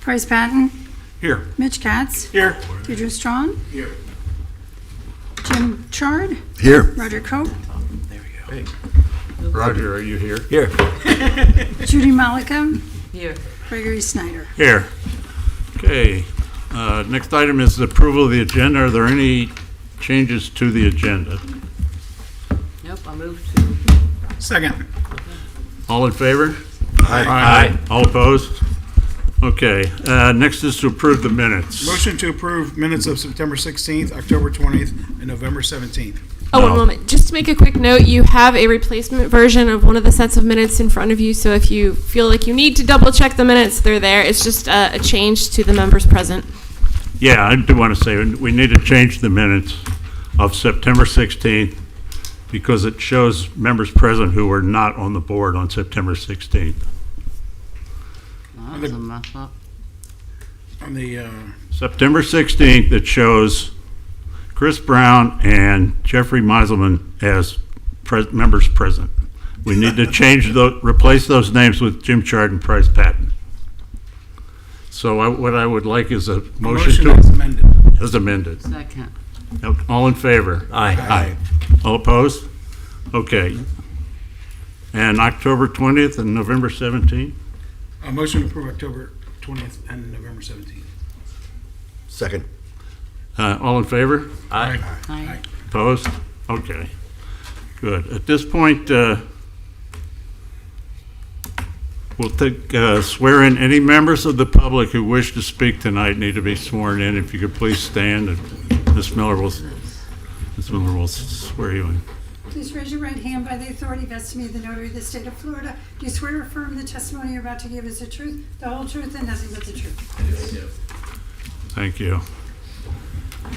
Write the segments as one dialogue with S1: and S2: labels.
S1: Bryce Patton,
S2: Here.
S1: Mitch Katz,
S2: Here.
S1: Deirdre Strawn,
S2: Here.
S1: Jim Chard,
S3: Here.
S1: Roger Cope,
S2: Roger, are you here?
S3: Here.
S1: Judy Malika,
S4: Here.
S1: Gregory Snyder.
S2: Here. Okay. Next item is the approval of the agenda. Are there any changes to the agenda?
S4: Nope, I move to.
S2: Second. All in favor?
S3: Aye.
S2: All opposed? Okay. Next is to approve the minutes.
S5: Motion to approve minutes of September 16th, October 20th, and November 17th.
S6: Oh,
S2: No.
S6: one moment. Just to make a quick note, you have a replacement version of one of the sets of minutes in front of you, so if you feel like you need to double check the minutes, they're there. It's just a change to the members present.
S2: Yeah, I do want to say we need to change the minutes of September 16th because it shows members present who were not on the board on September 16th.
S4: That was a mess up.
S5: On the,
S2: September 16th, it shows Chris Brown and Jeffrey Meiselman as members present. We need to replace those names with Jim Chard and Bryce Patton. So what I would like is a motion
S5: motion as
S2: to,
S5: amended.
S2: as amended.
S4: Second.
S2: All in favor?
S3: Aye.
S2: All opposed? Okay. And October 20th and November 17th?
S5: A motion to approve October 20th and November 17th.
S3: Second.
S2: All in favor?
S3: Aye.
S4: Aye.
S2: Opposed? Okay, good. At this point, we'll swear in any members of the public who wish to speak tonight need to be sworn in. If you could please stand, and Ms. Miller will swear you in.
S1: Please raise your right hand. By the authority vested in me, the notary of the state of Florida, do you swear or affirm the testimony you're about to give is the truth, the whole truth, and nothing but the truth?
S2: Thank you.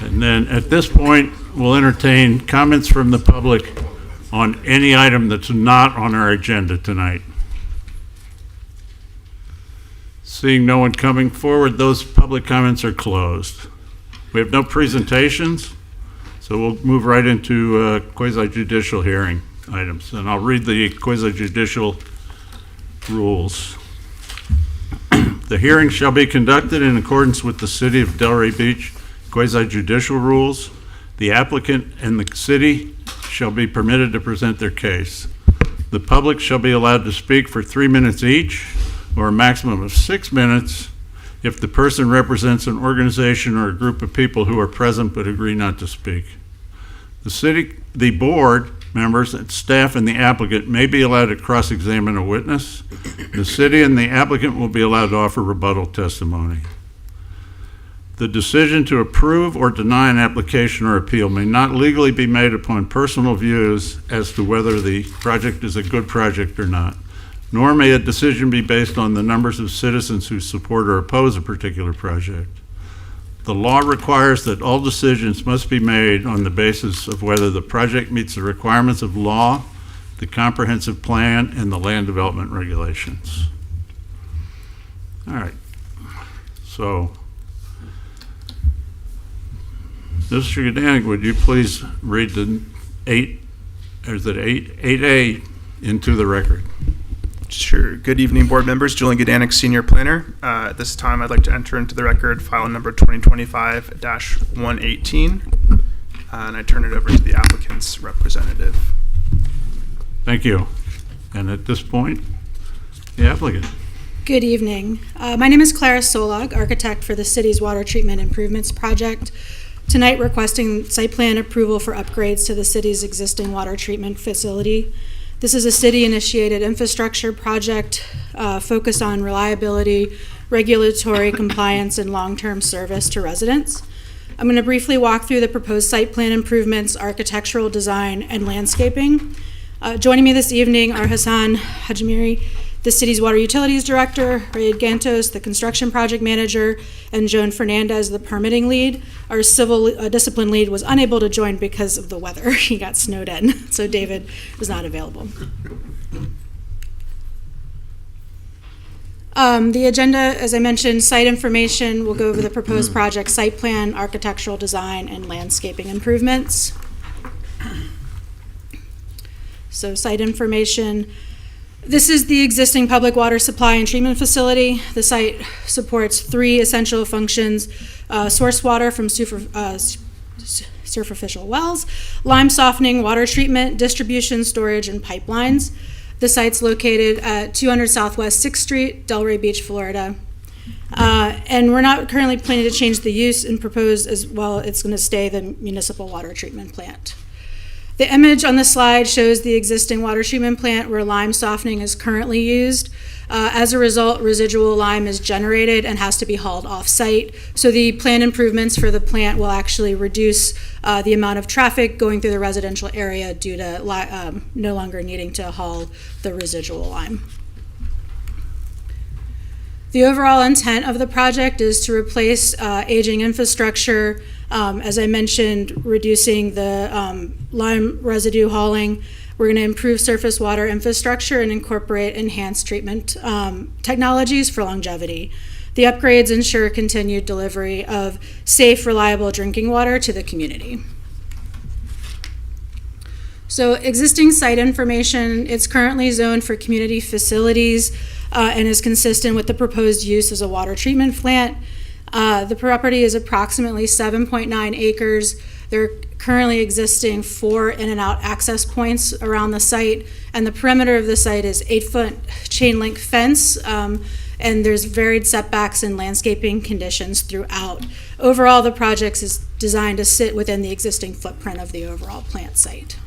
S2: And then at this point, we'll entertain comments from the public on any item that's not on our agenda tonight. Seeing no one coming forward, those public comments are closed. We have no presentations, so we'll move right into quasi-judicial hearing items. And I'll read the quasi-judicial rules. The hearing shall be conducted in accordance with the City of Delray Beach quasi-judicial rules. The applicant and the city shall be permitted to present their case. The public shall be allowed to speak for 3 minutes each, or a maximum of 6 minutes if the person represents an organization or a group of people who are present but agree not to speak. The board members and staff and the applicant may be allowed to cross-examine a witness. The city and the applicant will be allowed to offer rebuttal testimony. The decision to approve or deny an application or appeal may not legally be made upon personal views as to whether the project is a good project or not, nor may a decision be based on the numbers of citizens who support or oppose a particular project. The law requires that all decisions must be made on the basis of whether the project meets the requirements of law, the comprehensive plan, and the land development regulations. All right. So, Mr. Gdanek, would you please read the 8A into the record?
S7: Sure. Good evening, board members. Julian Gdanek, Senior Planner. At this time, I'd like to enter into the record file number 2025-118, and I turn it over to the applicant's representative.
S2: Thank you. And at this point, the applicant.
S8: Good evening. My name is Clara Solog, architect for the city's water treatment improvements project. Tonight, requesting site plan approval for upgrades to the city's existing water treatment facility. This is a city-initiated infrastructure project focused on reliability, regulatory compliance, and long-term service to residents. I'm going to briefly walk through the proposed site plan improvements, architectural design, and landscaping. Joining me this evening are Hassan Hajmiri, the city's water utilities director, Raid Gantos, the construction project manager, and Joan Fernandez, the permitting lead. Our civil discipline lead was unable to join because of the weather. He got snowed in, so David was not available. The agenda, as I mentioned, site information. We'll go over the proposed project, site plan, architectural design, and landscaping improvements. So site information. This is the existing public water supply and treatment facility. The site supports 3 essential functions: source water from superficial wells, lime softening, water treatment, distribution, storage, and pipelines. The site's located at 200 Southwest 6th Street, Delray Beach, Florida. And we're not currently planning to change the use and propose as well. It's going to stay the municipal water treatment plant. The image on the slide shows the existing water treatment plant where lime softening is currently used. As a result, residual lime is generated and has to be hauled off-site. So the planned improvements for the plant will actually reduce the amount of traffic going through the residential area due to no longer needing to haul the residual lime. The overall intent of the project is to replace aging infrastructure, as I mentioned, reducing the lime residue hauling. We're going to improve surface water infrastructure and incorporate enhanced treatment technologies for longevity. The upgrades ensure continued delivery of safe, reliable drinking water to the community. So existing site information, it's currently zoned for community facilities and is consistent with the proposed use as a water treatment plant. The property is approximately 7.9 acres. There are currently existing 4 in and out access points around the site, and the perimeter of the site is 8-foot chain link fence, and there's varied setbacks and landscaping conditions throughout. Overall, the project is designed to sit within the existing footprint of the overall plant site.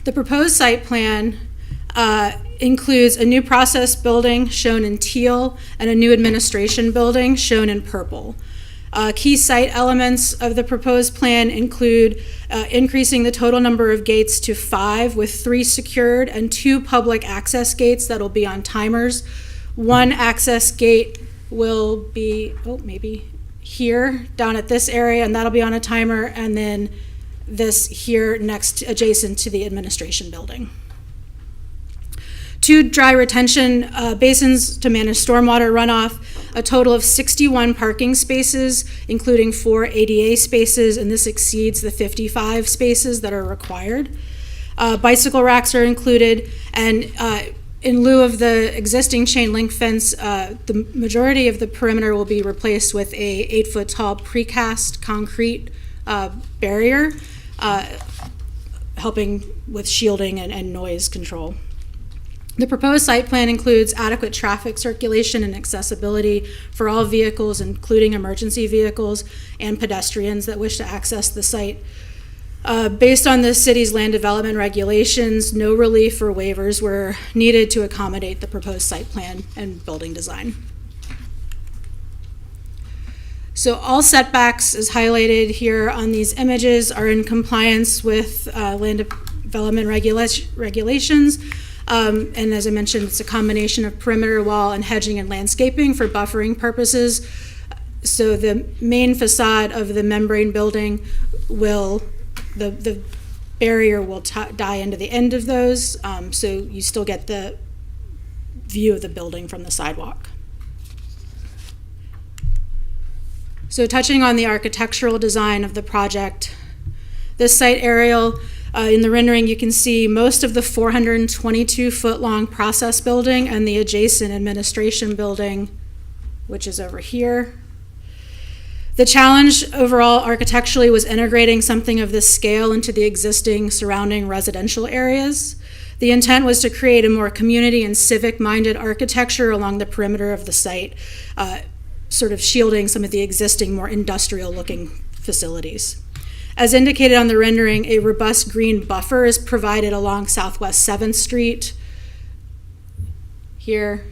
S8: The proposed site plan includes a new process building shown in teal and a new administration building shown in purple. Key site elements of the proposed plan include increasing the total number of gates to 5 with 3 secured and 2 public access gates that will be on timers. 1 access gate will be, maybe here down at this area, and that'll be on a timer, and then this here next adjacent to the administration building. 2 dry retention basins to manage stormwater runoff, a total of 61 parking spaces, including 4 ADA spaces, and this exceeds the 55 spaces that are required. Bicycle racks are included, and in lieu of the existing chain link fence, the majority of the perimeter will be replaced with a 8-foot tall precast concrete barrier, helping with shielding and noise control. The proposed site plan includes adequate traffic circulation and accessibility for all vehicles, including emergency vehicles and pedestrians that wish to access the site. Based on the city's land development regulations, no relief or waivers were needed to accommodate the proposed site plan and building design. So all setbacks, as highlighted here on these images, are in compliance with land development regulations. And as I mentioned, it's a combination of perimeter wall and hedging and landscaping for buffering purposes. So the main facade of the membrane building will, the barrier will die into the end of those, so you still get the view of the building from the sidewalk. So touching on the architectural design of the project, this site aerial, in the rendering, you can see most of the 422-foot-long process building and the adjacent administration building, which is over here. The challenge overall architecturally was integrating something of this scale into the existing surrounding residential areas. The intent was to create a more community and civic-minded architecture along the perimeter of the site, sort of shielding some of the existing more industrial-looking facilities. As indicated on the rendering, a robust green buffer is provided along Southwest 7th Street here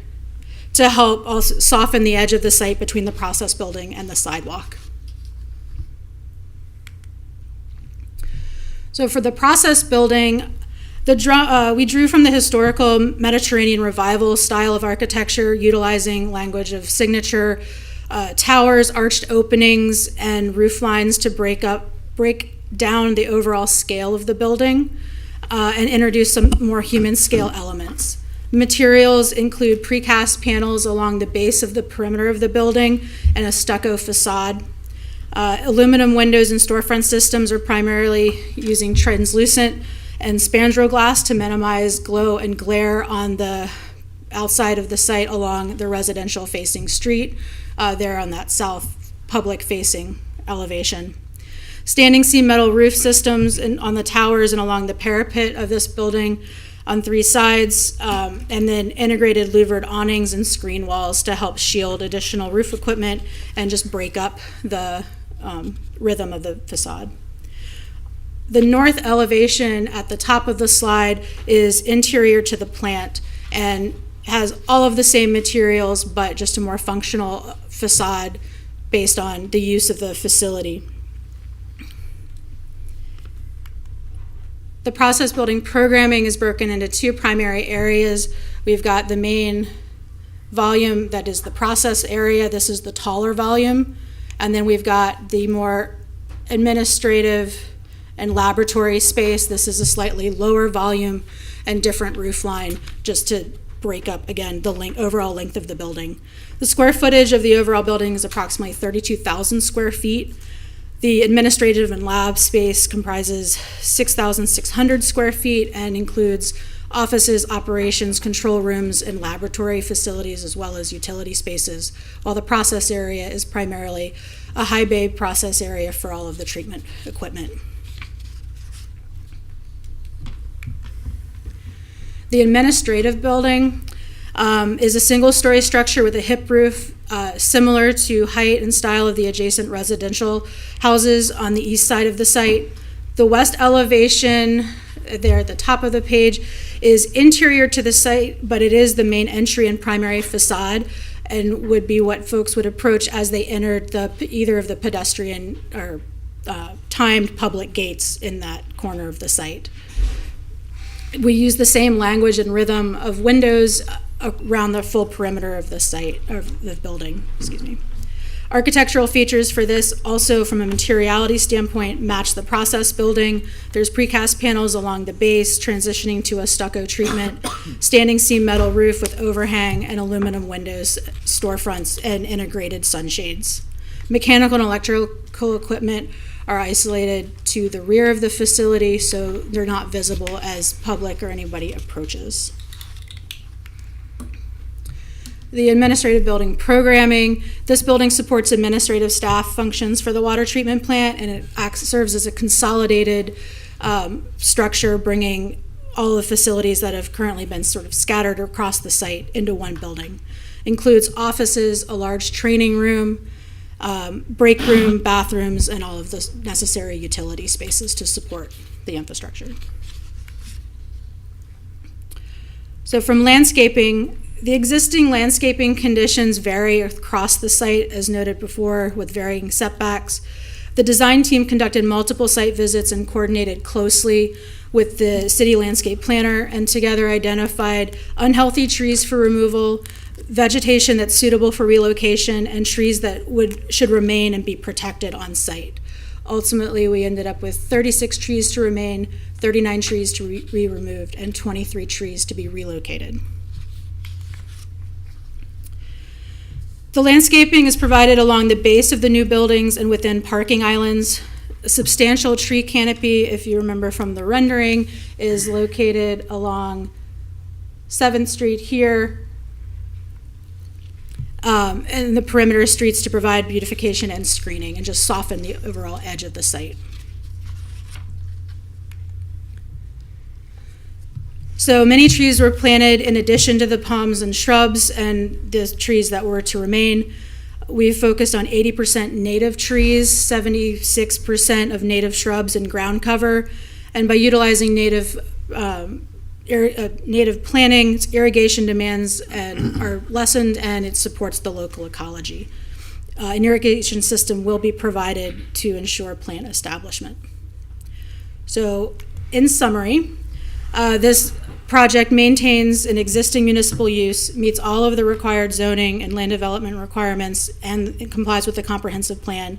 S8: to help also soften the edge of the site between the process building and the sidewalk. So for the process building, we drew from the historical Mediterranean revival style of architecture, utilizing language of signature towers, arched openings, and roof lines to break down the overall scale of the building and introduce some more human scale elements. Materials include precast panels along the base of the perimeter of the building and a stucco facade. Aluminum windows and storefront systems are primarily using translucent and spandrel glass to minimize glow and glare on the outside of the site along the residential facing street, there on that south public facing elevation. Standing seam metal roof systems on the towers and along the parapet of this building on 3 sides, and then integrated louvered awnings and screen walls to help shield additional roof equipment and just break up the rhythm of the facade. The north elevation at the top of the slide is interior to the plant and has all of the same materials, but just a more functional facade based on the use of the facility. The process building programming is broken into 2 primary areas. We've got the main volume that is the process area. This is the taller volume. And then we've got the more administrative and laboratory space. This is a slightly lower volume and different roof line, just to break up, again, the overall length of the building. The square footage of the overall building is approximately 32,000 square feet. The administrative and lab space comprises 6,600 square feet and includes offices, operations, control rooms, and laboratory facilities, as well as utility spaces, while the process area is primarily a high bay process area for all of the treatment equipment. The administrative building is a single-story structure with a hip roof, similar to height and style of the adjacent residential houses on the east side of the site. The west elevation, there at the top of the page, is interior to the site, but it is the main entry and primary facade, and would be what folks would approach as they entered either of the pedestrian or timed public gates in that corner of the site. We use the same language and rhythm of windows around the full perimeter of the site, of the building, excuse me. Architectural features for this, also from a materiality standpoint, match the process building. There's precast panels along the base, transitioning to a stucco treatment, standing seam metal roof with overhang and aluminum windows, storefronts, and integrated sunshades. Mechanical and electrical equipment are isolated to the rear of the facility, so they're not visible as public or anybody approaches. The administrative building programming. This building supports administrative staff functions for the water treatment plant, and it serves as a consolidated structure, bringing all the facilities that have currently been sort of scattered across the site into one building. Includes offices, a large training room, break room, bathrooms, and all of the necessary utility spaces to support the infrastructure. So from landscaping, the existing landscaping conditions vary across the site, as noted before, with varying setbacks. The design team conducted multiple site visits and coordinated closely with the city landscape planner, and together identified unhealthy trees for removal, vegetation that's suitable for relocation, and trees that should remain and be protected on site. Ultimately, we ended up with 36 trees to remain, 39 trees to be removed, and 23 trees to be relocated. The landscaping is provided along the base of the new buildings and within parking islands. A substantial tree canopy, if you remember from the rendering, is located along 7th Street here, and the perimeter streets to provide beautification and screening and just soften the overall edge of the site. So many trees were planted in addition to the palms and shrubs and the trees that were to remain. We focused on 80% native trees, 76% of native shrubs and ground cover, and by utilizing native planting, irrigation demands are lessened, and it supports the local ecology. An irrigation system will be provided to ensure plant establishment. So, in summary, this project maintains an existing municipal use, meets all of the required zoning and land development requirements, and it complies with the comprehensive plan.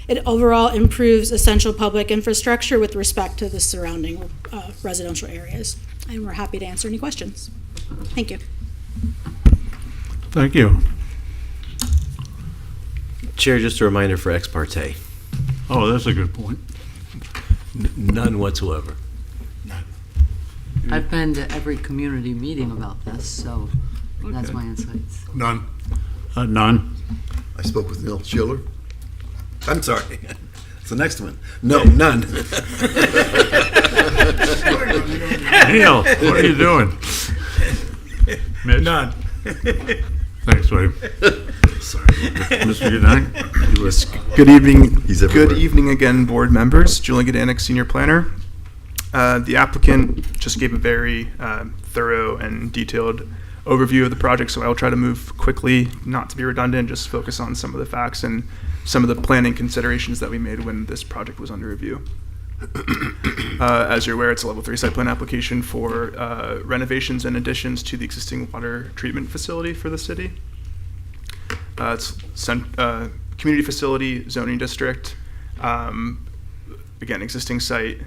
S8: It overall improves essential public infrastructure with respect to the surrounding residential areas. And we're happy to answer any questions. Thank you.
S2: Thank you.
S3: Chair, just a reminder for ex parte.
S2: Oh, that's a good point.
S3: None whatsoever.
S4: I've been to every community meeting about this, so that's
S2: Okay.
S4: my insights.
S5: None.
S2: None?
S9: I spoke with Neil Schiller. I'm sorry. It's the next one. No, none.
S2: Neil, what are you doing? Mitch?
S5: None.
S2: Thanks, Wade.
S9: Sorry.
S2: Mr. Goodine?
S9: He was,
S7: Good evening.
S9: He's
S7: Good
S9: everywhere.
S7: evening again, board members. Julian Gdanek, Senior Planner. The applicant just gave a very thorough and detailed overview of the project, so I'll try to move quickly, not to be redundant, just focus on some of the facts and some of the planning considerations that we made when this project was under review. As you're aware, it's a level 3 site plan application for renovations and additions to the existing water treatment facility for the city. It's community facility zoning district, again, existing site,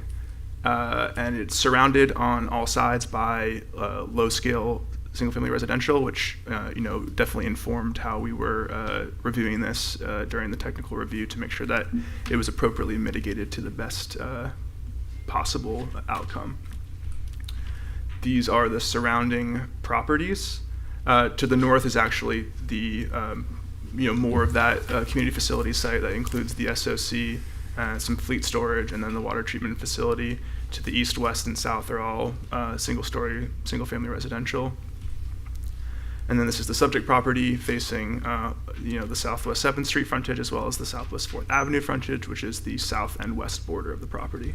S7: and it's surrounded on all sides by low-scale single-family residential, which definitely informed how we were reviewing this during the technical review to make sure that it was appropriately mitigated to the best possible outcome. These are the surrounding properties. To the north is actually the more of that community facility site that includes the SOC, some fleet storage, and then the water treatment facility. To the east, west, and south are all single-story, single-family residential. And then this is the subject property facing, the southwest 7th Street frontage as well as the southwest 4th Avenue frontage, which is the south and west border of the property.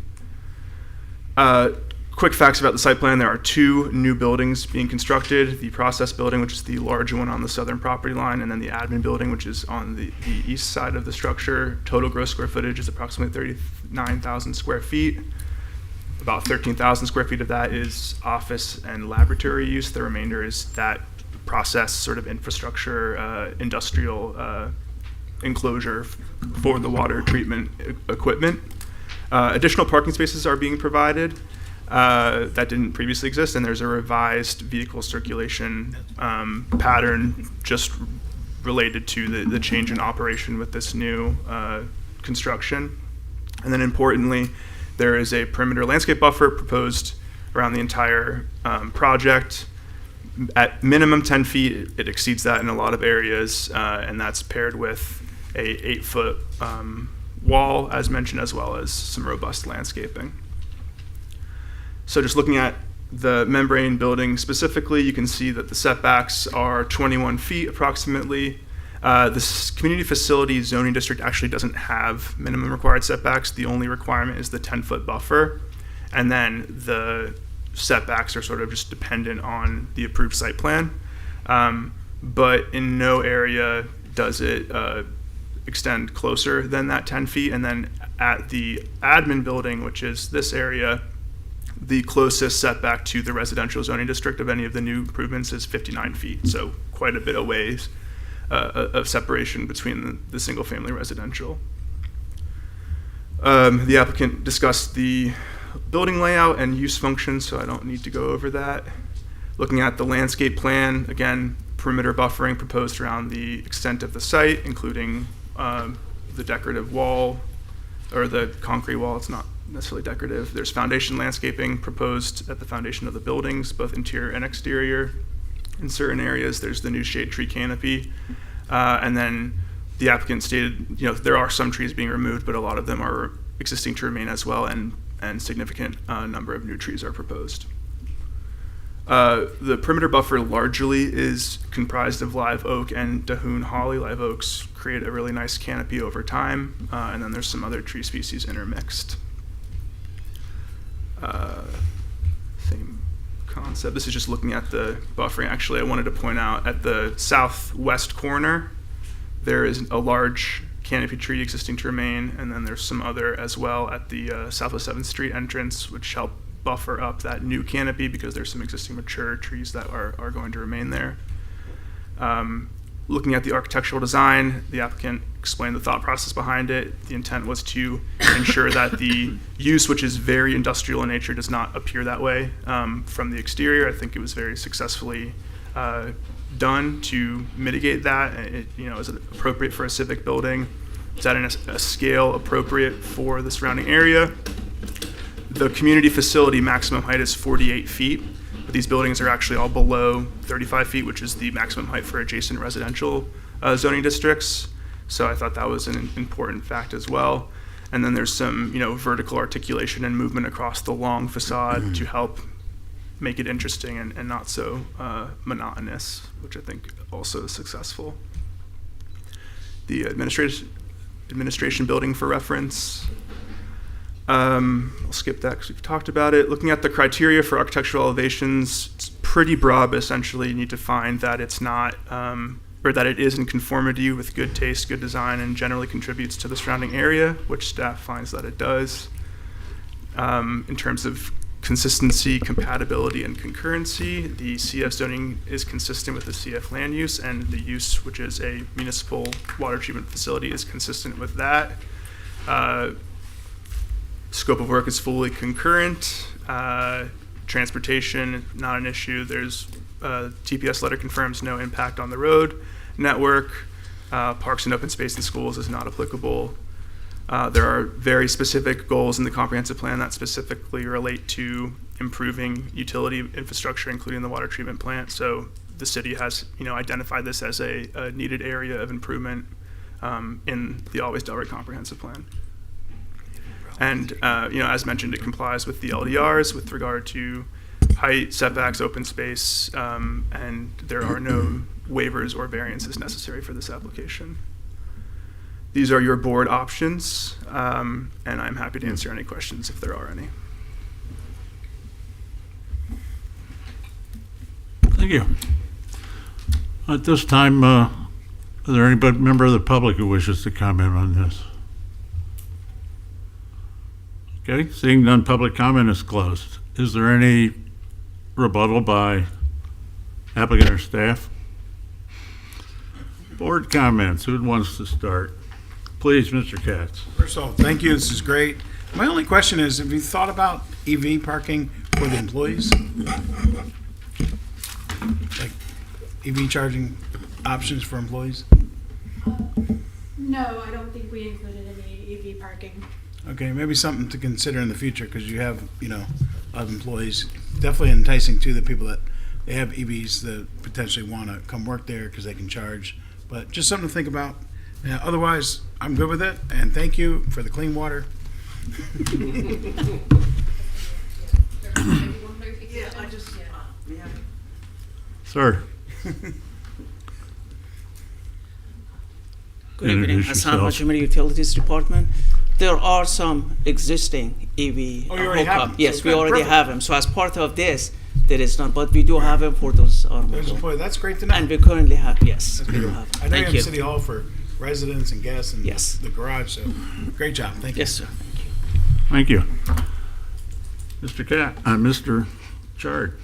S7: Quick facts about the site plan. There are 2 new buildings being constructed. The process building, which is the larger one on the southern property line, and then the admin building, which is on the east side of the structure. Total gross square footage is approximately 39,000 square feet. About 13,000 square feet of that is office and laboratory use. The remainder is that process sort of infrastructure, industrial enclosure for the water treatment equipment. Additional parking spaces are being provided that didn't previously exist, and there's a revised vehicle circulation pattern just related to the change in operation with this new construction. And then importantly, there is a perimeter landscape buffer proposed around the entire project. At minimum 10 feet, it exceeds that in a lot of areas, and that's paired with a 8-foot wall, as mentioned, as well as some robust landscaping. So just looking at the membrane building specifically, you can see that the setbacks are 21 feet approximately. This community facility zoning district actually doesn't have minimum required setbacks. The only requirement is the 10-foot buffer, and then the setbacks are sort of just dependent on the approved site plan. But in no area does it extend closer than that 10 feet. And then at the admin building, which is this area, the closest setback to the residential zoning district of any of the new improvements is 59 feet. So quite a bit of ways of separation between the single family residential. The applicant discussed the building layout and use functions, so I don't need to go over that. Looking at the landscape plan, again, perimeter buffering proposed around the extent of the site, including the decorative wall, or the concrete wall. It's not necessarily decorative. There's foundation landscaping proposed at the foundation of the buildings, both interior and exterior. In certain areas, there's the new shade tree canopy. And then the applicant stated, there are some trees being removed, but a lot of them are existing to remain as well, and significant number of new trees are proposed. The perimeter buffer largely is comprised of live oak and Dahoon holly. Live oaks create a really nice canopy over time, and then there's some other tree species intermixed. Same concept. This is just looking at the buffering. Actually, I wanted to point out at the southwest corner, there is a large canopy tree existing to remain, and then there's some other as well at the southwest 7th Street entrance, which help buffer up that new canopy because there's some existing mature trees that are going to remain there. Looking at the architectural design, the applicant explained the thought process behind it. The intent was to ensure that the use, which is very industrial in nature, does not appear that way from the exterior. I think it was very successfully done to mitigate that. Is it appropriate for a civic building? Is that in a scale appropriate for the surrounding area? the community facility maximum height is 48 feet, but these buildings are actually all below 35 feet, which is the maximum height for adjacent residential zoning districts. So I thought that was an important fact as well. And then there's some, vertical articulation and movement across the long facade to help make it interesting and not so monotonous, which I think also is successful. The administration building for reference. I'll skip that because we've talked about it. Looking at the criteria for architectural elevations, it's pretty broad, but essentially you need to find that it's not, or that it is in conformity with good taste, good design, and generally contributes to the surrounding area, which staff finds that it does. In terms of consistency, compatibility, and concurrency, the CF zoning is consistent with the CF land use, and the use, which is a municipal water treatment facility, is consistent with that. Scope of work is fully concurrent. Transportation, not an issue. There's TPS letter confirms no impact on the road network. Parks and open space in schools is not applicable. There are very specific goals in the comprehensive plan that specifically relate to improving utility infrastructure, including the water treatment plant. So the city has, identified this as a needed area of improvement in the Always Delray comprehensive plan. And, as mentioned, it complies with the LDRs with regard to height, setbacks, open space, and there are no waivers or variances necessary for this application. These are your board options, and I'm happy to answer any questions if there are any.
S2: Thank you. At this time, are there any member of the public who wishes to comment on this? Okay, seeing none, public comment is closed. Is there any rebuttal by applicant or staff? Board comments, who wants to start? Please, Mr. Katz.
S5: First of all, thank you, this is great. My only question is, have you thought about EV parking for the employees? Like EV charging options for employees?
S8: No, I don't think we included any EV parking.
S5: Okay, maybe something to consider in the future, because you have, a lot of employees. Definitely enticing to the people that they have EVs that potentially want to come work there because they can charge. But just something to think about. Yeah, otherwise, I'm good with it, and thank you for the clean water.
S2: Sir.
S10: Good evening,
S2: Introduce
S10: Hassan
S2: yourself.
S10: Hashimi, Utilities Department. There are some existing EV
S5: Oh, you already have
S10: hookup.
S5: them?
S10: Yes,
S5: Okay,
S10: we already
S5: perfect.
S10: have them. So as part of this, there is none, but we do have them for those
S5: There's
S10: automobiles.
S5: employees. That's great to know.
S10: And we currently have, yes, we do have.
S5: I know you
S10: Thank
S5: have
S10: you.
S5: City Hall for residents and guests and
S10: Yes.
S5: the garage, so great job. Thank you.
S10: Yes, sir. Thank you.
S2: Thank you. Mr. Mr. Chard.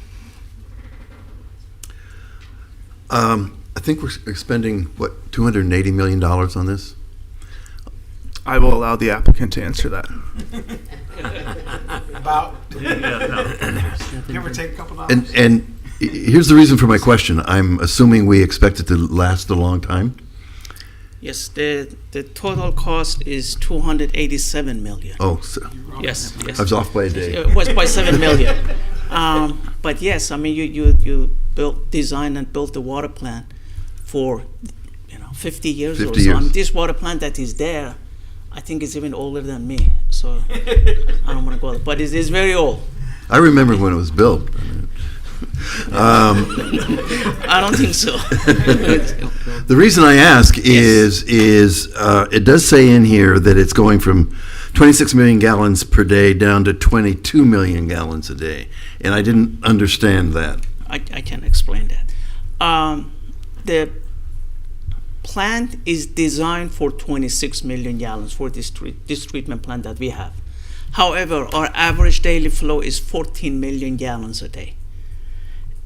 S9: I think we're expending, what, $280 million on this?
S7: I will allow the applicant to answer that.
S5: About, give or take a couple dollars.
S9: And here's the reason for my question. I'm assuming we expect it to last a long time?
S10: Yes, the total cost is 287 million.
S9: Oh, so
S10: Yes, yes.
S9: I was off by a day.
S10: It was by 7 million. But yes, I mean, you design and built the water plant for 50 years
S9: 50
S10: or so.
S9: years.
S10: I mean, this water plant that is there, I think is even older than me. So I don't want to go there, but it is very old.
S9: I remember when it was built.
S10: I don't think so.
S9: The reason I ask is it does say in here that it's going from 26 million gallons per day down to 22 million gallons a day, and I didn't understand that.
S10: I can explain that. The plant is designed for 26 million gallons for this treatment plant that we have. However, our average daily flow is 14 million gallons a day.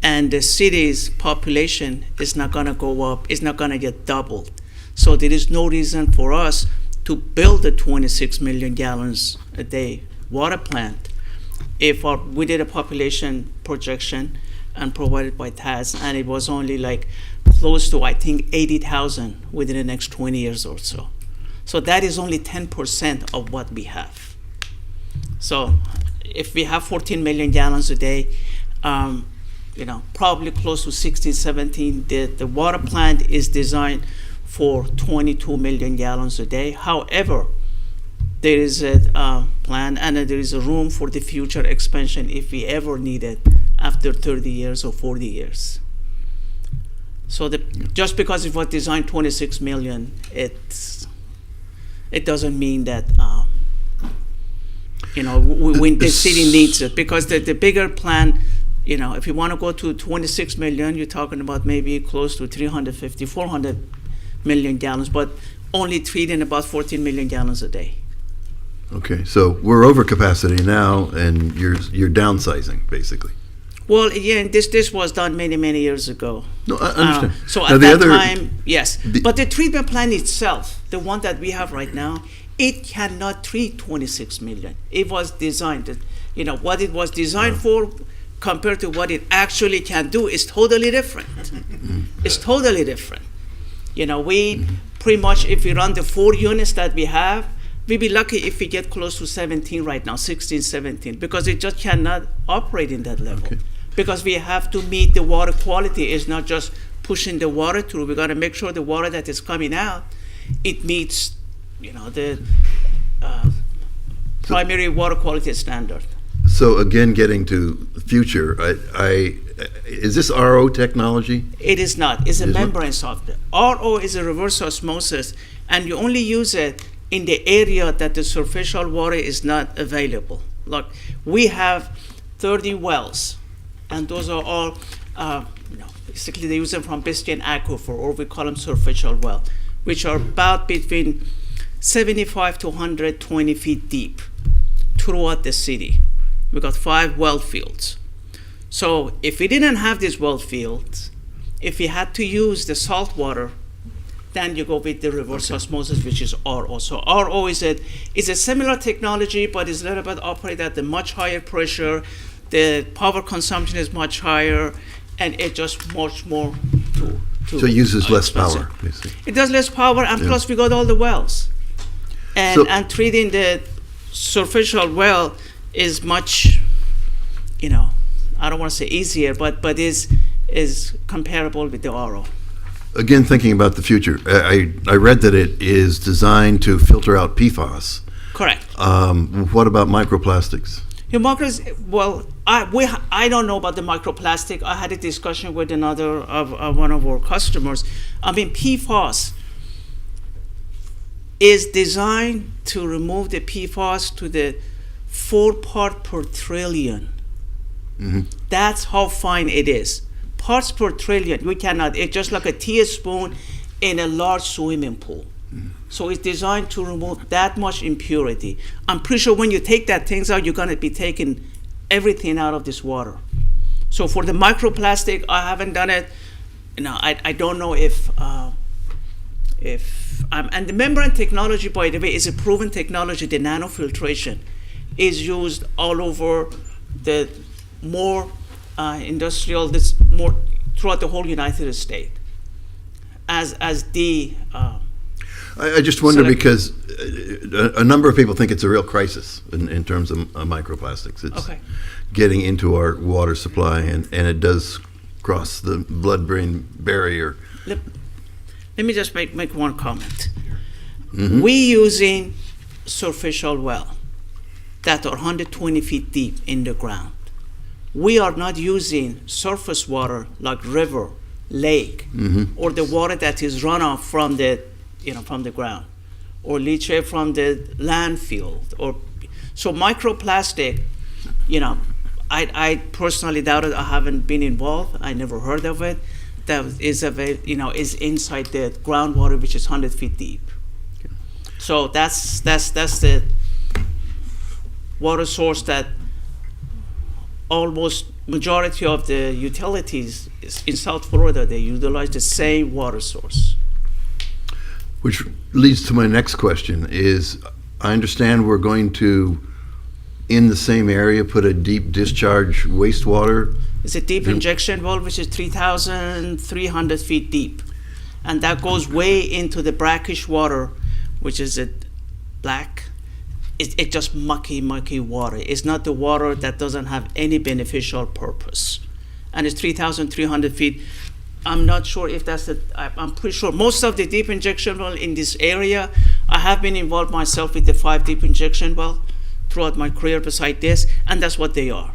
S10: And the city's population is not going to go up, it's not going to get doubled. So there is no reason for us to build a 26 million gallons a day water plant if we did a population projection and provided by TAS, and it was only like close to, I think, 80,000 within the next 20 years or so. So that is only 10% of what we have. So if we have 14 million gallons a day, probably close to 16, 17. The water plant is designed for 22 million gallons a day. However, there is a plan and there is a room for the future expansion if we ever need it after 30 years or 40 years. So just because it was designed 26 million, it doesn't mean that when the city needs it, because the bigger plan, if you want to go to 26 million, you're talking about maybe close to 350, 400 million gallons, but only treating about 14 million gallons a day.
S9: Okay, so we're over capacity now, and you're downsizing, basically.
S10: Well, again, this was done many years ago.
S9: No, I understand.
S10: So
S9: Now,
S10: at
S9: the
S10: that
S9: other-
S10: time, yes. But the treatment plant itself, the one that we have right now, it cannot treat 26 million. It was designed, what it was designed for compared to what it actually can do is totally different. It's totally different. We pretty much, if we run the 4 units that we have, we'd be lucky if we get close to 17 right now, 16, 17, because it just cannot operate in that level.
S9: Okay.
S10: Because we have to meet the water quality. It's not just pushing the water through. We got to make sure the water that is coming out, it meets, the primary water quality standard.
S9: So again, getting to the future, is this RO technology?
S10: It is not. It's a
S9: It is not?
S10: membrane software. RO is a reverse osmosis, and you only use it in the area that the superficial water is not available. Like we have 30 wells, and those are all, basically they use them from Biscayne Aquifer, or we call them superficial well, which are about between 75 to 120 feet deep throughout the city. We got 5 well fields. So if we didn't have these well fields, if we had to use the salt water, then you go with the reverse osmosis, which is RO. So RO is a similar technology, but it's a little bit operated at a much higher pressure. The power consumption is much higher, and it just much more to
S9: So it uses less
S10: expensive.
S9: power, basically.
S10: It does less power, and
S9: Yeah.
S10: plus we got all the wells.
S9: So-
S10: And treating the superficial well is much, I don't want to say easier, but is comparable with the RO.
S9: Again, thinking about the future, I read that it is designed to filter out PFAS.
S10: Correct.
S9: What about microplastics?
S10: I don't know about the microplastic. I had a discussion with one of our customers. PFAS is designed to remove the PFAS to the 4 part per trillion.
S9: Mm-hmm.
S10: That's how fine it is. Parts per trillion, it's just like a teaspoon in a large swimming pool. So it's designed to remove that much impurity. I'm pretty sure when you take that things out, you're gonna be taking everything out of this water. So for the microplastic, I haven't done it. I don't know if and the membrane technology, by the way, is a proven technology. The nanofiltration is used all over the more industrial, more throughout the whole United States. As the
S9: I just wonder
S10: Select-
S9: because a number of people think it's a real crisis in terms of microplastics. It's
S10: Okay.
S9: getting into our water supply, and it does cross the blood-brain barrier.
S10: Let me just make one comment. We using superficial well that are 120 feet deep in the ground. We are not using surface water like river, lake, or the water that is runoff from the ground, or leachate from the landfill. So microplastic, I personally doubt it. I haven't been involved. I never heard of it. That is inside the groundwater, which is 100 feet deep. So that's the water source that almost majority of the utilities in South Florida, they utilize the same water source.
S9: Which leads to my next question is, I understand we're going to, in the same area, put a deep discharge wastewater.
S10: It's a deep injection well, which is 3,300 feet deep. And that goes way into the brackish water, which is a black it's just mucky water. It's not the water that doesn't have any beneficial purpose. And it's 3,300 feet. I'm not sure if that's I'm pretty sure most of the deep injection well in this area, I have been involved myself with the 5 deep injection well throughout my career beside this, and that's what they are.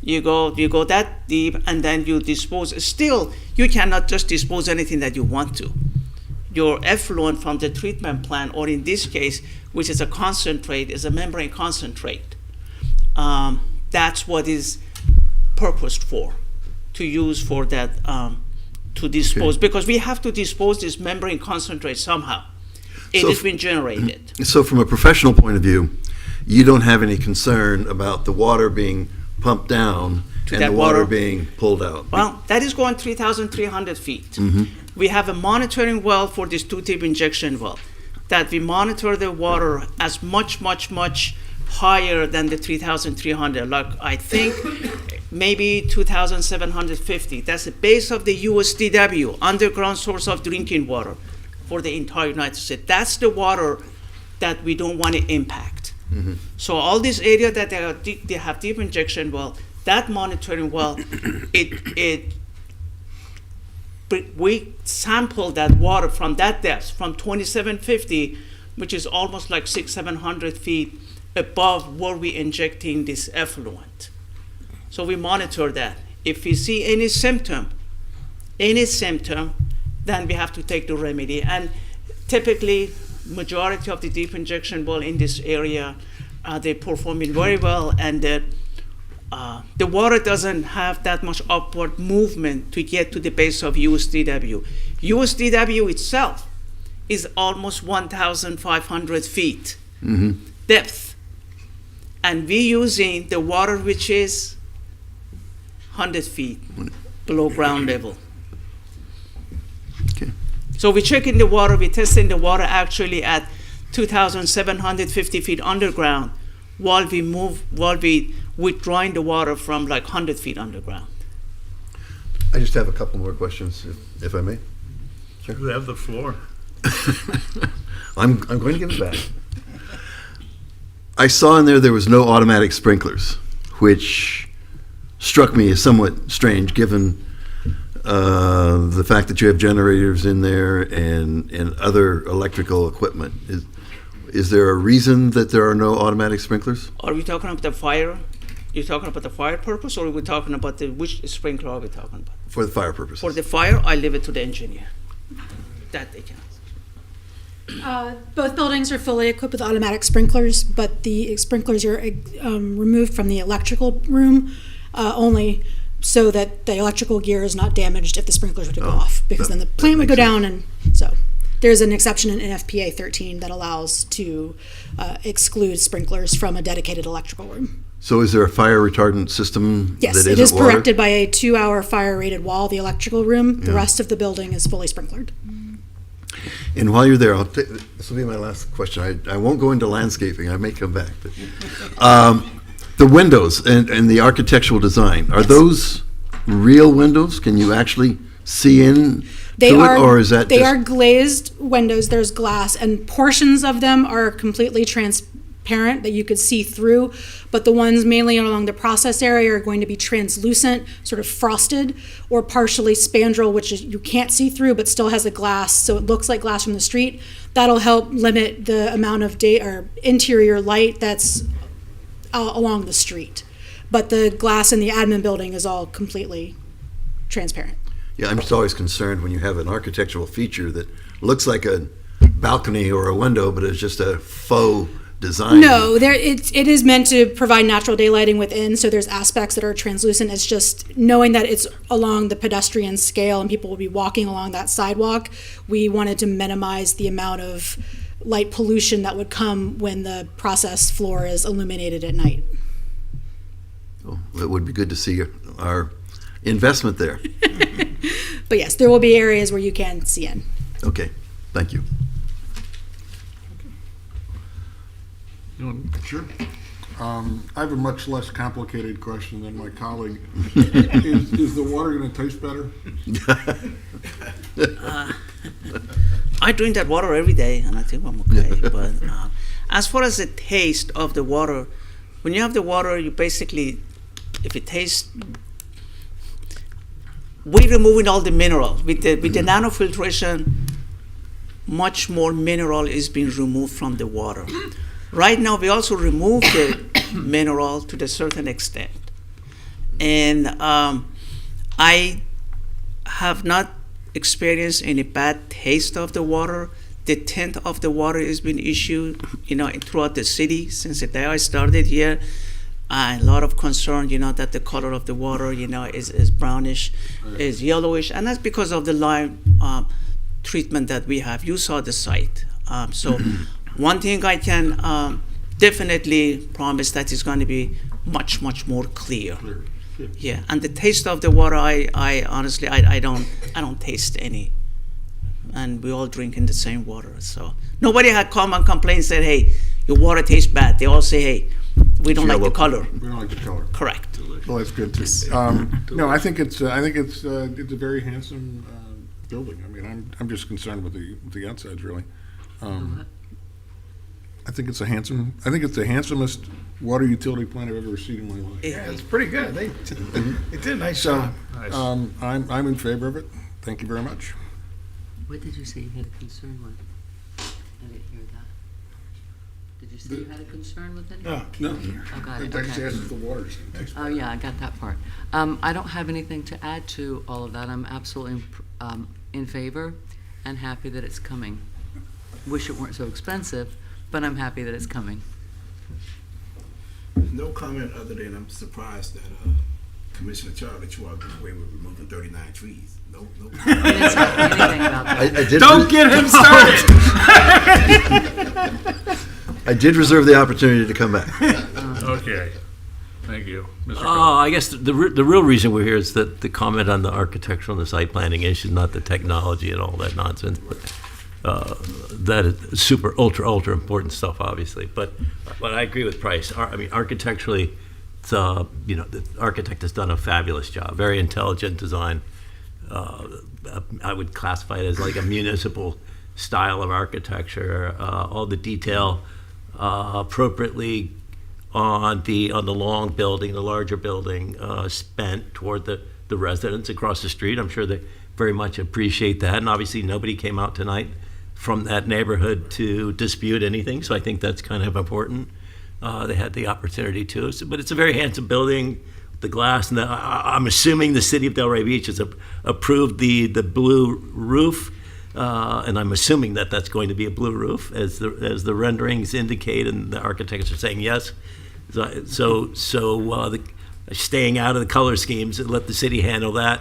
S10: You go that deep, and then you dispose. Still, you cannot just dispose anything that you want to. Your effluent from the treatment plant, or in this case, which is a concentrate, is a membrane concentrate. That's what is purposed for, to use for that, to dispose, because we have to dispose this membrane concentrate somehow. It has been generated.
S9: So from a professional point of view, you don't have any concern about the water being pumped down
S10: To
S9: and
S10: that
S9: the water
S10: water?
S9: being pulled out?
S10: Well, that is going 3,300 feet. We have a monitoring well for this 2 tip injection well, that we monitor the water as much higher than the 3,300. Like I think maybe 2,750. That's the base of the USDW, underground source of drinking water for the entire United States. That's the water that we don't want to impact. So all this area that they have deep injection well, that monitoring well, we sample that water from that depth, from 2750, which is almost like 600-700 feet above where we're injecting this effluent. So we monitor that. If we see any symptom, then we have to take the remedy. And typically, majority of the deep injection well in this area, they're performing very well, and the water doesn't have that much upward movement to get to the base of USDW. USDW itself is almost 1,500 feet depth, and we're using the water which is 100 feet below ground level.
S9: Okay.
S10: So we're checking the water, we're testing the water actually at 2,750 feet underground while we withdrawing the water from like 100 feet underground.
S9: I just have a couple more questions, if I may.
S2: You have the floor.
S9: I'm going to give it back. I saw in there was no automatic sprinklers, which struck me as somewhat strange given the fact that you have generators in there and other electrical equipment. Is there a reason that there are no automatic sprinklers?
S10: Are we talking about the fire? You're talking about the fire purpose, or are we talking about which sprinkler are we talking about?
S9: For the fire purposes.
S10: For the fire, I leave it to the engineer. That they can.
S8: Both buildings are fully equipped with automatic sprinklers, but the sprinklers are removed from the electrical room only so that the electrical gear is not damaged if the sprinklers were to go off, because then the plant would go down, and so there's an exception in NFPA 13 that allows to exclude sprinklers from a dedicated electrical room.
S9: So is there a fire retardant system
S8: Yes,
S9: that
S8: it
S9: isn't
S8: is
S9: water?
S8: protected by a 2-hour fire-rated wall, the electrical room. The rest of the building is fully sprinklered.
S9: And while you're there, this will be my last question. I won't go into landscaping. I may come back. But, the windows and the architectural design, are those real windows? Can you actually see in or is that
S8: they
S9: just...
S8: are glazed windows. There's glass, and portions of them are completely transparent that you could see through, but the ones mainly along the process area are going to be translucent, sort of frosted, or partially spandrel, which is you can't see through but still has a glass, so it looks like glass from the street. That'll help limit the amount of interior light that's along the street. But the glass in the admin building is all completely transparent.
S9: Yeah, I'm just always concerned when you have an architectural feature that looks like a balcony or a window, but it's just a faux design.
S8: No, it is meant to provide natural daylighting within, so there's aspects that are translucent. It's just knowing that it's along the pedestrian scale and people will be walking along that sidewalk, we wanted to minimize the amount of light pollution that would come when the process floor is illuminated at night.
S9: Oh, it would be good to see our investment there.
S8: But yes, there will be areas where you can see in.
S9: Okay, thank you.
S2: Sure.
S11: I have a much less complicated question than my colleague. Is the water going to taste better?
S10: I drink that water every day, and I think I'm okay. But As far as the taste of the water, when you have the water, you basically, if it tastes, we're removing all the minerals. With the nanofiltration, much more mineral is being removed from the water. Right now, we also remove the mineral to a certain extent. And I have not experienced any bad taste of the water. The tint of the water has been issued, throughout the city since the day I started here. A lot of concern, that the color of the water, is brownish, is yellowish, and that's because of the lime treatment that we have. You saw the site. So one thing I can definitely promise that is going to be much, much more clear. Yeah, and the taste of the water, I honestly, I don't taste any. And we all drink in the same water. So nobody had come and complained and said, hey, your water tastes bad. They all say, hey, we don't like the color.
S11: We don't like the color.
S10: Correct.
S11: Well, that's good too. No, I think it's a very handsome building. I mean, I'm just concerned with the outsides really. I think it's the handsomest water utility plant I've ever seen in my life.
S5: Yeah, it's pretty good. They did a nice job.
S11: I'm in favor of it. Thank you very much.
S4: What did you say you had a concern with? I didn't hear that. Did you say you had a concern with it?
S11: No.
S4: Oh, got it.
S11: I just
S4: Okay.
S11: asked if the water's.
S4: Oh, yeah, I got that part. I don't have anything to add to all of that. I'm absolutely in favor and happy that it's coming. Wish it weren't so expensive, but I'm happy that it's coming.
S12: No comment other than I'm surprised that Commissioner Charlie let you all get away with removing 39 trees. No.
S4: I didn't say anything about that.
S9: I did
S5: Don't get him started.
S9: I did reserve the opportunity to come back.
S2: Okay. Thank you. Mr.
S3: I guess the real reason we're here is that the comment on the architectural and the site planning issue, not the technology and all that nonsense. But that is super, ultra important stuff, obviously. But I agree with Price. I mean, architecturally, it's, the architect has done a fabulous job. Very intelligent design. I would classify it as like a municipal style of architecture. All the detail appropriately on the long building, the larger building, spent toward the residents across the street. I'm sure they very much appreciate that. And obviously, nobody came out tonight from that neighborhood to dispute anything. So I think that's kind of important. They had the opportunity to. But it's a very handsome building. The glass, and I'm assuming the city of Delray Beach has approved the blue roof, and I'm assuming that that's going to be a blue roof, as the renderings indicate, and the architects are saying yes. So staying out of the color schemes and let the city handle that.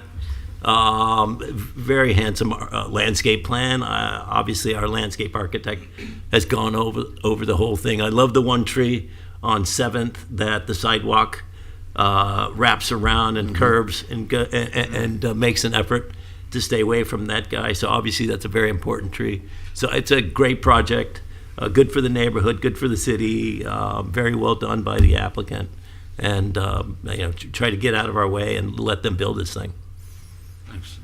S3: Very handsome landscape plan. Obviously, our landscape architect has gone over the whole thing. I love the one tree on 7th that the sidewalk wraps around and curves and makes an effort to stay away from that guy. So obviously that's a very important tree. So it's a great project, good for the neighborhood, good for the city, very well done by the applicant. And try to get out of our way and let them build this thing.
S2: Thanks.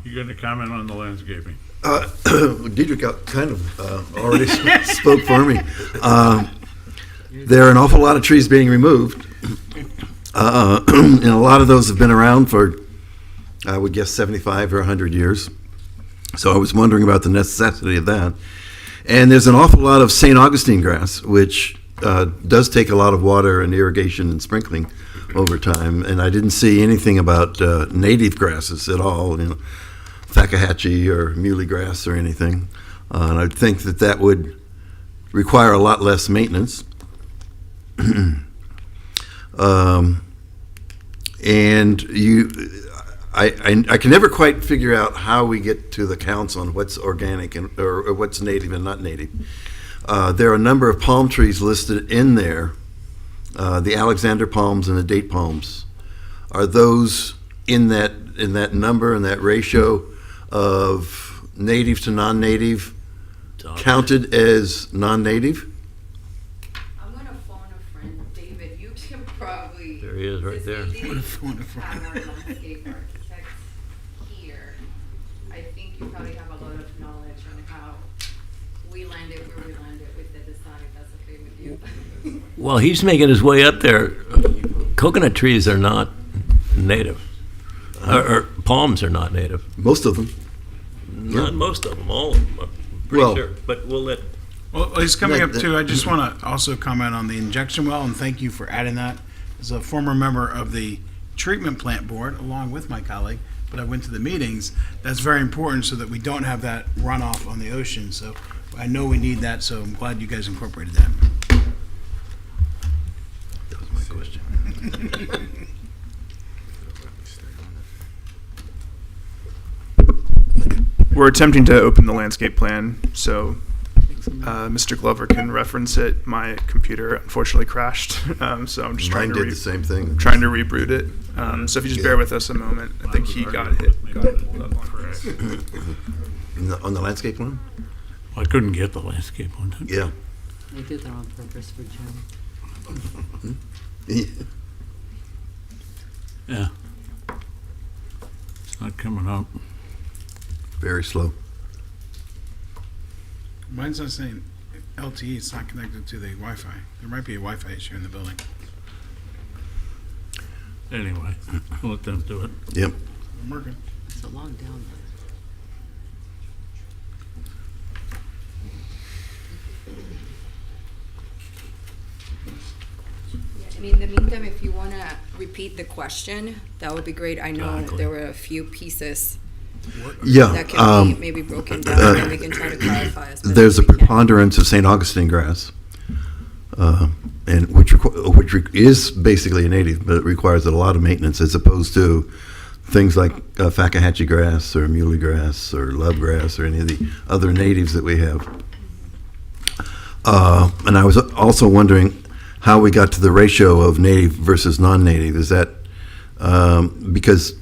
S2: You going to comment on the landscaping?
S9: Deidre kind of already spoke for me. There are an awful lot of trees being removed. And a lot of those have been around for, I would guess, 75 or 100 years. So I was wondering about the necessity of that. And there's an awful lot of St. Augustine grass, which does take a lot of water and irrigation and sprinkling over time. And I didn't see anything about native grasses at all, Fakahatchee or muley grass or anything. And I think that would require a lot less maintenance. And I can never quite figure out how we get to the counts on what's organic or what's native and not native. There are a number of palm trees listed in there. The Alexander palms and the date palms. Are those in that number and that ratio of native to non-native counted as non-native?
S3: There he is, right there.
S13: Have our landscape architects here. I think you probably have a lot of knowledge on how we land it where we land it with the design, that's okay with you.
S3: While he's making his way up there, coconut trees are not native. Or palms are not native.
S9: Most of them.
S3: Not most of them, all of them, I'm pretty
S9: Well-
S3: sure. But we'll let,
S5: Well, he's coming
S9: Yeah,
S5: up too. I just want to also comment on the injection well, and thank you for adding that. As a former member of the treatment plant board, along with my colleague, but I went to the meetings, that's very important so that we don't have that runoff on the ocean. So I know we need that, so I'm glad you guys incorporated that.
S9: That was my question.
S7: We're attempting to open the landscape plan, so Mr. Glover can reference it. My computer unfortunately crashed, so I'm just
S9: Mine
S7: trying to
S9: did the same thing.
S7: trying to reboot it. So if you just bear with us a moment, I think he got hit.
S9: On the landscape one?
S2: I couldn't get the landscape one.
S9: Yeah.
S4: They did that on purpose for Jim.
S2: Yeah. It's not coming up.
S9: Very slow.
S5: Mine's not saying LTE, it's not connected to the Wi-Fi. There might be a Wi-Fi issue in the building.
S2: Anyway, I'll let them do it.
S9: Yep.
S5: I'm working.
S4: It's a long down there.
S13: I mean, in the meantime, if you want to repeat the question, that would be great. I know
S2: Exactly.
S13: there were a few pieces
S9: Yeah.
S13: that can be maybe broken down, and we can try to clarify as much
S9: There's a
S13: as we can.
S9: preponderance of St. Augustine grass, and which is basically a native, but it requires a lot of maintenance as opposed to things like Fakahatchee grass or muley grass or love grass or any of the other natives that we have. And I was also wondering how we got to the ratio of native versus non-native. Is that because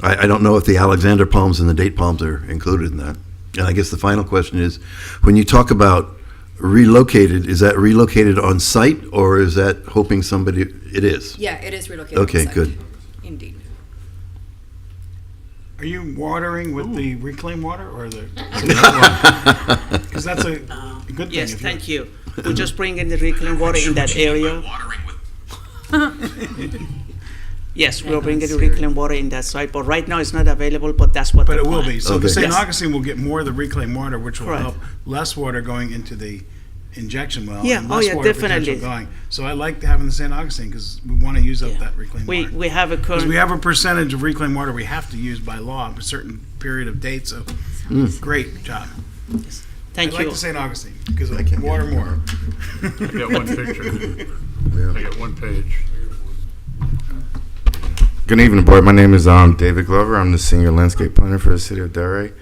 S9: I don't know if the Alexander palms and the date palms are included in that. And I guess the final question is, when you talk about relocated, is that relocated on site or is that hoping somebody, it is?
S13: Yeah, it is relocated. on
S9: Okay,
S13: site.
S9: good.
S13: Indeed.
S5: Are you watering with the reclaimed water or the? Because that's a good thing.
S10: Yes,
S5: if
S10: thank you. We just bring in the reclaimed water in that area. Yes, we're bringing the reclaimed water in that site, but right now it's not available, but that's what
S5: But
S10: the
S5: it will
S10: plan.
S5: be. So
S9: Okay.
S5: the St.
S10: Yes.
S5: Augustine will get more of the reclaimed water, which will
S10: Correct.
S5: help less water going into the injection well.
S10: Yeah,
S5: and
S10: oh
S5: less
S10: yeah,
S5: water potential
S10: definitely.
S5: going. So I like having the St. Augustine because we want to use up
S10: Yeah.
S5: that reclaimed
S10: We,
S5: water.
S10: we have a
S5: Because
S10: current,
S5: we have a percentage of reclaimed water we have to use by law a certain period of date. So great job.
S10: thank
S5: I like
S10: you.
S5: the St. Augustine because
S9: I can't
S5: of water
S9: get it.
S5: more.
S2: I got one picture. I got one page.
S14: Good evening, board. My name is David Glover. I'm the senior landscape planner for the city of Delray.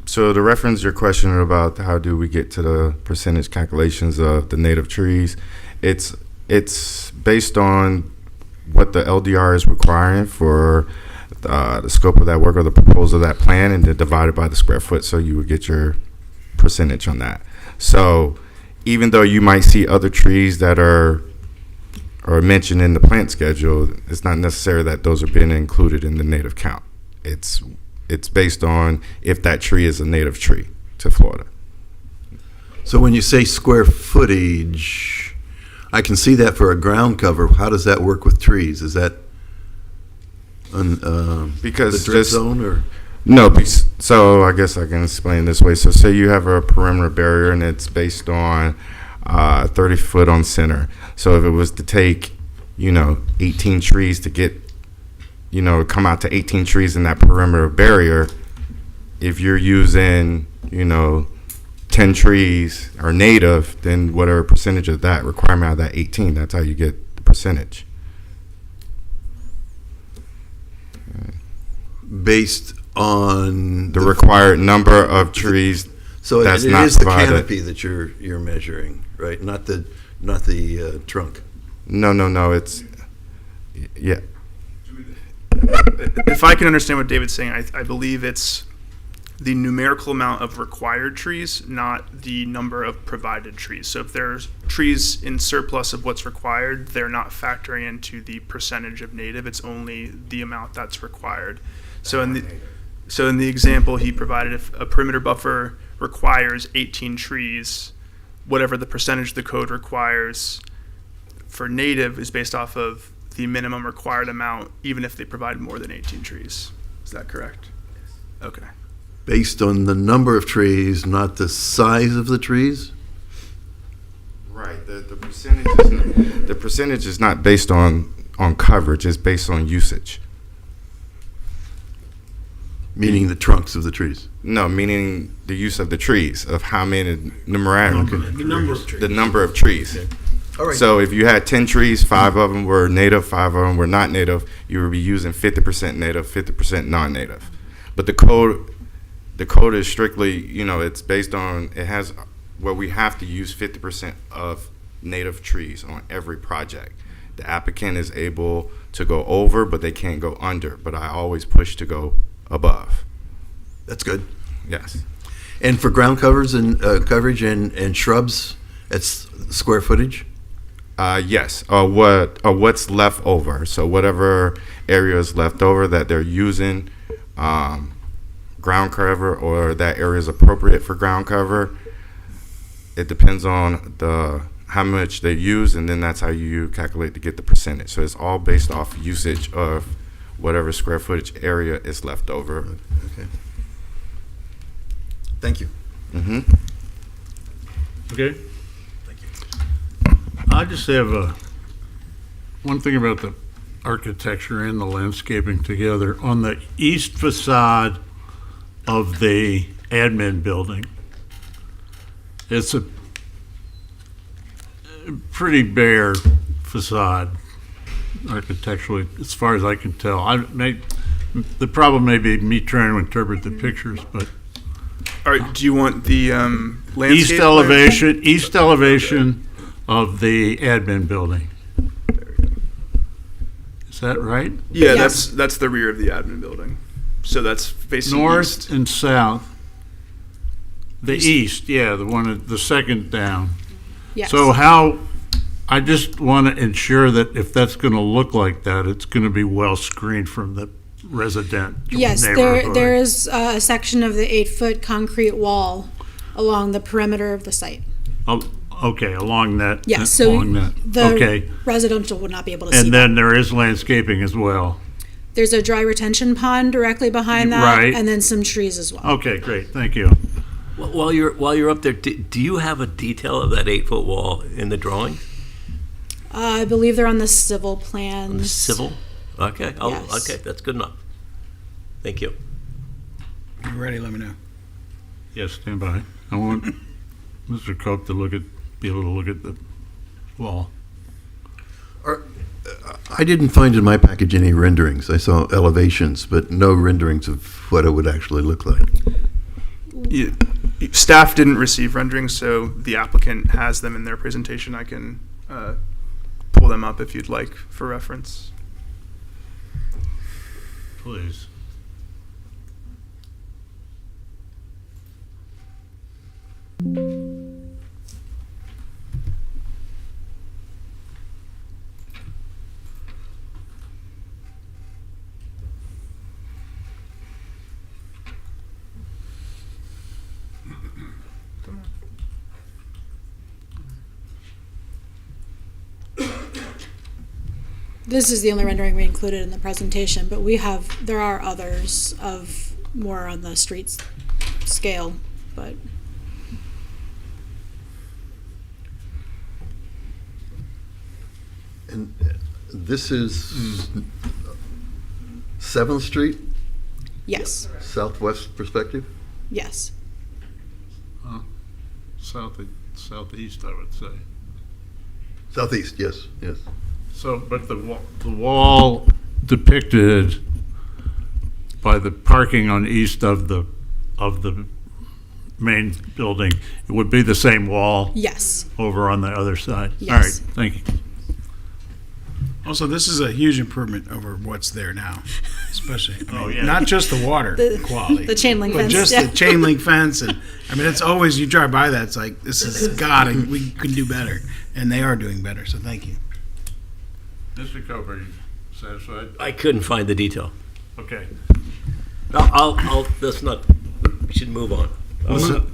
S14: So to reference your question about how do we get to the percentage calculations of the native trees, it's based on what the LDR is requiring for the scope of that work or the proposal of that plan, and then divided by the square foot, so you would get your percentage on that. So even though you might see other trees that are mentioned in the plant schedule, it's not necessary that those are being included in the native count. It's based on if that tree is a native tree to Florida.
S9: So when you say square footage, I can see that for a ground cover. How does that work with trees? Is that
S14: Because
S9: the drip
S14: just-
S9: zone or?
S14: No, so I guess I can explain this way. So say you have a perimeter barrier and it's based on 30 foot on center. So if it was to take, 18 trees to get, come out to 18 trees in that perimeter barrier, if you're using, 10 trees are native, then whatever percentage of that requirement of that 18, that's how you get the percentage.
S9: Based on
S14: The required number of trees.
S9: so
S14: that's
S9: it
S14: not
S9: is the
S14: provided.
S9: canopy that you're measuring, right? Not the trunk.
S14: No, it's, yeah.
S7: If I can understand what David's saying, I believe it's the numerical amount of required trees, not the number of provided trees. So if there's trees in surplus of what's required, they're not factoring into the percentage of native. It's only the amount that's required. So in the example he provided, if a perimeter buffer requires 18 trees, whatever the percentage the code requires for native is based off of the minimum required amount, even if they provide more than 18 trees. Is that correct? Okay.
S9: Based on the number of trees, not the size of the trees?
S14: Right. The percentage is not based on coverage. It's based on usage.
S9: Meaning the trunks of the trees?
S14: No, meaning the use of the trees, of how many numeric,
S5: The number of trees.
S14: the number of trees.
S9: All right.
S14: So if you had 10 trees, 5 of them were native, 5 of them were not native, you would be using 50% native, 50% non-native. But the code is strictly, it's based on, it has where we have to use 50% of native trees on every project. The applicant is able to go over, but they can't go under. But I always push to go above.
S9: That's good.
S14: Yes.
S9: And for ground covers and coverage and shrubs, it's square footage?
S14: Yes. What's left over. So whatever area is left over that they're using ground cover, or that area is appropriate for ground cover, it depends on how much they use, and then that's how you calculate to get the percentage. So it's all based off usage of whatever square footage area is left over.
S9: Okay. Thank you.
S14: Mm-hmm.
S2: Okay? Thank you. I just have one thing about the architecture and the landscaping together. On the east facade of the admin building, it's a pretty bare facade architecturally, as far as I can tell. The problem may be me trying to interpret the pictures, but
S7: All right, do you want the landscape?
S2: East elevation of the admin building. Is that right?
S7: Yeah,
S8: Yes.
S7: that's the rear of the admin building. So that's facing
S2: North
S7: east.
S2: and south. The east, yeah, the second down.
S8: Yes.
S2: So I just want to ensure that if that's going to look like that, it's going to be well screened from the resident
S8: Yes,
S2: neighborhood.
S8: there is a section of the 8-foot concrete wall along the perimeter of the site.
S2: Oh, okay, along that.
S8: Yes, so
S2: along that.
S8: the
S2: Okay,
S8: residential would not be able to see
S2: and
S8: that.
S2: then there is landscaping as well.
S8: There's a dry retention pond directly behind that,
S2: Right.
S8: and then some trees as well.
S2: Okay, great, thank you.
S3: While you're up there, do you have a detail of that 8-foot wall in the drawing?
S8: I believe they're on the civil plans.
S3: Civil? Okay.
S8: Yes.
S3: Okay, that's good enough. Thank you.
S5: When you're ready, let me know.
S2: Yes, stand by. I want Mr. Cope to be able to look at the wall.
S9: I didn't find in my package any renderings. I saw elevations, but no renderings of what it would actually look like.
S7: Staff didn't receive renderings, so the applicant has them in their presentation. I can pull them up if you'd like for reference.
S2: Please.
S8: This is the only rendering we included in the presentation, but there are others of more on the streets scale, but.
S9: And this is 7th Street,
S8: Yes,
S9: southwest perspective?
S8: yes.
S2: Southeast, I would say.
S9: Southeast, yes, yes.
S2: So, but the wall depicted by the parking on east of the main building, it would be the same wall
S8: Yes.
S2: over on the other side?
S8: Yes.
S2: All right, thank you.
S5: Also, this is a huge improvement over what's there now, especially.
S2: Yeah.
S5: Not just the water quality.
S8: The chain link
S5: but
S8: fence,
S5: just
S8: yeah.
S5: the chain link fence. And I mean, it's always, you drive by that, it's like, this is God, we can do better. And they are doing better, so thank you.
S2: Mr. Cope, are you satisfied?
S3: I couldn't find the detail.
S2: Okay.
S3: Let's not, we should move on.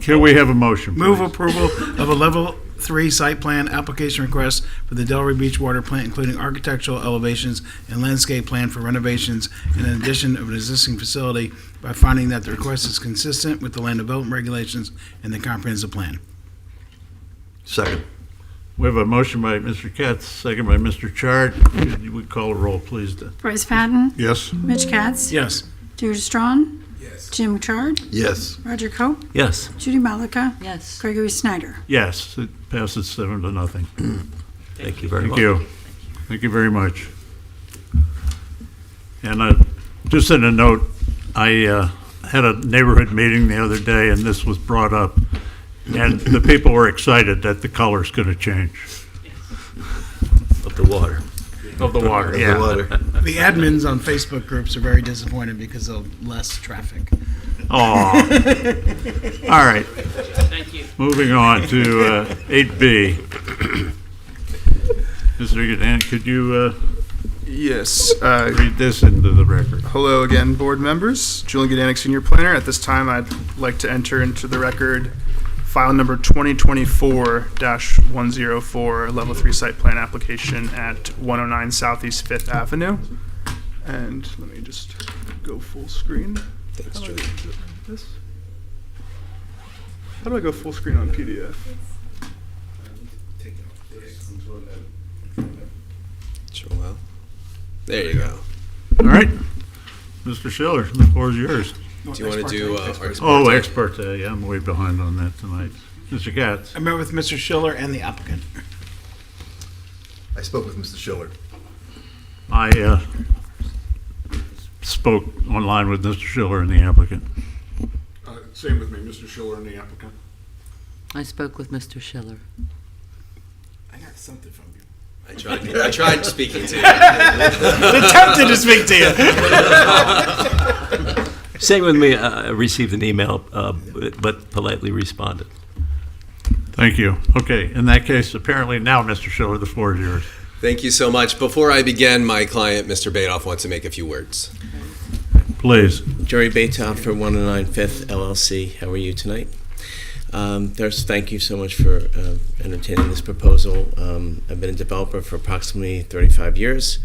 S2: Can we have a motion, please?
S5: Move approval of a level 3 site plan application request for the Delray Beach Water Plant, including architectural elevations and landscape plan for renovations and an addition of an existing facility by finding that the request is consistent with the land development regulations and the comprehensive plan.
S9: Second.
S2: We have a motion by Mr. Katz, second by Mr. Chard. Could you would call a roll, please?
S1: Bryce Patton,
S11: Yes.
S1: Mitch Katz,
S5: Yes.
S1: Deirdre Strawn,
S12: Yes.
S1: Jim Chard,
S9: Yes.
S1: Roger Cope,
S3: Yes.
S1: Judy Malika,
S4: Yes.
S1: Gregory Snyder.
S2: Yes, it passes 7-0.
S3: Thank you very
S2: Thank
S3: much.
S2: you. Thank you very much. And just in a note, I had a neighborhood meeting the other day, and this was brought up, and the people were excited that the color's going to change
S3: Of the water.
S2: of the water.
S9: The
S2: Yeah.
S9: water.
S5: The admins on Facebook groups are very disappointed because of less traffic.
S2: Aw. All right.
S10: Thank you.
S2: Moving on to 8B. Mr. Gadan, could you
S7: Yes.
S2: read this into the record?
S7: Hello again, board members. Julian Gedanik, Senior Planner. At this time, I'd like to enter into the record file number 2024-104, Level 3 Site Plan Application at 109 Southeast 5th Avenue. And let me just go full screen. Thanks, Julian. How do I go full screen on PDF?
S15: Sure will. There you go.
S2: All right. Mr. Schiller, the floor is yours.
S15: Do you want to do
S2: Oh, ex parte. Yeah, I'm way behind on that tonight. Mr. Katz.
S5: I met with Mr. Schiller and the applicant.
S9: I spoke with Mr. Schiller.
S2: I spoke online with Mr. Schiller and the applicant.
S11: Same with me, Mr. Schiller and the applicant.
S4: I spoke with Mr. Schiller.
S12: I got something from you.
S15: I tried speaking to you.
S5: Attempted to speak to you.
S3: Same with me. I received an email, but politely responded.
S2: Thank you. Okay, in that case, apparently now, Mr. Schiller, the floor is yours.
S15: Thank you so much. Before I begin, my client, Mr. Badoff, wants to make a few words.
S2: Please.
S16: Jerry Baytown for 109 Fifth LLC. How are you tonight? First, thank you so much for entertaining this proposal. I've been a developer for approximately 35 years,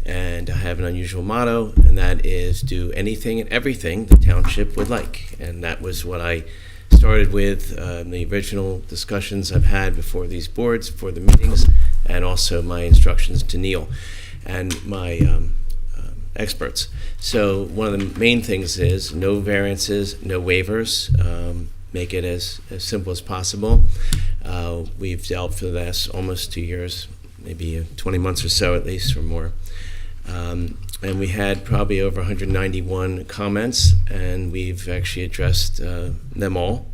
S16: and I have an unusual motto, and that is do anything and everything the township would like. And that was what I started with the original discussions I've had before these boards, for the meetings, and also my instructions to Neil and my experts. So one of the main things is no variances, no waivers. Make it as simple as possible. We've dealt for the last almost 2 years, maybe 20 months or so at least, or more. And we had probably over 191 comments, and we've actually addressed them all.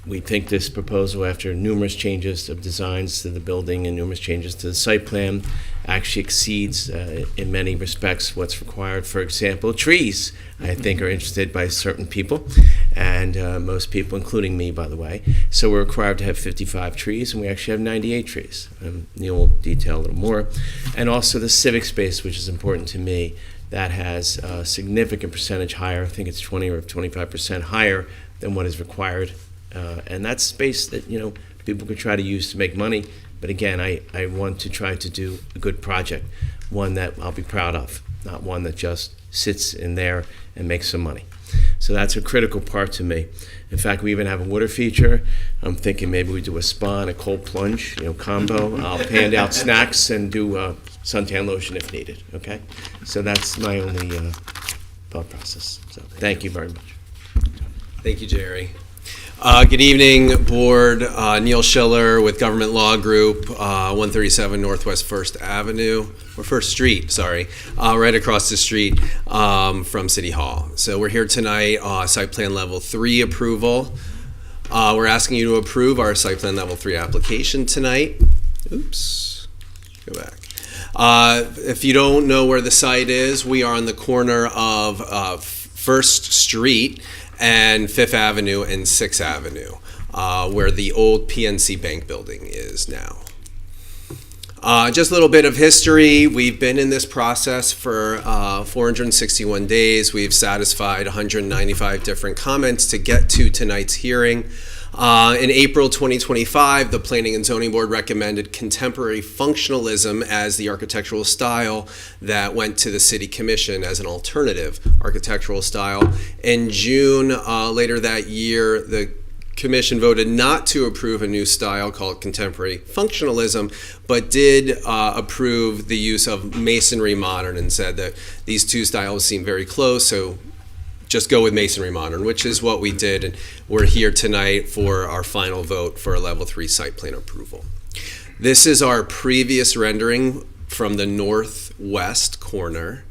S16: We think this proposal, after numerous changes of designs to the building and numerous changes to the site plan, actually exceeds, in many respects, what's required. For example, trees, I think, are interested by certain people, and most people, including me, by the way. So we're required to have 55 trees, and we actually have 98 trees. Neil will detail a little more. And also the civic space, which is important to me, that has a significant percentage higher. I think it's 20 or 25% higher than what is required. And that's space that, people could try to use to make money. But again, I want to try to do a good project, one that I'll be proud of, not one that just sits in there and makes some money. So that's a critical part to me. In fact, we even have a water feature. I'm thinking maybe we do a spa and a cold plunge, combo. I'll hand out snacks and do suntan lotion if needed, okay? So that's my only thought process. So thank you very much.
S15: Thank you, Jerry. Good evening, Board. Neil Schiller with Government Law Group, 137 Northwest 1st Avenue, or 1st Street, sorry, right across the street from City Hall. So we're here tonight, site plan level 3 approval. We're asking you to approve our site plan level 3 application tonight. Oops, go back. If you don't know where the site is, we are on the corner of 1st Street and 5th Avenue and 6th Avenue, where the old P&Z Bank building is now. Just a little bit of history. We've been in this process for 461 days. We've satisfied 195 different comments to get to tonight's hearing. In April 2025, the Planning and Zoning Board recommended contemporary functionalism as the architectural style that went to the City Commission as an alternative architectural style. In June, later that year, the Commission voted not to approve a new style called contemporary functionalism, but did approve the use of masonry modern and said that these two styles seem very close, so just go with masonry modern, which is what we did, and we're here tonight for our final vote for a level 3 site plan approval. This is our previous rendering from the northwest corner.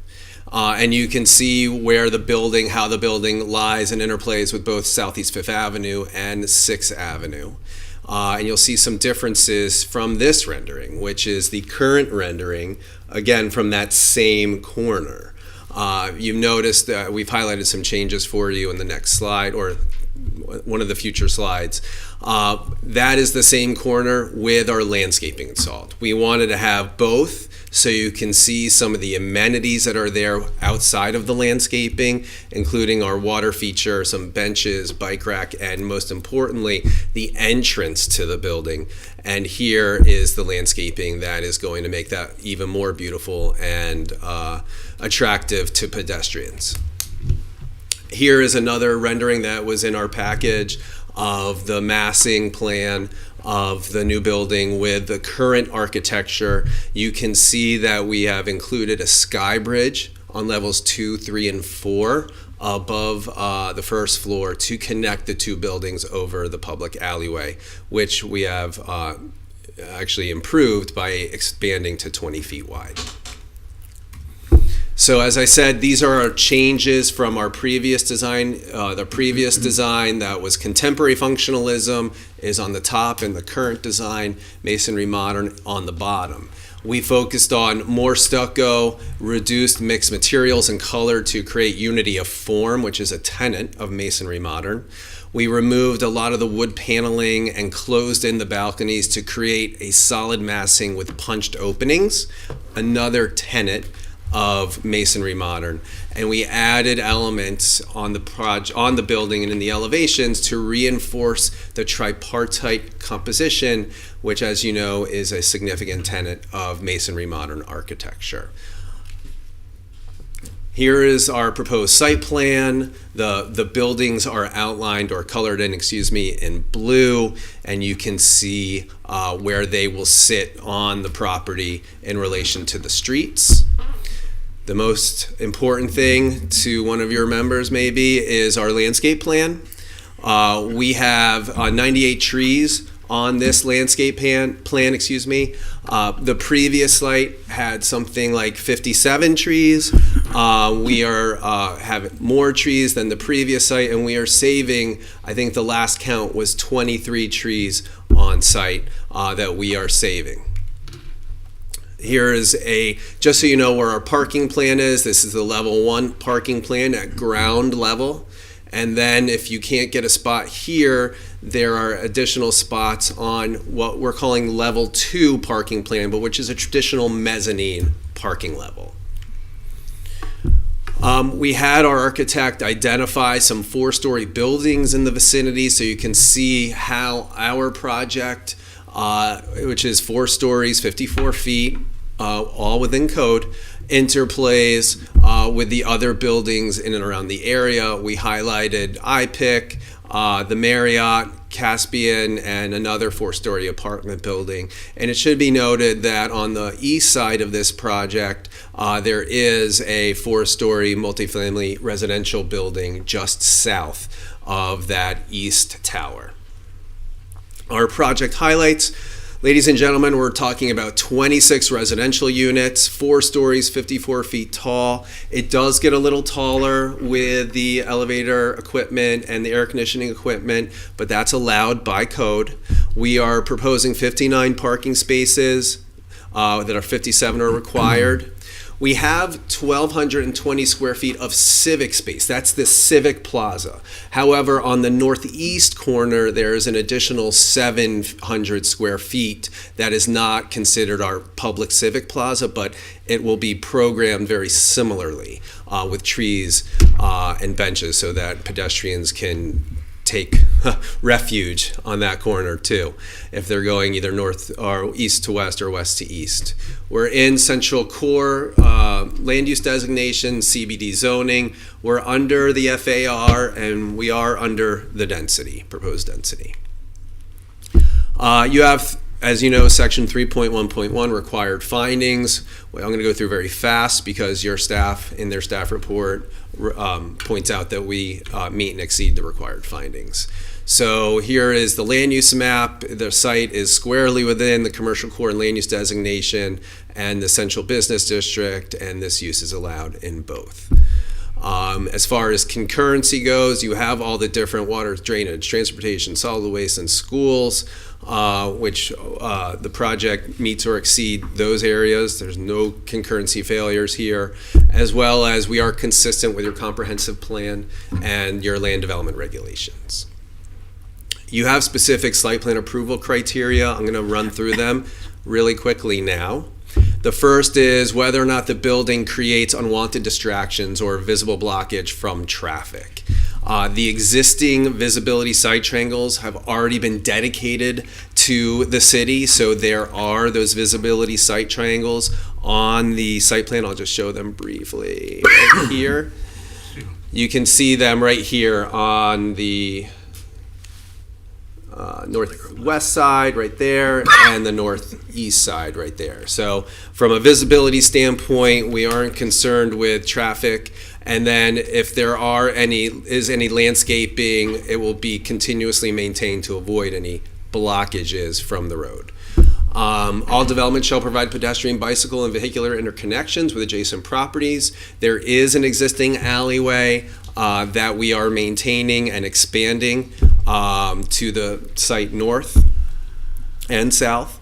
S15: And you can see where the building, how the building lies and interplays with both Southeast 5th Avenue and 6th Avenue. And you'll see some differences from this rendering, which is the current rendering, again, from that same corner. You've noticed that we've highlighted some changes for you in the next slide, or one of the future slides. That is the same corner with our landscaping installed. We wanted to have both, so you can see some of the amenities that are there outside of the landscaping, including our water feature, some benches, bike rack, and most importantly, the entrance to the building. And here is the landscaping that is going to make that even more beautiful and attractive to pedestrians. Here is another rendering that was in our package of the massing plan of the new building with the current architecture. You can see that we have included a sky bridge on levels 2, 3, and 4 above the first floor to connect the two buildings over the public alleyway, which we have actually improved by expanding to 20 feet wide. So as I said, these are our changes from our previous design. The previous design that was contemporary functionalism is on the top, and the current design, masonry modern, on the bottom. We focused on more stucco, reduced mixed materials and color to create unity of form, which is a tenet of masonry modern. We removed a lot of the wood paneling and closed in the balconies to create a solid massing with punched openings, another tenet of masonry modern. And we added elements on the building and in the elevations to reinforce the tripartite composition, which, as you know, is a significant tenet of masonry modern architecture. Here is our proposed site plan. The buildings are outlined or colored in, in blue, and you can see where they will sit on the property in relation to the streets. The most important thing to one of your members maybe is our landscape plan. We have 98 trees on this landscape plan. The previous site had something like 57 trees. We are having more trees than the previous site, and we are saving, I think the last count was 23 trees on site that we are saving. Here is just so you know where our parking plan is. This is the level 1 parking plan at ground level. And then if you can't get a spot here, there are additional spots on what we're calling level 2 parking plan, but which is a traditional mezzanine parking level. We had our architect identify some 4-story buildings in the vicinity, so you can see how our project, which is 4 stories, 54 feet, all within code, interplays with the other buildings in and around the area. We highlighted IPIC, the Marriott, Caspian, and another 4-story apartment building. And it should be noted that on the east side of this project, there is a 4-story multifamily residential building just south of that east tower. Our project highlights. Ladies and gentlemen, we're talking about 26 residential units, 4 stories, 54 feet tall. It does get a little taller with the elevator equipment and the air conditioning equipment, but that's allowed by code. We are proposing 59 parking spaces that are 57 are required. We have 1,220 square feet of civic space. That's the civic plaza. However, on the northeast corner, there's an additional 700 square feet that is not considered our public civic plaza, but it will be programmed very similarly with trees and benches so that pedestrians can take refuge on that corner too, if they're going either north or east to west or west to east. We're in central core land use designation, CBD zoning. We're under the FAR and we are under the density, proposed density. You have, as you know, section 3.1.1 required findings. Well, I'm going to go through very fast because your staff in their staff report points out that we meet and exceed the required findings. So here is the land use map. The site is squarely within the commercial core and land use designation and the central business district, and this use is allowed in both. As far as concurrency goes, you have all the different water, drainage, transportation, solid waste, and schools, which the project meets or exceed those areas. There's no concurrency failures here, as well as we are consistent with your comprehensive plan and your land development regulations. You have specific site plan approval criteria. I'm going to run through them really quickly now. The first is whether or not the building creates unwanted distractions or visible blockage from traffic. The existing visibility site triangles have already been dedicated to the city, so there are those visibility site triangles on the site plan. I'll just show them briefly right here. You can see them right here on the northwest side right there and the northeast side right there. So from a visibility standpoint, we aren't concerned with traffic. And then if there are any landscaping, it will be continuously maintained to avoid any blockages from the road. All development shall provide pedestrian, bicycle, and vehicular interconnections with adjacent properties. There is an existing alleyway that we are maintaining and expanding to the site north and south.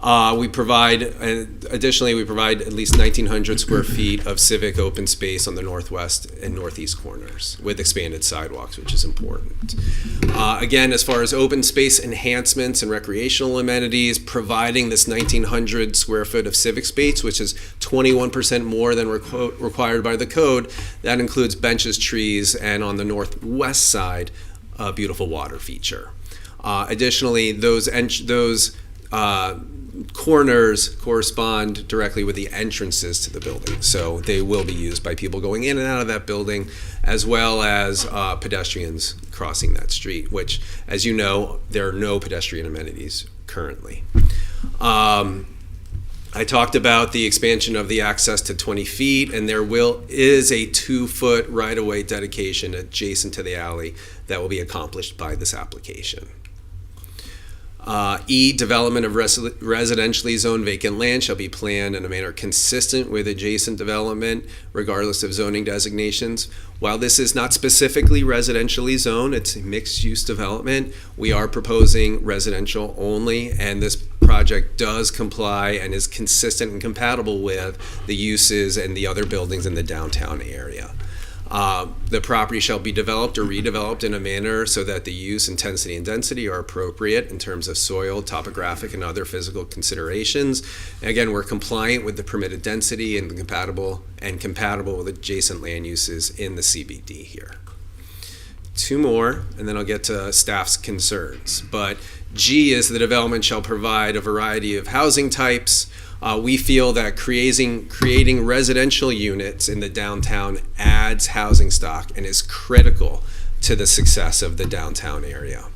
S15: Additionally, we provide at least 1,900 square feet of civic open space on the northwest and northeast corners with expanded sidewalks, which is important. Again, as far as open space enhancements and recreational amenities, providing this 1,900 square foot of civic space, which is 21% more than required by the code. That includes benches, trees, and on the northwest side, a beautiful water feature. Additionally, those corners correspond directly with the entrances to the building, so they will be used by people going in and out of that building, as well as pedestrians crossing that street, which, as you know, there are no pedestrian amenities currently. I talked about the expansion of the access to 20 feet, and there is a 2-foot right-of-way dedication adjacent to the alley that will be accomplished by this application. Development of residentially zoned vacant land shall be planned in a manner consistent with adjacent development, regardless of zoning designations. While this is not specifically residentially zoned, it's a mixed-use development, we are proposing residential only, and this project does comply and is consistent and compatible with the uses and the other buildings in the downtown area. The property shall be developed or redeveloped in a manner so that the use, intensity, and density are appropriate in terms of soil, topographic, and other physical considerations. And again, we're compliant with the permitted density and compatible with adjacent land uses in the CBD here. 2 more, and then I'll get to staff's concerns. But G is the development shall provide a variety of housing types. We feel that creating residential units in the downtown adds housing stock and is critical to the success of the downtown area.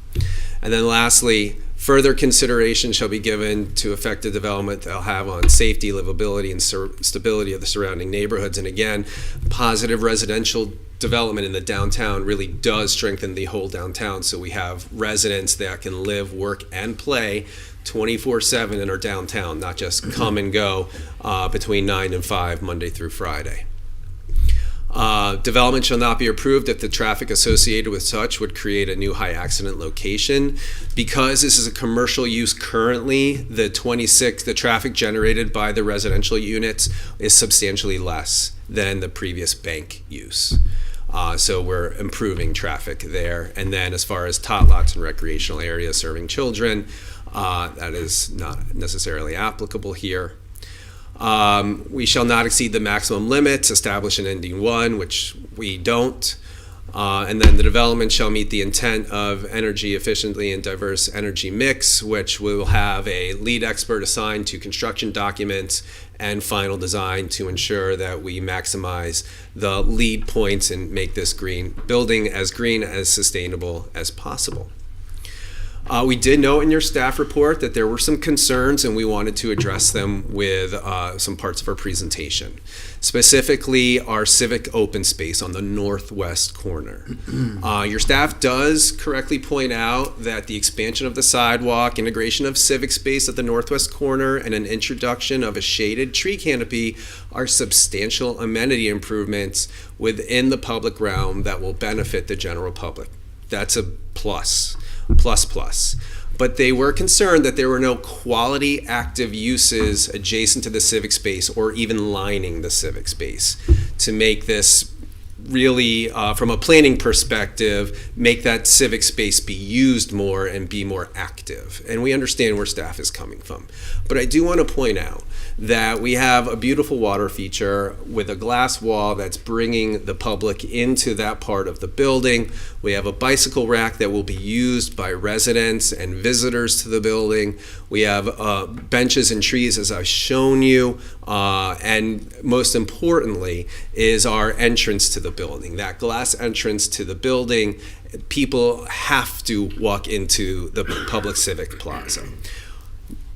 S15: And then lastly, further consideration shall be given to effective development they'll have on safety, livability, and stability of the surrounding neighborhoods. And again, positive residential development in the downtown really does strengthen the whole downtown, so we have residents that can live, work, and play 24/7 in our downtown, not just come and go between 9 and 5 Monday through Friday. Development shall not be approved if the traffic associated with such would create a new high accident location. Because this is a commercial use currently, the traffic generated by the residential units is substantially less than the previous bank use. So we're improving traffic there. And then as far as tot lots and recreational areas serving children, that is not necessarily applicable here. We shall not exceed the maximum limits established in ND1, which we don't. And then the development shall meet the intent of energy efficiently and diverse energy mix, which will have a lead expert assigned to construction documents and final design to ensure that we maximize the lead points and make this building as green as sustainable as possible. We did note in your staff report that there were some concerns, and we wanted to address them with some parts of our presentation. Specifically, our civic open space on the northwest corner. Your staff does correctly point out that the expansion of the sidewalk, integration of civic space at the northwest corner, and an introduction of a shaded tree canopy are substantial amenity improvements within the public realm that will benefit the general public. That's a plus. But they were concerned that there were no quality active uses adjacent to the civic space or even lining the civic space to make this really, from a planning perspective, make that civic space be used more and be more active. And we understand where staff is coming from. But I do want to point out that we have a beautiful water feature with a glass wall that's bringing the public into that part of the building. We have a bicycle rack that will be used by residents and visitors to the building. We have benches and trees, as I've shown you, and most importantly is our entrance to the building. That glass entrance to the building, people have to walk into the public civic plaza.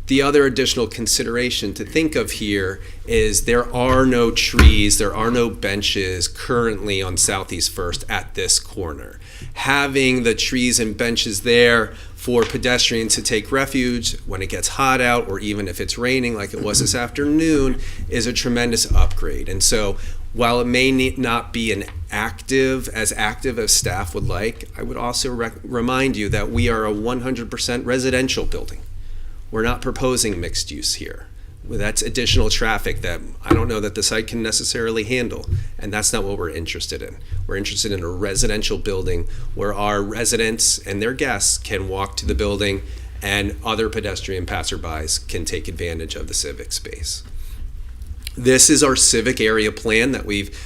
S15: The other additional consideration to think of here is there are no trees, there are no benches currently on Southeast First at this corner. Having the trees and benches there for pedestrians to take refuge when it gets hot out, or even if it's raining like it was this afternoon, is a tremendous upgrade. And so while it may not be as active as staff would like, I would also remind you that we are a 100% residential building. We're not proposing mixed use here. Well, that's additional traffic that I don't know that the site can necessarily handle, and that's not what we're interested in. We're interested in a residential building where our residents and their guests can walk to the building and other pedestrian passerbys can take advantage of the civic space. This is our civic area plan that we've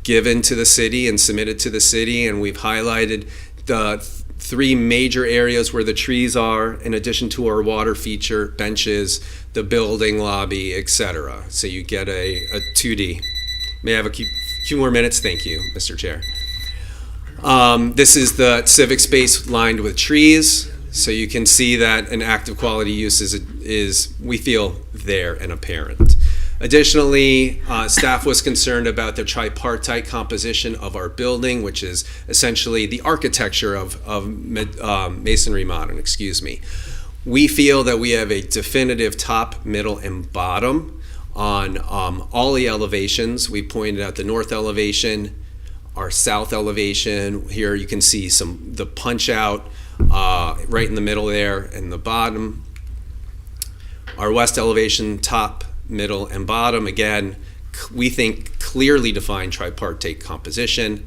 S15: given to the city and submitted to the city, and we've highlighted the three major areas where the trees are, in addition to our water feature, benches, the building lobby, etc. So you get a 2D. May I have a few more minutes? Thank you, Mr. Chair. This is the civic space lined with trees. So you can see that an active quality use is we feel there and apparent. Additionally, staff was concerned about the tripartite composition of our building, which is essentially the architecture of masonry modern, We feel that we have a definitive top, middle, and bottom on all the elevations. We pointed out the north elevation, our south elevation. Here you can see the punch out right in the middle there, and the bottom. Our west elevation, top, middle, and bottom, again, we think clearly defined tripartite composition.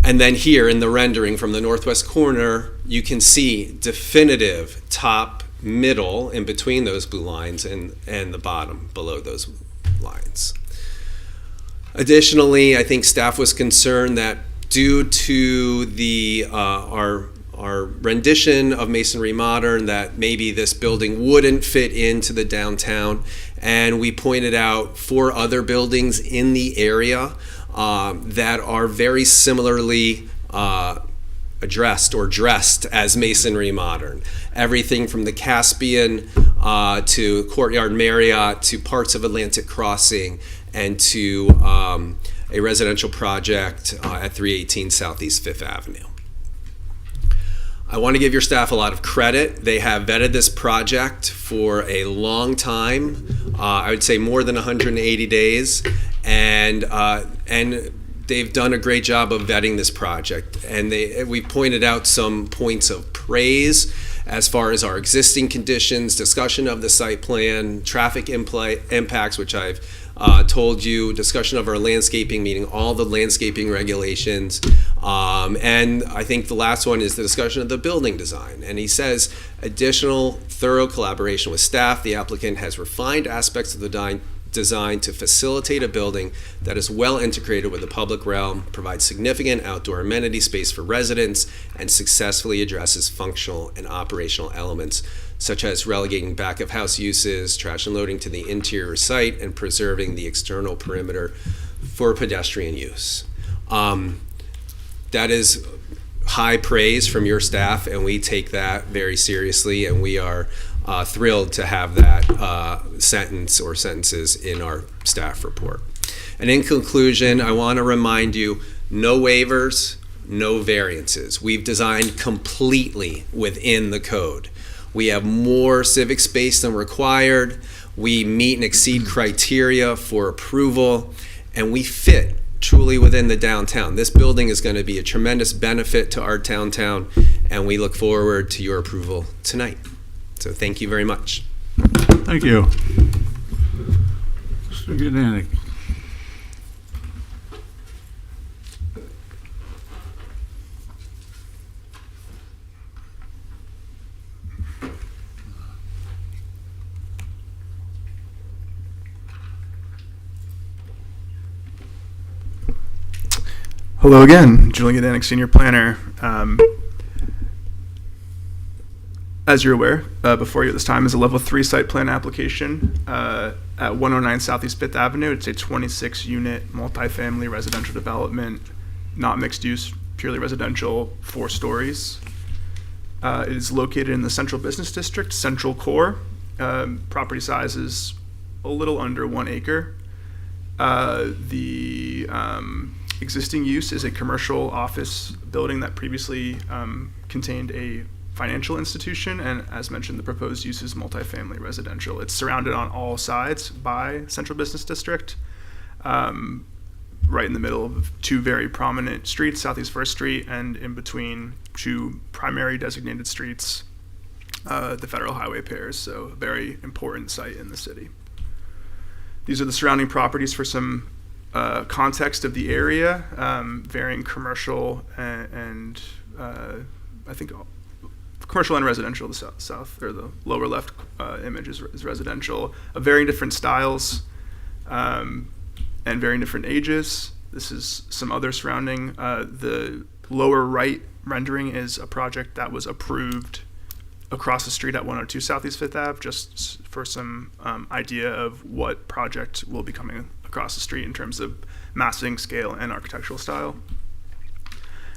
S15: And then here in the rendering from the northwest corner, you can see definitive top, middle, in between those blue lines, and the bottom below those lines. Additionally, I think staff was concerned that due to the our rendition of masonry modern, that maybe this building wouldn't fit into the downtown, and we pointed out 4 other buildings in the area that are very similarly addressed or dressed as masonry modern. Everything from the Caspian to Courtyard Marriott to parts of Atlantic Crossing and to a residential project at 318 Southeast 5th Avenue. I want to give your staff a lot of credit. They have vetted this project for a long time, I would say more than 180 days, and they've done a great job of vetting this project, and we pointed out some points of praise as far as our existing conditions, discussion of the site plan, traffic impacts, which I've told you, discussion of our landscaping, meeting all the landscaping regulations, and I think the last one is the discussion of the building design. And he says, additional thorough collaboration with staff, the applicant has refined aspects of the design to facilitate a building that is well integrated with the public realm, provides significant outdoor amenity space for residents, and successfully addresses functional and operational elements such as relegating back of house uses, trash and loading to the interior site, and preserving the external perimeter for pedestrian use. That is high praise from your staff, and we take that very seriously, and we are thrilled to have that sentence or sentences in our staff report. And in conclusion, I want to remind you, no waivers, no variances. We've designed completely within the code. We have more civic space than required. We meet and exceed criteria for approval, and we fit truly within the downtown. This building is going to be a tremendous benefit to our downtown, and we look forward to your approval tonight. So thank you very much.
S2: Thank you. Mr. Gdanik.
S7: Hello again, Julian Gdanik, Senior Planner. As you're aware, before you at this time is a Level 3 site plan application at 109 Southeast 5th Avenue. It's a 26-unit multifamily residential development, not mixed use, purely residential, 4 stories. It is located in the Central Business District, Central Core. Property size is a little under 1 acre. The existing use is a commercial office building that previously contained a financial institution, and as mentioned, the proposed use is multifamily residential. It's surrounded on all sides by Central Business District, right in the middle of 2 very prominent streets, Southeast 1st Street, and in between 2 primary designated streets, the federal highway pairs, so a very important site in the city. These are the surrounding properties for some context of the area, varying commercial and I think commercial and residential. The south or the lower left image is residential, of varying different styles and varying different ages. This is some other surrounding. The lower right rendering is a project that was approved across the street at 102 Southeast 5th Ave, just for some idea of what project will be coming across the street in terms of massing, scale, and architectural style.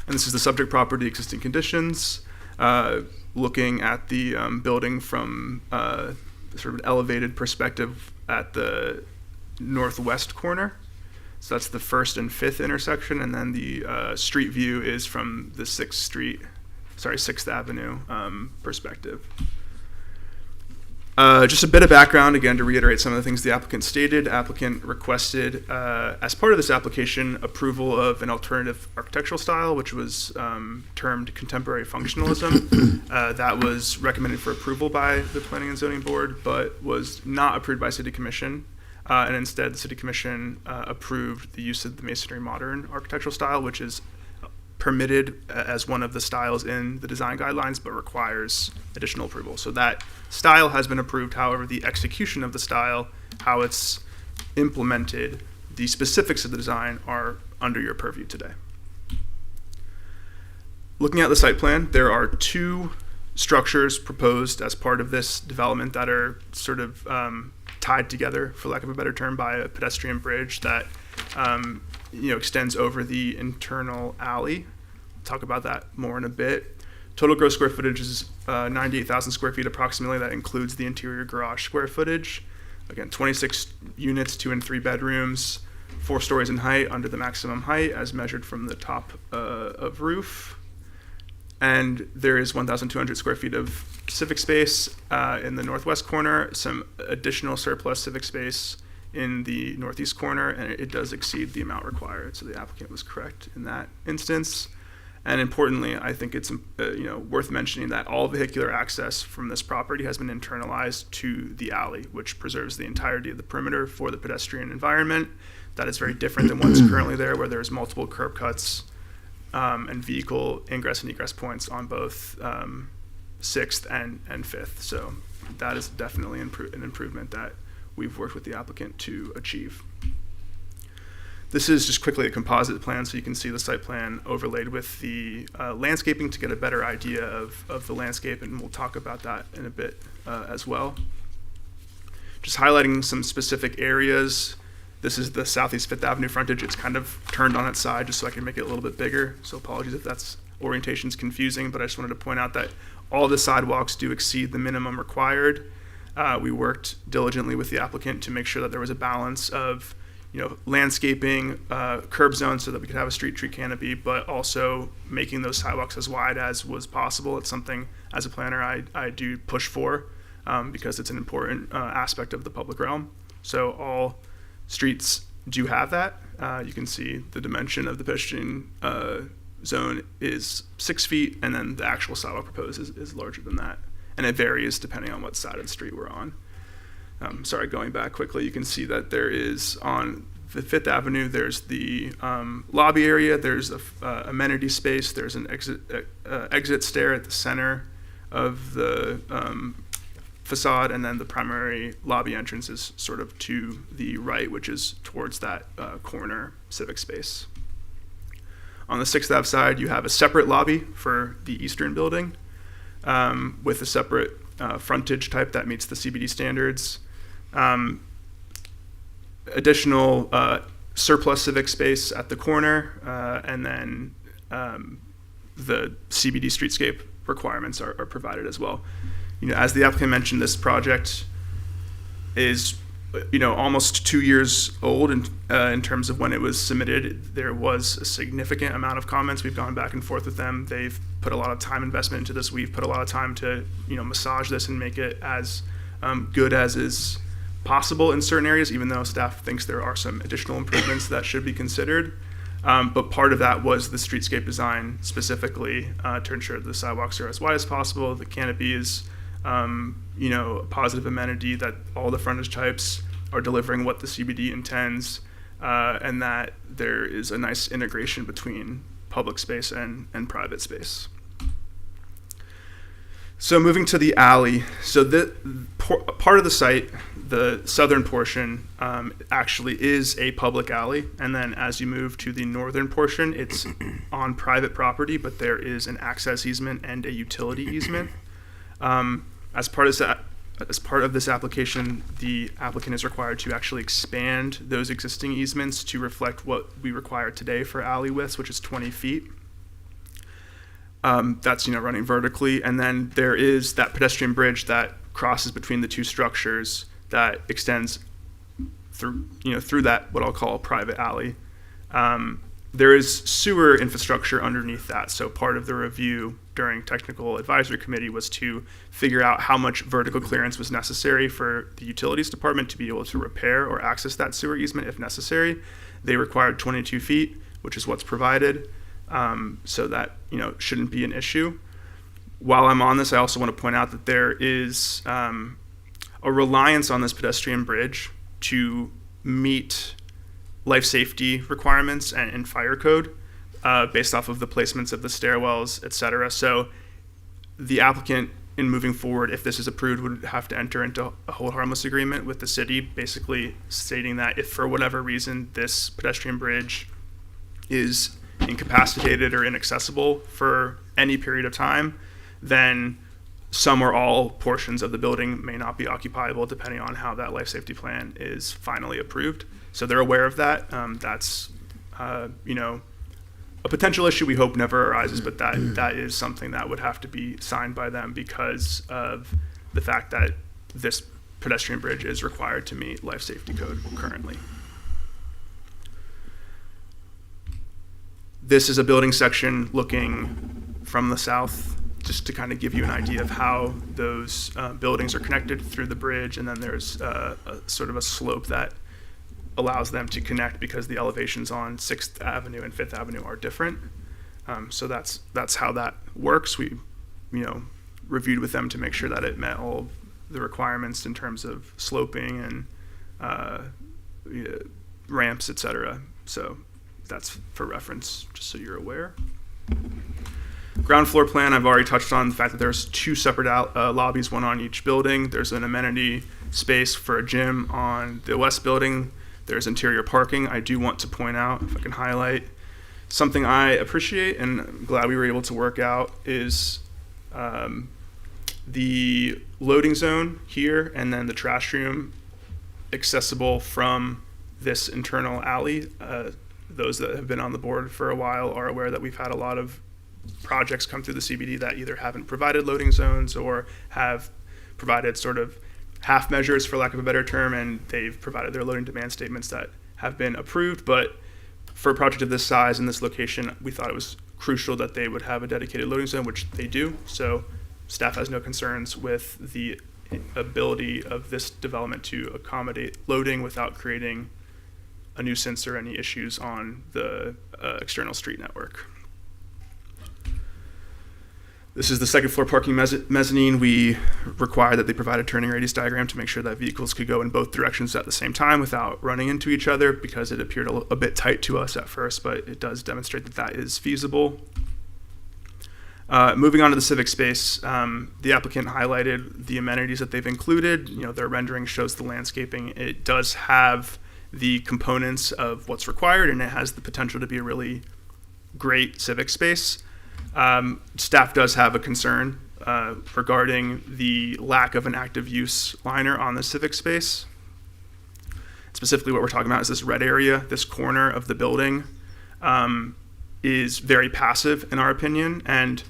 S7: And this is the subject property, existing conditions. Looking at the building from sort of an elevated perspective at the northwest corner. So that's the 1st and 5th intersection, and then the street view is from the 6th Avenue perspective. Just a bit of background, again, to reiterate some of the things the applicant stated. Applicant requested, as part of this application, approval of an alternative architectural style, which was termed contemporary functionalism. That was recommended for approval by the Planning and Zoning Board, but was not approved by City Commission. And instead, the City Commission approved the use of the masonry modern architectural style, which is permitted as one of the styles in the design guidelines, but requires additional approval. So that style has been approved. However, the execution of the style, how it's implemented, the specifics of the design are under your purview today. Looking at the site plan, there are 2 structures proposed as part of this development that are sort of tied together, for lack of a better term, by a pedestrian bridge that extends over the internal alley. We'll talk about that more in a bit. Total gross square footage is 98,000 square feet approximately. That includes the interior garage square footage. Again, 26 units, 2 and 3 bedrooms, 4 stories in height, under the maximum height as measured from the top of roof. And there is 1,200 square feet of civic space in the northwest corner, some additional surplus civic space in the northeast corner, and it does exceed the amount required. So the applicant was correct in that instance. And importantly, I think it's worth mentioning that all vehicular access from this property has been internalized to the alley, which preserves the entirety of the perimeter for the pedestrian environment. That is very different than what's currently there, where there's multiple curb cuts and vehicle ingress and egress points on both 6th and 5th. So that is definitely an improvement that we've worked with the applicant to achieve. This is just quickly a composite plan, so you can see the site plan overlaid with the landscaping to get a better idea of the landscape, and we'll talk about that in a bit as well. Just highlighting some specific areas. This is the Southeast 5th Avenue frontage. It's kind of turned on its side just so I can make it a little bit bigger, so apologies if that's orientation's confusing, but I just wanted to point out that all the sidewalks do exceed the minimum required. We worked diligently with the applicant to make sure that there was a balance of landscaping, curb zones so that we could have a street tree canopy, but also making those sidewalks as wide as was possible. It's something, as a planner, I do push for because it's an important aspect of the public realm. So all streets do have that. You can see the dimension of the pedestrian zone is 6 feet, and then the actual sidewalk proposed is larger than that. And it varies depending on what side of the street we're on. Sorry, going back quickly, you can see that there is on the 5th Avenue, there's the lobby area, there's a amenity space, there's an exit stair at the center of the facade, and then the primary lobby entrance is sort of to the right, which is towards that corner civic space. On the 6th Ave side, you have a separate lobby for the eastern building with a separate frontage type that meets the CBD standards. Additional surplus civic space at the corner, and then the CBD streetscape requirements are provided as well. As the applicant mentioned, this project is almost 2 years old in terms of when it was submitted. There was a significant amount of comments. We've gone back and forth with them. They've put a lot of time investment into this. We've put a lot of time to massage this and make it as good as is possible in certain areas, even though staff thinks there are some additional improvements that should be considered. But part of that was the streetscape design specifically to ensure that the sidewalks are as wide as possible. The canopy is a positive amenity, that all the frontage types are delivering what the CBD intends, and that there is a nice integration between public space and private space. So moving to the alley, so the part of the site, the southern portion, actually is a public alley, and then as you move to the northern portion, it's on private property, but there is an access easement and a utility easement. As part of this application, the applicant is required to actually expand those existing easements to reflect what we require today for alley widths, which is 20 feet. That's running vertically, and then there is that pedestrian bridge that crosses between the two structures that extends through that what I'll call a private alley. There is sewer infrastructure underneath that, so part of the review during technical advisory committee was to figure out how much vertical clearance was necessary for the utilities department to be able to repair or access that sewer easement if necessary. They required 22 feet, which is what's provided, so that shouldn't be an issue. While I'm on this, I also want to point out that there is a reliance on this pedestrian bridge to meet life safety requirements and fire code based off of the placements of the stairwells, et cetera. So the applicant, in moving forward, if this is approved, would have to enter into a hold harmless agreement with the city, basically stating that if for whatever reason this pedestrian bridge is incapacitated or inaccessible for any period of time, then some or all portions of the building may not be occupiable depending on how that life safety plan is finally approved. So they're aware of that. That's a potential issue we hope never arises, but that is something that would have to be signed by them because of the fact that this pedestrian bridge is required to meet life safety code currently. This is a building section looking from the south, just to kind of give you an idea of how those buildings are connected through the bridge, and then there's a sort of a slope that allows them to connect because the elevations on 6th Avenue and 5th Avenue are different. So that's how that works. We, reviewed with them to make sure that it met all the requirements in terms of sloping and ramps, etc. So that's for reference, just so you're aware. Ground floor plan, I've already touched on the fact that there's 2 separate lobbies, one on each building. There's an amenity space for a gym on the west building. There's interior parking. I do want to point out, if I can highlight, something I appreciate and I'm glad we were able to work out is the loading zone here and then the trash room accessible from this internal alley. Those that have been on the board for a while are aware that we've had a lot of projects come through the CBD that either haven't provided loading zones or have provided sort of half measures, for lack of a better term, and they've provided their loading demand statements that have been approved. But for a project of this size in this location, we thought it was crucial that they would have a dedicated loading zone, which they do. So staff has no concerns with the ability of this development to accommodate loading without creating a nuisance or any issues on the external street network. This is the second floor parking mezzanine. We require that they provide a turning radius diagram to make sure that vehicles could go in both directions at the same time without running into each other, because it appeared a bit tight to us at first, but it does demonstrate that that is feasible. Moving on to the civic space, the applicant highlighted the amenities that they've included. Their rendering shows the landscaping. It does have the components of what's required, and it has the potential to be a really great civic space. Staff does have a concern regarding the lack of an active use liner on the civic space. Specifically, what we're talking about is this red area, this corner of the building is very passive in our opinion. And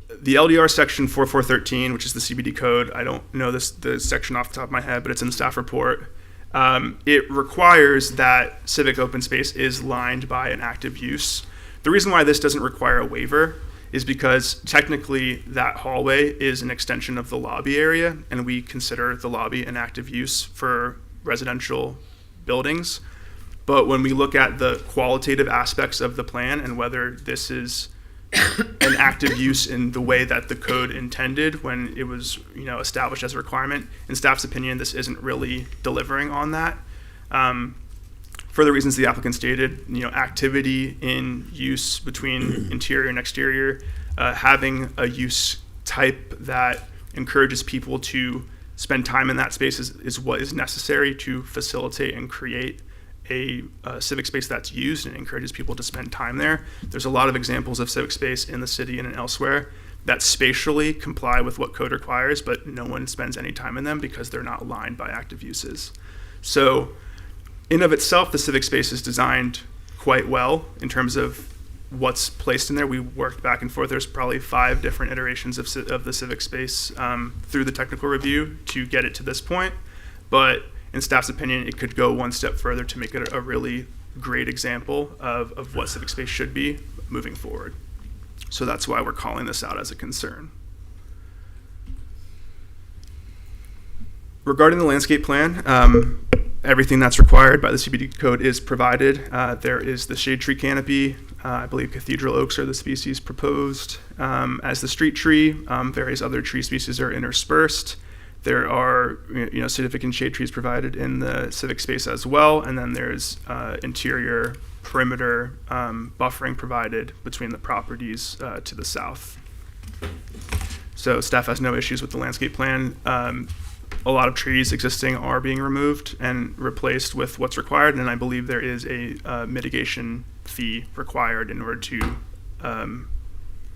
S7: the LDR section 4413, which is the CBD code, I don't know the section off the top of my head, but it's in the staff report. It requires that civic open space is lined by an active use. The reason why this doesn't require a waiver is because technically that hallway is an extension of the lobby area, and we consider the lobby an active use for residential buildings. But when we look at the qualitative aspects of the plan and whether this is an active use in the way that the code intended when it was established as a requirement, in staff's opinion, this isn't really delivering on that. For the reasons the applicant stated, activity in use between interior and exterior, having a use type that encourages people to spend time in that space is what is necessary to facilitate and create a civic space that's used and encourages people to spend time there. There's a lot of examples of civic space in the city and elsewhere that spatially comply with what code requires, but no one spends any time in them because they're not lined by active uses. So in of itself, the civic space is designed quite well in terms of what's placed in there. We worked back and forth. There's probably 5 different iterations of the civic space through the technical review to get it to this point. But in staff's opinion, it could go one step further to make it a really great example of what civic space should be moving forward. So that's why we're calling this out as a concern. Regarding the landscape plan, everything that's required by the CBD code is provided. There is the shade tree canopy. I believe cathedral oaks are the species proposed as the street tree. Various other tree species are interspersed. There are significant shade trees provided in the civic space as well, and then there's interior perimeter buffering provided between the properties to the south. So staff has no issues with the landscape plan. A lot of trees existing are being removed and replaced with what's required, and I believe there is a mitigation fee required in order to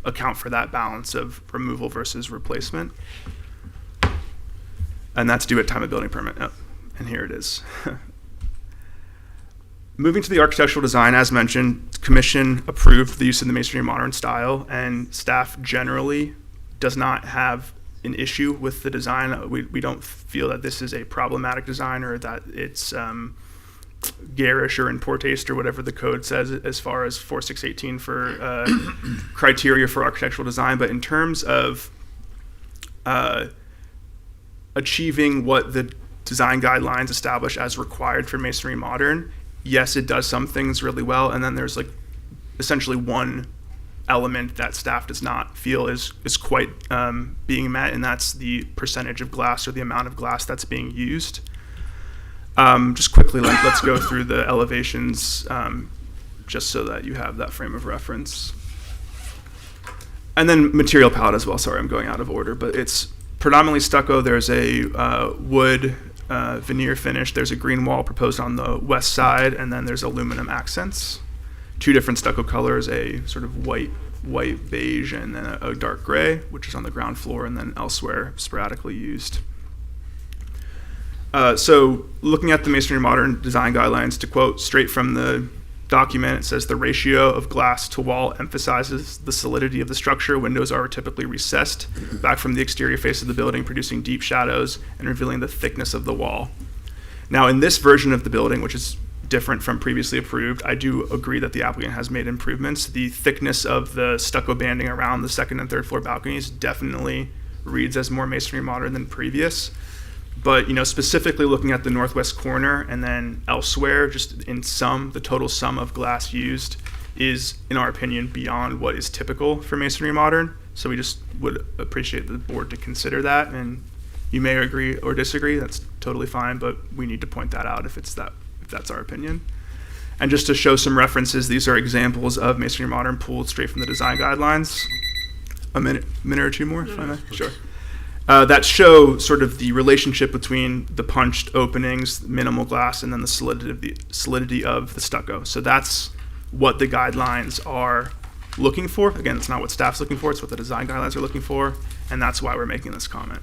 S7: account for that balance of removal versus replacement. And that's due at time of building permit. Oh, and here it is. Moving to the architectural design, as mentioned, commission approved the use of the masonry modern style, and staff generally does not have an issue with the design. We don't feel that this is a problematic design or that it's garish or in poor taste or whatever the code says as far as 4618 for criteria for architectural design. But in terms of achieving what the design guidelines established as required for masonry modern. Yes, it does some things really well, and then there's like essentially one element that staff does not feel is quite being met, and that's the percentage of glass or the amount of glass that's being used. Just quickly, let's go through the elevations just so that you have that frame of reference. And then material palette as well. Sorry, I'm going out of order, but it's predominantly stucco. There's a wood veneer finish. There's a green wall proposed on the west side, and then there's aluminum accents. Two different stucco colors, a sort of white beige and then a dark gray, which is on the ground floor and then elsewhere sporadically used. So looking at the Masonry Modern Design Guidelines, to quote straight from the document, it says the ratio of glass to wall emphasizes the solidity of the structure. Windows are typically recessed back from the exterior face of the building, producing deep shadows and revealing the thickness of the wall. Now in this version of the building, which is different from previously approved, I do agree that the applicant has made improvements. The thickness of the stucco banding around the second and third floor balconies definitely reads as more masonry modern than previous. But specifically looking at the northwest corner and then elsewhere, just in sum, the total sum of glass used is, in our opinion, beyond what is typical for masonry modern. So we just would appreciate the board to consider that, and you may agree or disagree, that's totally fine, but we need to point that out if that's our opinion. And just to show some references, these are examples of masonry modern pulled straight from the design guidelines. A minute or two more, if I may? Sure. That show sort of the relationship between the punched openings, minimal glass, and then the solidity of the stucco. So that's what the guidelines are looking for. Again, it's not what staff's looking for, it's what the design guidelines are looking for, and that's why we're making this comment.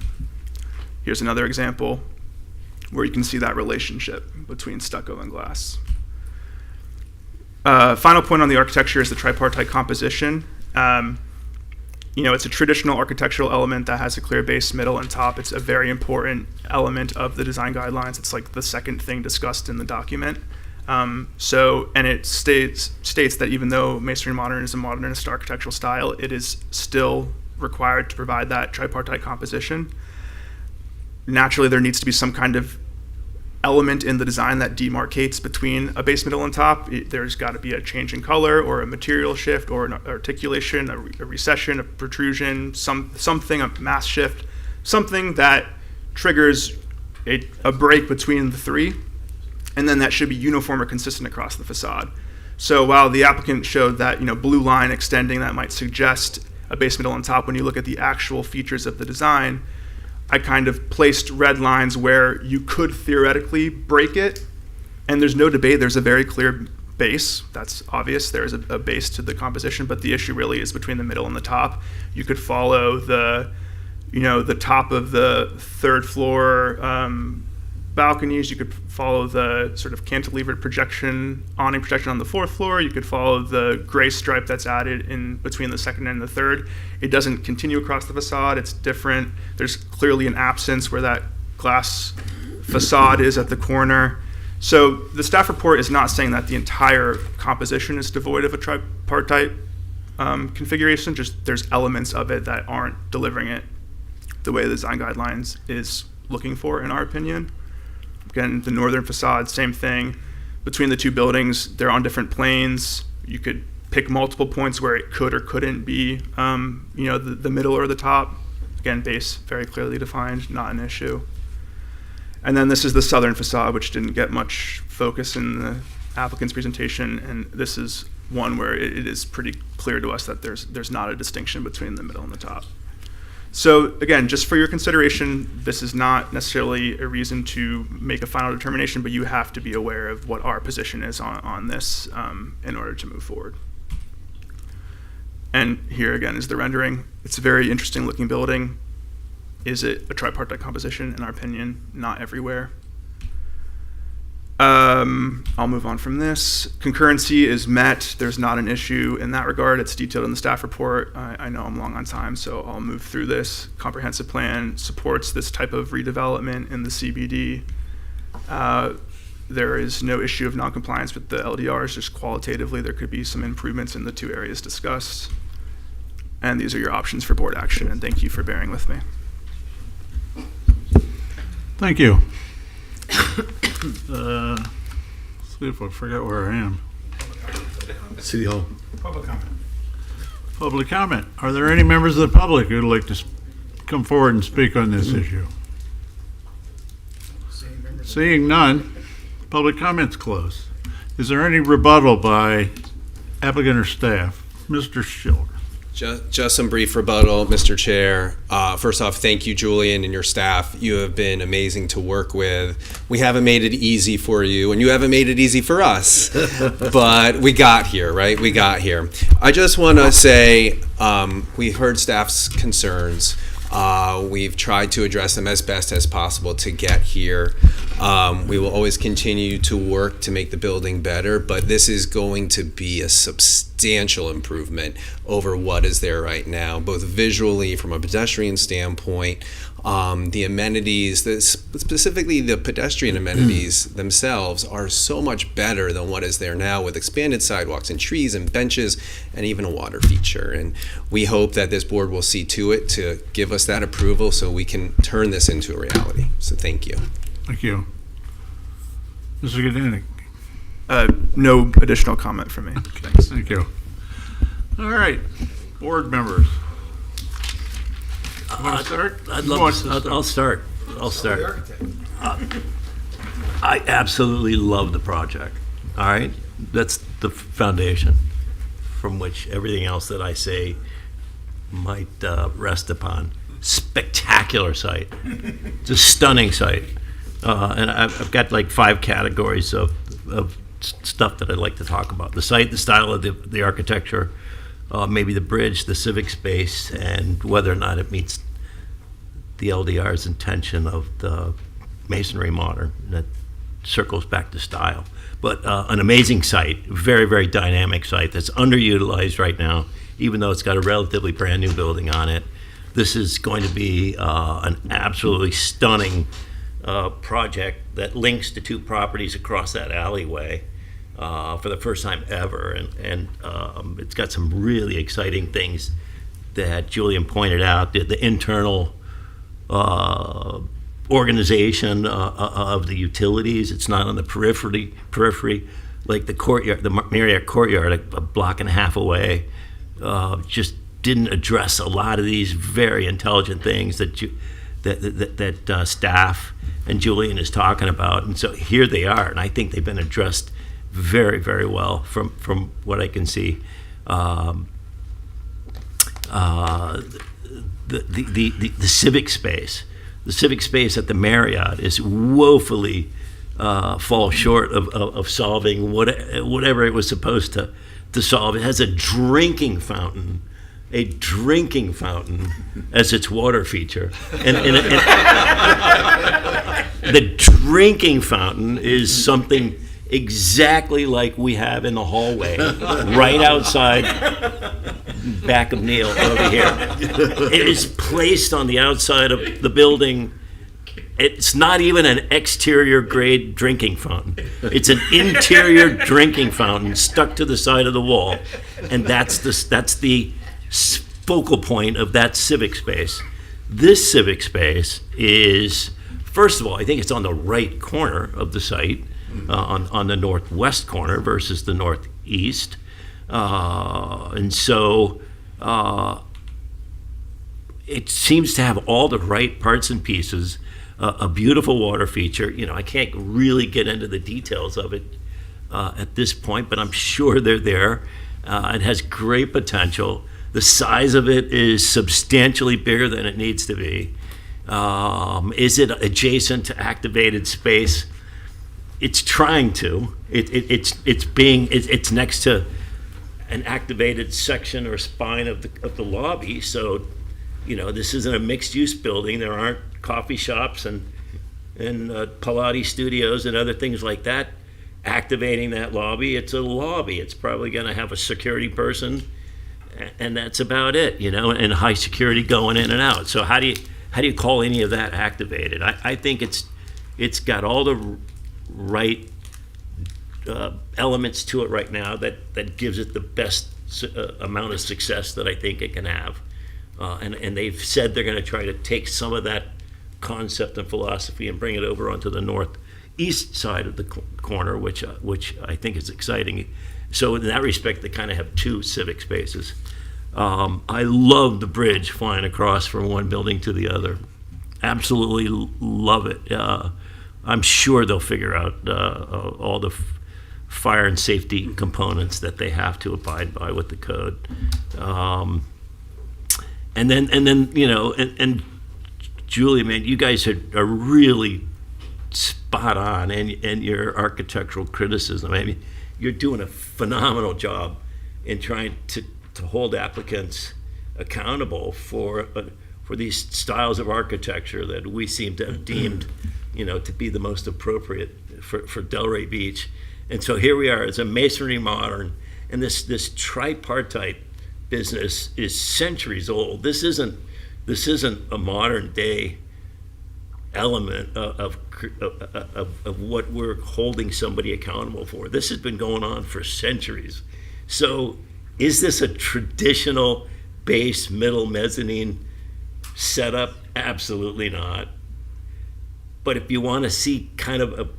S7: Here's another example where you can see that relationship between stucco and glass. Final point on the architecture is the tripartite composition. It's a traditional architectural element that has a clear base, middle, and top. It's a very important element of the design guidelines. It's like the second thing discussed in the document. And it states that even though Masonry Modern is a modernist architectural style, it is still required to provide that tripartite composition. Naturally, there needs to be some kind of element in the design that demarcates between a base, middle, and top. There's got to be a change in color or a material shift or an articulation, a recession, a protrusion, something, a mass shift, something that triggers a break between the three, and then that should be uniform or consistent across the facade. So while the applicant showed that blue line extending that might suggest a base, middle, and top, when you look at the actual features of the design, I kind of placed red lines where you could theoretically break it, and there's no debate. There's a very clear base. That's obvious. There is a base to the composition, but the issue really is between the middle and the top. You could follow the top of the third floor balconies. You could follow the sort of cantilevered awning projection on the fourth floor. You could follow the gray stripe that's added in between the second and the third. It doesn't continue across the facade. It's different. There's clearly an absence where that glass facade is at the corner. So the staff report is not saying that the entire composition is devoid of a tripartite configuration, just there's elements of it that aren't delivering it the way the design guidelines is looking for, in our opinion. Again, the northern facade, same thing. Between the two buildings, they're on different planes. You could pick multiple points where it could or couldn't be, the middle or the top. Again, base very clearly defined, not an issue. And then this is the southern facade, which didn't get much focus in the applicant's presentation, and this is one where it is pretty clear to us that there's not a distinction between the middle and the top. So again, just for your consideration, this is not necessarily a reason to make a final determination, but you have to be aware of what our position is on this in order to move forward. And here again is the rendering. It's a very interesting looking building. Is it a tripartite composition? In our opinion, not everywhere. I'll move on from this. Concurrency is met. There's not an issue in that regard. It's detailed in the staff report. I know I'm long on time, so I'll move through this. Comprehensive plan supports this type of redevelopment in the CBD. There is no issue of noncompliance with the LDRs. Just qualitatively, there could be some improvements in the two areas discussed. And these are your options for board action, and thank you for bearing with me.
S2: Thank you. See if I forgot where I am.
S9: City Hall.
S5: Public comment.
S2: Public comment. Are there any members of the public who'd like to come forward and speak on this issue? Seeing none, public comment's closed. Is there any rebuttal by applicant or staff? Mr. Schiller.
S15: Just some brief rebuttal, Mr. Chair. First off, thank you, Julian, and your staff. You have been amazing to work with. We haven't made it easy for you, and you haven't made it easy for us. But we got here, right? We got here. I just want to say we've heard staff's concerns. We've tried to address them as best as possible to get here. We will always continue to work to make the building better, but this is going to be a substantial improvement over what is there right now, both visually from a pedestrian standpoint. The amenities, specifically the pedestrian amenities themselves, are so much better than what is there now, with expanded sidewalks and trees and benches and even a water feature. And we hope that this board will see to it to give us that approval so we can turn this into a reality. So thank you.
S2: Thank you. Mr. Gedanik.
S7: No additional comment from me. Thanks.
S2: Thank you. All right, board members. Want to start?
S3: I'll start. I absolutely love the project. All right, that's the foundation from which everything else that I say might rest upon. Spectacular site, it's a stunning site, and I've got like 5 categories of stuff that I'd like to talk about: the site, the style of the architecture, maybe the bridge, the civic space, and whether or not it meets the LDR's intention of the masonry modern that circles back to style. But an amazing site, very, very dynamic site that's underutilized right now, even though it's got a relatively brand new building on it. This is going to be an absolutely stunning project that links the 2 properties across that alleyway for the first time ever. And it's got some really exciting things that Julian pointed out. The internal organization of the utilities. It's not on the periphery like the courtyard, the Marriott courtyard, a block and a half away. Just didn't address a lot of these very intelligent things that staff and Julian is talking about, and so here they are, and I think they've been addressed very, very well from what I can see. The civic space, at the Marriott is woefully fall short of solving whatever it was supposed to solve. It has a drinking fountain as its water feature, and the drinking fountain is something exactly like we have in the hallway right outside back of Neil over here. It is placed on the outside of the building. It's not even an exterior grade drinking fountain. It's an interior drinking fountain stuck to the side of the wall, and that's the focal point of that civic space. This civic space is, first of all, I think it's on the right corner of the site, on the northwest corner versus the northeast, and so it seems to have all the right parts and pieces. A beautiful water feature. I can't really get into the details of it at this point, but I'm sure they're there. It has great potential. The size of it is substantially bigger than it needs to be. Is it adjacent to activated space? It's trying to. It's next to an activated section or spine of the lobby. So, this isn't a mixed-use building. There aren't coffee shops and Pilates studios and other things like that activating that lobby. It's a lobby. It's probably going to have a security person, and that's about it, and high security going in and out. So how do you call any of that activated? I think it's got all the right elements to it right now that gives it the best amount of success that I think it can have. And they've said they're going to try to take some of that concept and philosophy and bring it over onto the east side of the corner, which I think is exciting. So in that respect, they kind of have two civic spaces. I love the bridge flying across from one building to the other. Absolutely love it. I'm sure they'll figure out all the fire and safety components that they have to abide by with the code. And then you know, and Julie, man, you guys are really spot on in your architectural criticism. I mean, you're doing a phenomenal job in trying to hold applicants accountable for these styles of architecture that we seem to have deemed, you know, to be the most appropriate for Delray Beach. And so here we are, it's a masonry modern, and this tripartite business is centuries old. This isn't a modern day element of what we're holding somebody accountable for. This has been going on for centuries. So is this a traditional base, middle, mezzanine setup? Absolutely not. But if you want to see kind of a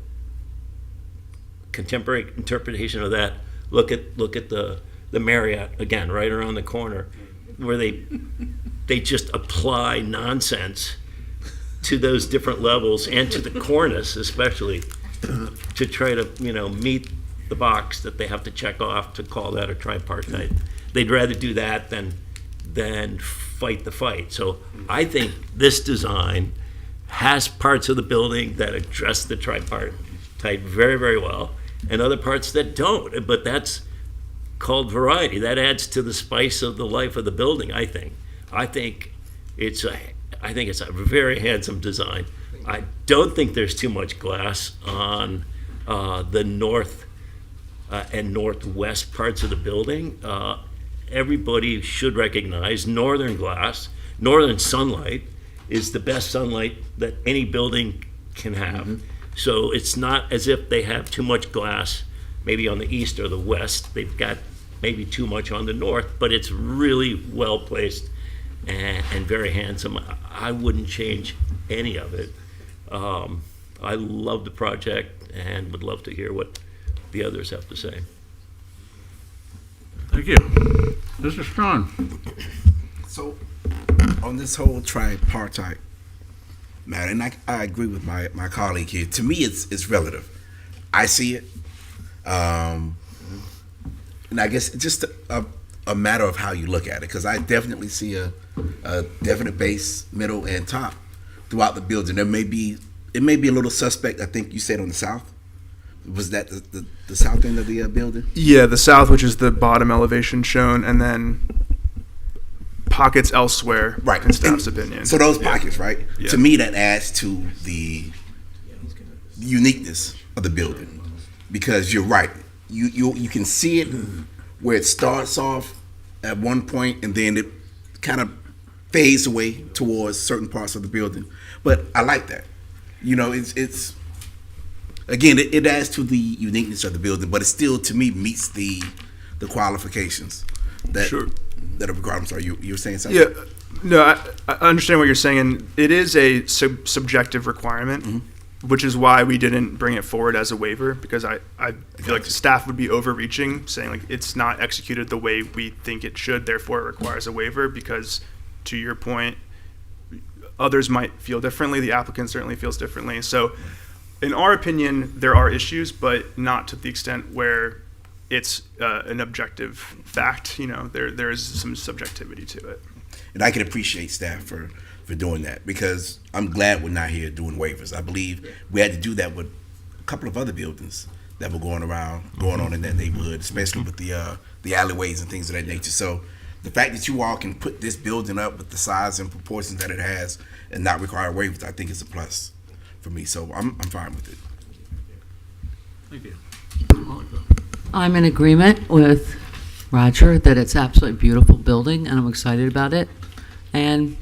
S3: contemporary interpretation of that, look at the Marriott, again, right around the corner, where they just apply nonsense to those different levels and to the cornice especially to try to, you know, meet the box that they have to check off to call that a tripartite. They'd rather do that than fight the fight. So I think this design has parts of the building that address the tripartite very, very well, and other parts that don't. But that's called variety. That adds to the spice of the life of the building, I think. I think it's a very handsome design. I don't think there's too much glass on the north and northwest parts of the building. Everybody should recognize northern glass, northern sunlight is the best sunlight that any building can have. Mm-hmm. So it's not as if they have too much glass maybe on the east or the west. They've got maybe too much on the north, but it's really well placed and very handsome. I wouldn't change any of it. I love the project and would love to hear what the others have to say.
S2: Thank you. Mr. Strawn.
S12: So, on this whole tripartite matter, and I agree with my colleague here. To me, it's relative. I see it, and I guess it's just a matter of how you look at it. Because I definitely see a definite base, middle, and top throughout the building. It may be a little suspect. I think you said on the south. Was that the south end of the building?
S7: Yeah, the south, which is the bottom elevation shown, and then pockets elsewhere, right, in staff's opinion.
S12: So those pockets, right?
S7: Yeah.
S12: To me, that adds to the uniqueness of the building, because you're right. You can see it where it starts off at one point, and then it kind of fades away towards certain parts of the building. But I like that. You know, it's again, it adds to the uniqueness of the building, but it still, to me, meets the qualifications that are required. I'm sorry, you were saying something?
S7: Yeah, no, I understand what you're saying, and it is a subjective requirement, which is why we didn't bring it forward as a waiver, because I feel like the staff would be overreaching, saying like it's not executed the way we think it should, therefore it requires a waiver, because to your point, others might feel differently, the applicant certainly feels differently. So in our opinion, there are issues, but not to the extent where it's an objective fact. You know, there is some subjectivity to it.
S12: And I can appreciate staff for doing that, because I'm glad we're not here doing waivers. I believe we had to do that with a couple of other buildings that were going on in that neighborhood, especially with the alleyways and things of that nature. So the fact that you all can put this building up with the size and proportions that it has and not require waivers, I think is a plus for me. So I'm fine with it.
S2: Thank you.
S4: I'm in agreement with Roger that it's absolutely beautiful building, and I'm excited about it. And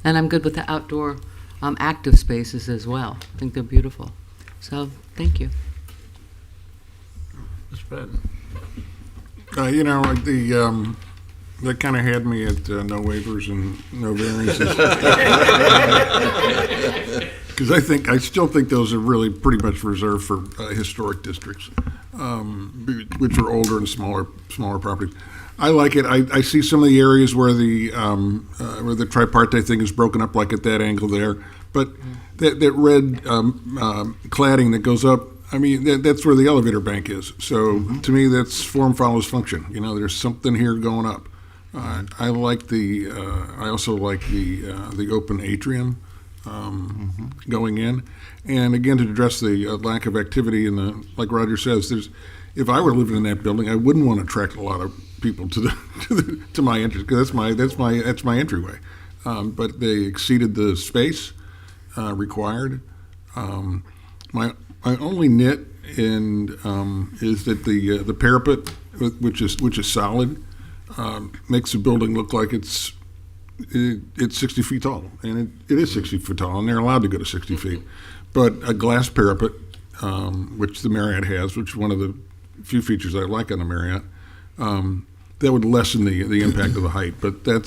S4: I'm good with the outdoor active spaces as well. I think they're beautiful. So, thank you.
S2: Ms.
S11: You know, that kind of had me at no waivers and no variances. because I still think those are really pretty much reserved for historic districts, which are older and smaller properties. I like it. I see some of the areas where the tripartite thing is broken up, like at that angle there. But that red cladding that goes up, I mean, that's where the elevator bank is. So to me, that's form follows function. You know, there's something here going up. I like the. I also like the open atrium going in, and again to address the lack of activity in the, like Roger says, if I were living in that building, I wouldn't want to attract a lot of people to my entrance, because that's my entryway. But they exceeded the space required. My only nit is that the parapet, which is solid, makes the building look like it's 60 feet tall, and it is 60 feet tall, and they're allowed to go to 60 feet. But a glass parapet, which the Marriott has, which is one of the few features I like on the Marriott, that would lessen the impact of the height. But they're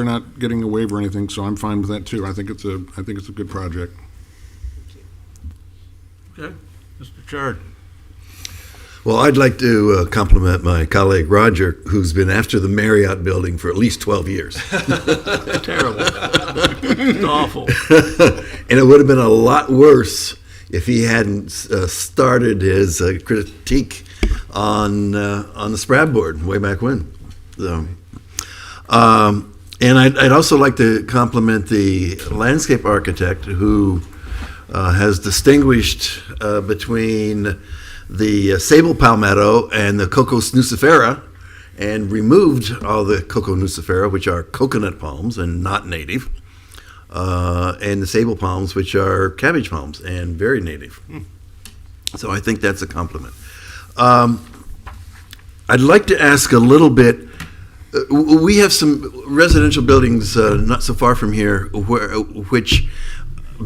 S11: not getting a waiver or anything, so I'm fine with that too. I think it's a good project.
S2: Okay, Mr. Chard.
S9: Well, I'd like to compliment my colleague Roger, who's been after the Marriott building for at least 12 years.
S3: Terrible. It's awful.
S9: And it would have been a lot worse if he hadn't started his critique on the Sprad board way back when. So, and I'd also like to compliment the landscape architect who has distinguished between the sable palmetto and the Cocos nucifera, and removed all the Coco nucifera, which are coconut palms and not native, and the sable palms, which are cabbage palms and very native. So I think that's a compliment. I'd like to ask a little bit. We have some residential buildings not so far from here which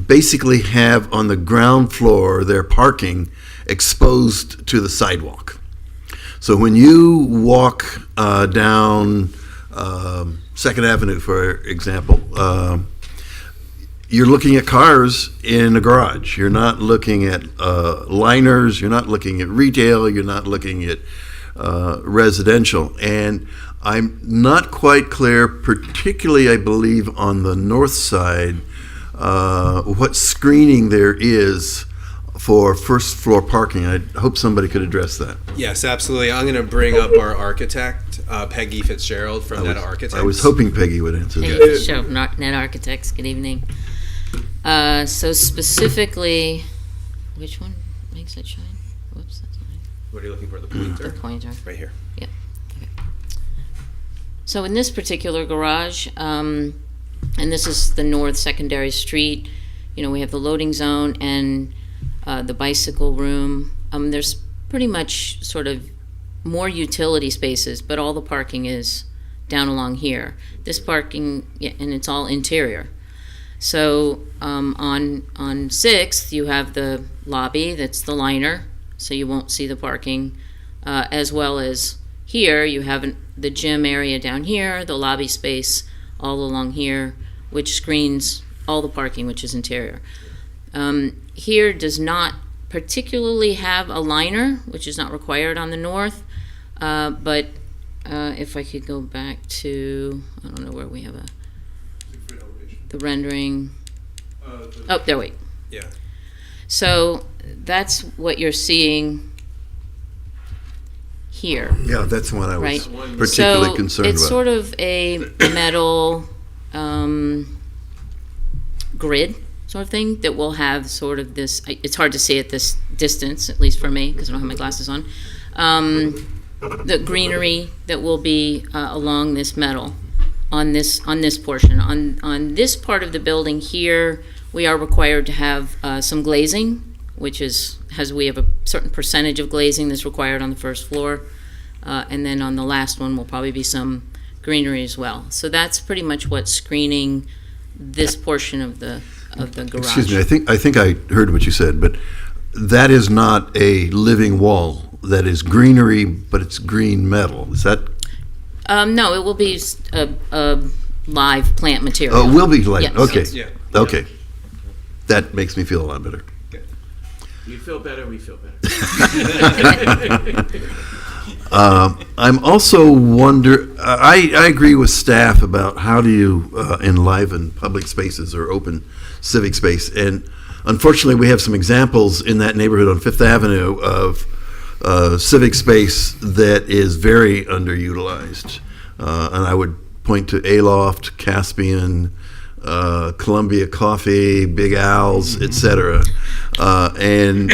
S9: basically have on the ground floor their parking exposed to the sidewalk. So when you walk down Second Avenue, for example, you're looking at cars in a garage. You're not looking at liners. You're not looking at retail. You're not looking at residential. And I'm not quite clear, particularly I believe on the north side, what screening there is for first floor parking. I hope somebody could address that.
S15: Yes, absolutely. I'm going to bring up our architect, Peggy Fitzgerald from Net Architects.
S9: I was hoping Peggy would answer that.
S17: Peggy Fitzgerald, Net Architects. Good evening. So specifically, which one makes it shine? Whoops, that's not it.
S15: What are you looking for? The pointer?
S17: The pointer.
S15: Right here.
S17: Yep. Okay. So in this particular garage, and this is the north secondary street, we have the loading zone and the bicycle room. There's pretty much sort of more utility spaces, but all the parking is down along here. This parking, and it's all interior. So on 6th, you have the lobby, that's the liner, so you won't see the parking, as well as here, you have the gym area down here, the lobby space all along here, which screens all the parking, which is interior. Here does not particularly have a liner, which is not required on the north, but if I could go back to, I don't know where we have the rendering. Oh, there, wait.
S15: Yeah.
S17: So that's what you're seeing here.
S9: Yeah, that's what I was
S17: right?
S9: particularly concerned
S17: it's
S9: about.
S17: Sort of a metal grid sort of thing that will have sort of this, it's hard to see at this distance, at least for me, because I don't have my glasses on, the greenery that will be along this metal on this portion. On this part of the building here, we are required to have some glazing, which we have a certain percentage of glazing that's required on the first floor, and then on the last one will probably be some greenery as well. So that's pretty much what's screening this portion of the garage.
S9: Excuse me, I think I heard what you said, but that is not a living wall. That is greenery, but it's green metal. Is that?
S17: No, it will be a live plant material.
S9: Oh, it will be live.
S17: Yes.
S9: Okay.
S15: Yeah.
S9: Okay. that makes me feel a lot better.
S16: You feel better, we feel better.
S9: I'm also I agree with staff about how do you enliven public spaces or open civic space. And unfortunately, we have some examples in that neighborhood on Fifth Avenue of civic space that is very underutilized. And I would point to Aloft, Caspian, Columbia Coffee, Big Owl's, etc. And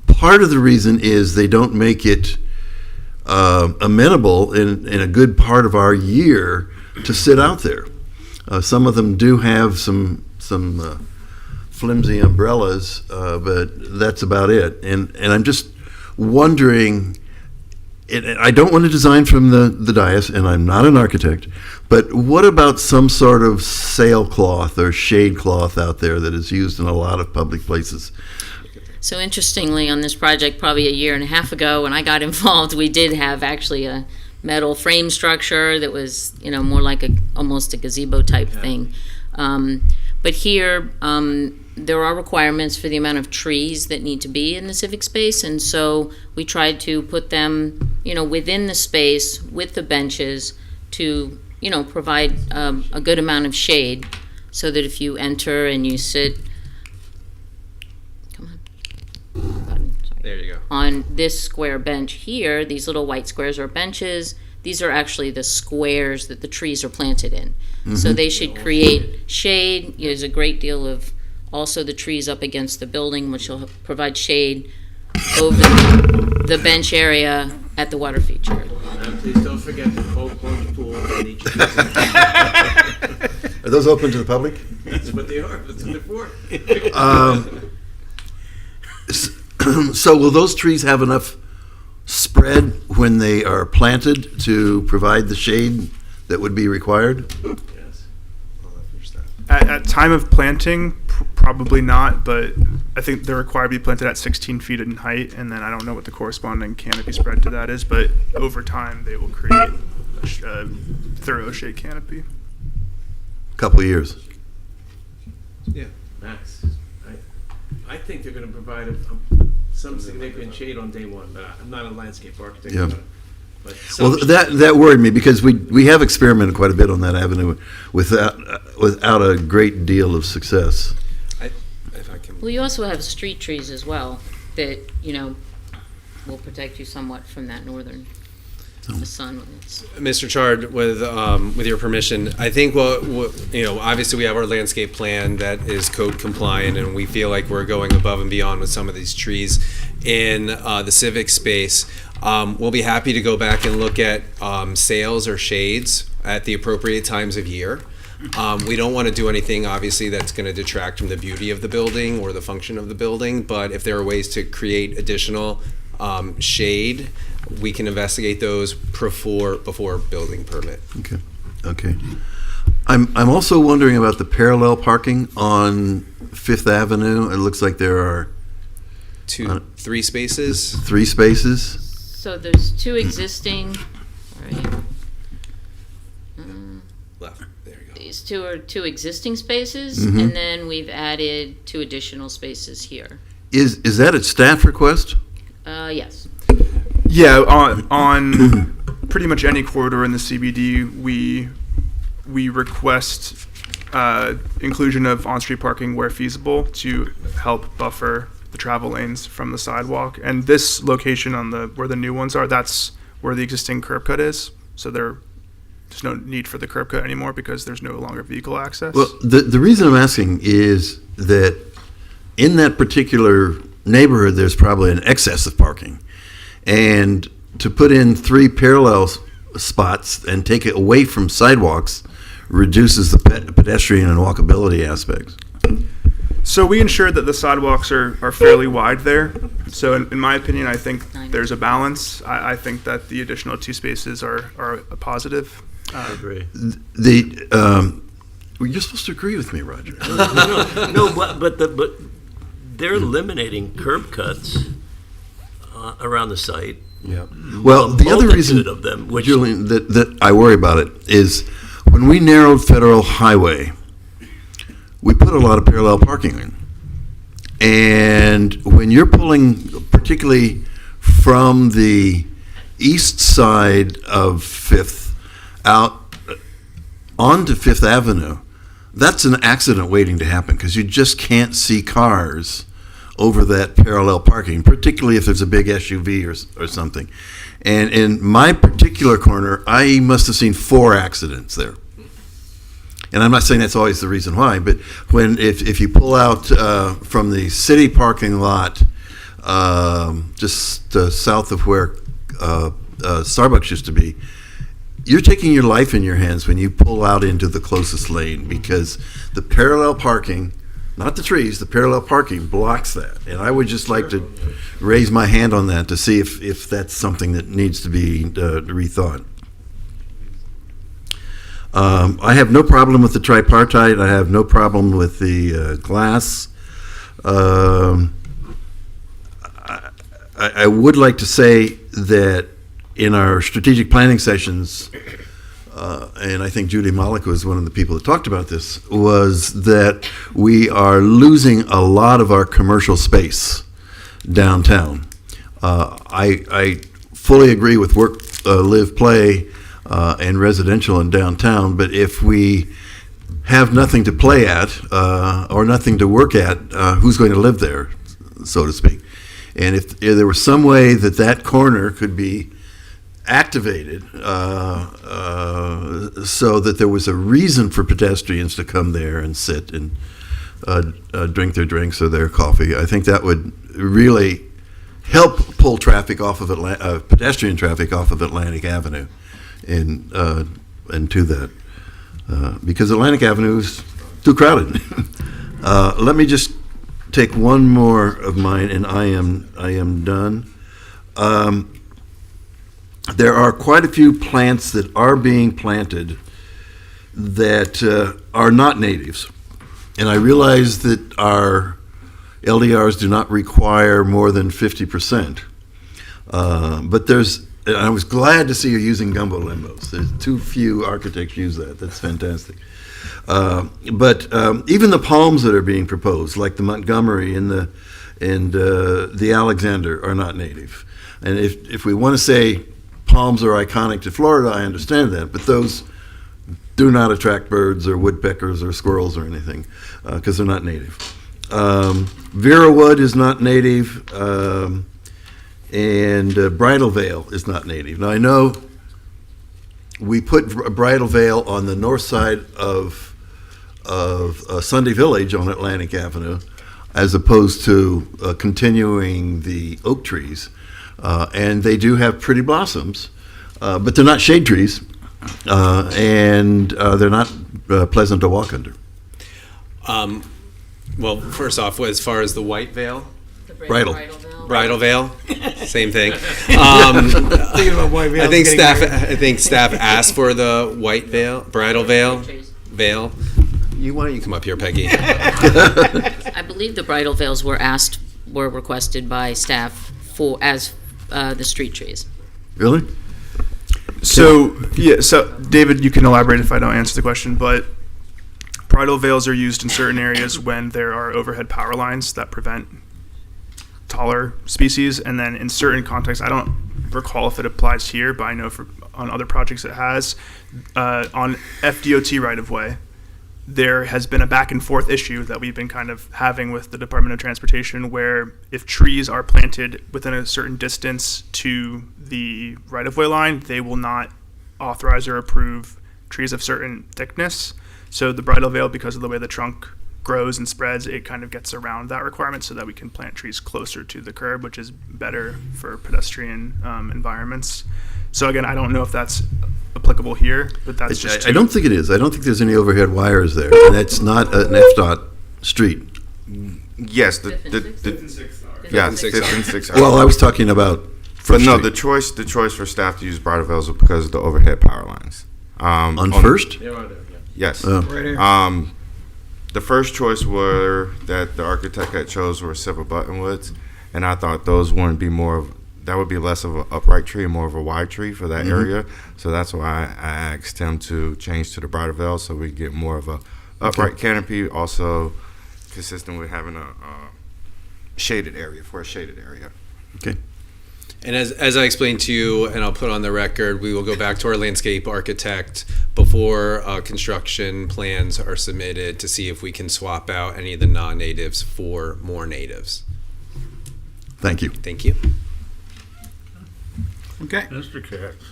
S9: part of the reason is they don't make it amenable in a good part of our year to sit out there. Some of them do have some flimsy umbrellas, but that's about it. And I'm just wondering, I don't want to design from the dais, and I'm not an architect, but what about some sort of sailcloth or shade cloth out there that is used in a lot of public places?
S17: So interestingly, on this project, probably a year and a half ago, when I got involved, we did have actually a metal frame structure that was, more like almost a gazebo type thing. But here, there are requirements for the amount of trees that need to be in the civic space, and so we tried to put them, within the space with the benches to, provide a good amount of shade, so that if you enter and you sit,
S15: There you go.
S17: on this square bench here, these little white squares are benches. These are actually the squares that the trees are planted in. So they should create shade. There's a great deal of also the trees up against the building, which will provide shade over the bench area at the water feature.
S16: And please don't forget the cold plunge pool in each.
S9: Are those open to the public?
S16: That's what they are. That's what they're for.
S9: So will those trees have enough spread when they are planted to provide the shade that would be required?
S16: Yes.
S7: At time of planting, probably not, but I think they're required to be planted at 16 feet in height, and then I don't know what the corresponding canopy spread to that is, but over time they will create a thorough shade canopy.
S9: Couple of years.
S16: Yeah. Max. I think they're going to provide some significant shade on day one, but I'm not a landscape architect.
S9: Yeah.
S16: But
S9: Well, that worried me because we have experimented quite a bit on that avenue without a great deal of success.
S15: If I can.
S17: Well, you also have street trees as well that, will protect you somewhat from that northern, the sun. When it's
S15: Mr. Chard, with your permission, I think obviously we have our landscape plan that is code compliant, and we feel like we're going above and beyond with some of these trees in the civic space. We'll be happy to go back and look at sails or shades at the appropriate times of year. We don't want to do anything, obviously, that's going to detract from the beauty of the building or the function of the building, but if there are ways to create additional shade, we can investigate those before building permit.
S9: Okay. I'm also wondering about the parallel parking on Fifth Avenue. It looks like there are
S15: three spaces.
S9: 3 spaces.
S17: So there's 2 existing, right?
S15: Left. There you go.
S17: These 2 are 2 existing spaces,
S9: Mhm.
S17: and then we've added 2 additional spaces here.
S9: Is that a staff request?
S17: Yes.
S7: Yeah, on pretty much any corridor in the CBD, we request inclusion of on-street parking where feasible to help buffer the travel lanes from the sidewalk. And this location where the new ones are, that's where the existing curb cut is. So there's no need for the curb cut anymore because there's no longer vehicle access.
S9: Well, the reason I'm asking is that in that particular neighborhood, there's probably an excess of parking. And to put in 3 parallel spots and take it away from sidewalks reduces the pedestrian and walkability aspects.
S7: So we ensured that the sidewalks are fairly wide there. So in my opinion, I think there's a balance. I think that the additional 2 spaces are a positive.
S3: I agree.
S9: You're supposed to agree with me, Roger.
S3: No, but they're eliminating curb cuts around the site.
S9: Yeah. Well, the other reason,
S3: of them, which
S9: Julian, that I worry about it is when we narrowed Federal Highway, we put a lot of parallel parking in. And when you're pulling, particularly from the east side of Fifth out onto Fifth Avenue, that's an accident waiting to happen because you just can't see cars over that parallel parking, particularly if there's a big SUV or something. And in my particular corner, I must have seen 4 accidents there. And I'm not saying that's always the reason why, but if you pull out from the city parking lot just south of where Starbucks used to be, you're taking your life in your hands when you pull out into the closest lane because the parallel parking, not the trees, the parallel parking blocks that. And I would just like to raise my hand on that to see if that's something that needs to be rethought. I have no problem with the tripartite. I have no problem with the glass. I would like to say that in our strategic planning sessions, and I think Judy Malik was one of the people that talked about this, was that we are losing a lot of our commercial space downtown. I fully agree with work, live, play, and residential in downtown, but if we have nothing to play at or nothing to work at, who's going to live there, so to speak? And if there was some way that that corner could be activated so that there was a reason for pedestrians to come there and sit and drink their drinks or their coffee, I think that would really help pull traffic off of pedestrian traffic off of Atlantic Avenue and to that because Atlantic Avenue is too crowded. Let me just take one more of mine, and I am done. There are quite a few plants that are being planted that are not natives. And I realize that our LDRs do not require more than 50%. But and I was glad to see you using gumbo limbos. There's too few architects use that. That's fantastic. But even the palms that are being proposed, like the Montgomery and the Alexander, are not native. And if we want to say palms are iconic to Florida, I understand that, but those do not attract birds or woodpeckers or squirrels or anything because they're not native. Vera wood is not native, and bridal veil is not native. Now I know we put bridal veil on the north side of Sunday Village on Atlantic Avenue, as opposed to continuing the oak trees. And they do have pretty blossoms, but they're not shade trees, and they're not pleasant to walk under.
S15: Well, first off, as far as the white veil,
S9: Bridal
S15: veil, same thing.
S5: Thinking about white veils,
S15: I think
S5: getting
S15: staff.
S5: married.
S15: I think staff asked for the white veil, bridal veil. Why don't you come up here, Peggy?
S17: I believe the bridal veils were requested by staff as the street trees.
S9: Really?
S7: So, yeah, so David, you can elaborate if I don't answer the question, but bridal veils are used in certain areas when there are overhead power lines that prevent taller species, and then in certain contexts, I don't recall if it applies here, but I know on other projects it has, on FDOT right-of-way, there has been a back and forth issue that we've been kind of having with the Department of Transportation where if trees are planted within a certain distance to the right-of-way line, they will not authorize or approve trees of certain thickness. So the bridal veil, because of the way the trunk grows and spreads, it kind of gets around that requirement so that we can plant trees closer to the curb, which is better for pedestrian environments. So again, I don't know if that's applicable here, but that's just.
S9: I don't think it is. I don't think there's any overhead wires there, and that's not an FDOT street.
S14: Yes,
S17: Fifth and Sixth
S14: Fifth and Sixth.
S9: Well, I was talking about.
S14: But
S9: First
S14: no,
S9: Street.
S14: the choice for staff to use bridal veils was because of the overhead power lines.
S9: On First?
S14: Yes.
S9: Oh.
S5: Right here.
S14: The first choice were that the architect had chose were silver buttonwoods, and I thought those wouldn't be that would be less of an upright tree and more of a wide tree for that area. So that's why I asked him to change to the bridal veil so we get more of a upright canopy, also consistent with having a shaded area for a shaded area.
S9: Okay.
S15: And as I explained to you, and I'll put on the record, we will go back to our landscape architect before construction plans are submitted to see if we can swap out any of the non-natives for more natives.
S9: Thank you.
S15: Thank you.
S5: Okay.
S2: Mr. Katz.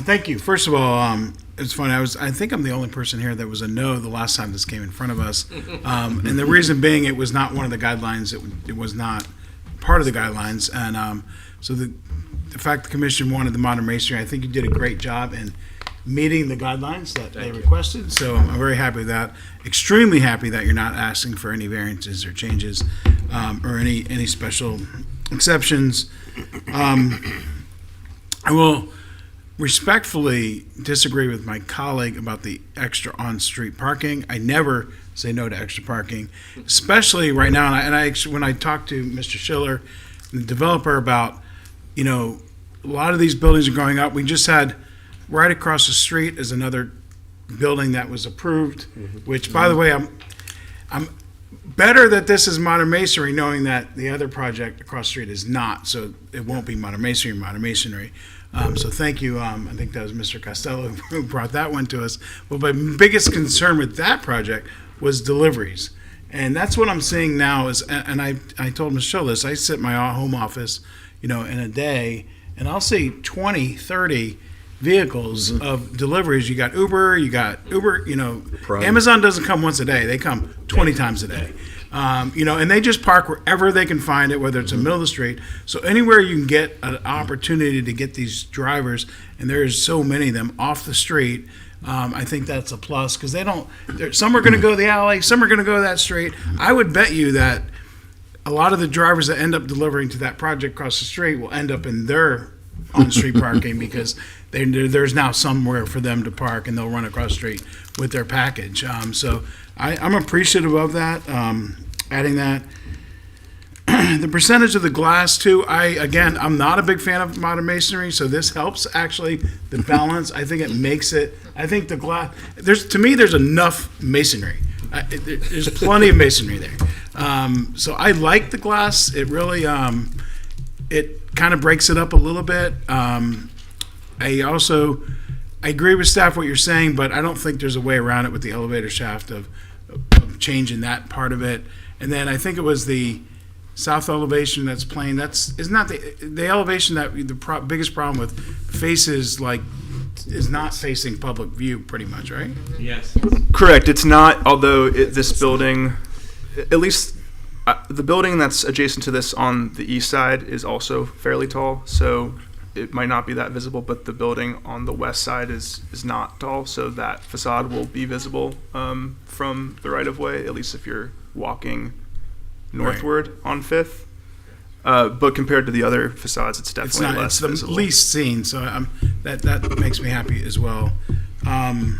S5: Thank you. First of all, it's funny. I think I'm the only person here that was a no the last time this came in front of us, and the reason being it was not one of the guidelines. It was not part of the guidelines, and so the fact the commission wanted the modern masonry, I think you did a great job in meeting the guidelines that they requested. So I'm very happy with that. Extremely happy that you're not asking for any variances or changes or any special exceptions. I will respectfully disagree with my colleague about the extra on-street parking. I never say no to extra parking, especially right now. When I talked to Mr. Schiller, the developer, about, a lot of these buildings are going up. We just had right across the street is another building that was approved, which, by the way, I'm better that this is modern masonry, knowing that the other project across the street is not. So it won't be modern masonry. So thank you. I think that was Mr. Costello who brought that one to us. Well, my biggest concern with that project was deliveries. And that's what I'm seeing now is, and I told Ms. Schill this, I sit in my home office, in a day, and I'll see 20, 30 vehicles of deliveries. You got Uber, Amazon doesn't come once a day. They come 20 times a day. And they just park wherever they can find it, whether it's in the middle of the street. So anywhere you can get an opportunity to get these drivers, and there's so many of them off the street, I think that's a plus, because some are going to go the alley, some are going to go that street. I would bet you that a lot of the drivers that end up delivering to that project across the street will end up in their on-street parking, because there's now somewhere for them to park, and they'll run across the street with their package. So I'm appreciative of that, adding that. The percentage of the glass too, I'm not a big fan of modern masonry, so this helps actually the balance. I think it makes it, I think the glass, to me, there's enough masonry. There's plenty of masonry there. So I like the glass. It really, it kind of breaks it up a little bit. I agree with staff what you're saying, but I don't think there's a way around it with the elevator shaft of changing that part of it. And then I think it was the south elevation that's plain. Is not the elevation that biggest problem with faces is not facing public view, pretty much, right?
S7: Yes. Correct. It's not. Although this building, at least the building that's adjacent to this on the east side, is also fairly tall. So it might not be that visible, but the building on the west side is not tall, so that facade will be visible from the right of way, at least if you're walking northward on Fifth. But compared to the other facades, it's definitely less visible. It's the
S5: least seen, so that makes me happy as well. I'm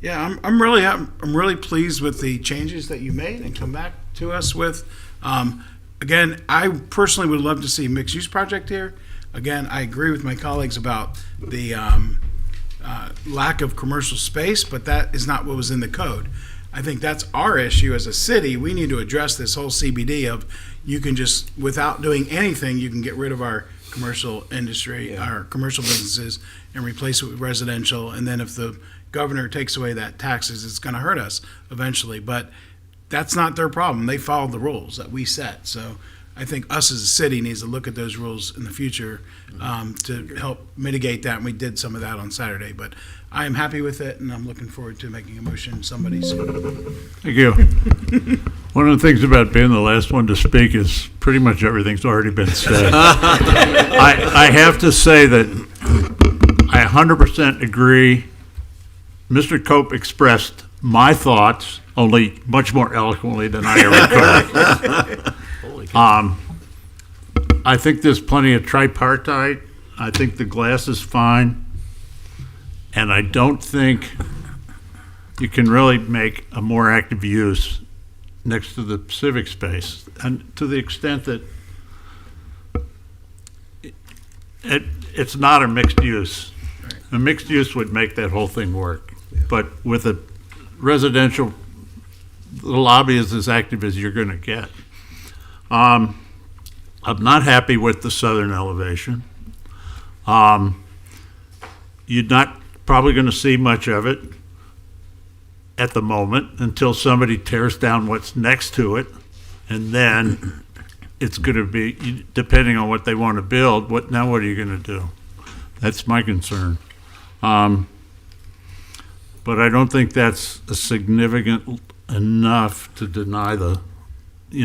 S5: really pleased with the changes that you made and come back to us with. Again, I personally would love to see a mixed-use project here. Again, I agree with my colleagues about the lack of commercial space, but that is not what was in the code. I think that's our issue as a city. We need to address this whole CBD of, you can just, without doing anything, you can get rid of our commercial industry, our commercial businesses, and replace it with residential. And then if the governor takes away that taxes, it's going to hurt us eventually. But that's not their problem. They followed the rules that we set. So I think us as a city needs to look at those rules in the future to help mitigate that. And we did some of that on Saturday. But I am happy with it, and I'm looking forward to making a motion. Thank
S2: you. One of the things about being the last one to speak is pretty much everything's already been said. I have to say that I 100% agree. Mr. Cope expressed my thoughts, only much more eloquently than I ever could. I think there's plenty of tripartite. I think the glass is fine. And I don't think you can really make a more active use next to the civic space. And to the extent that it's not a mixed use. A mixed use would make that whole thing work. But with a residential, the lobby is as active as you're going to get. I'm not happy with the southern elevation. You're not probably going to see much of it at the moment until somebody tears down what's next to it, and then it's going to be, depending on what they want to build, what are you going to do? That's my concern. But I don't think that's a significant enough to deny the,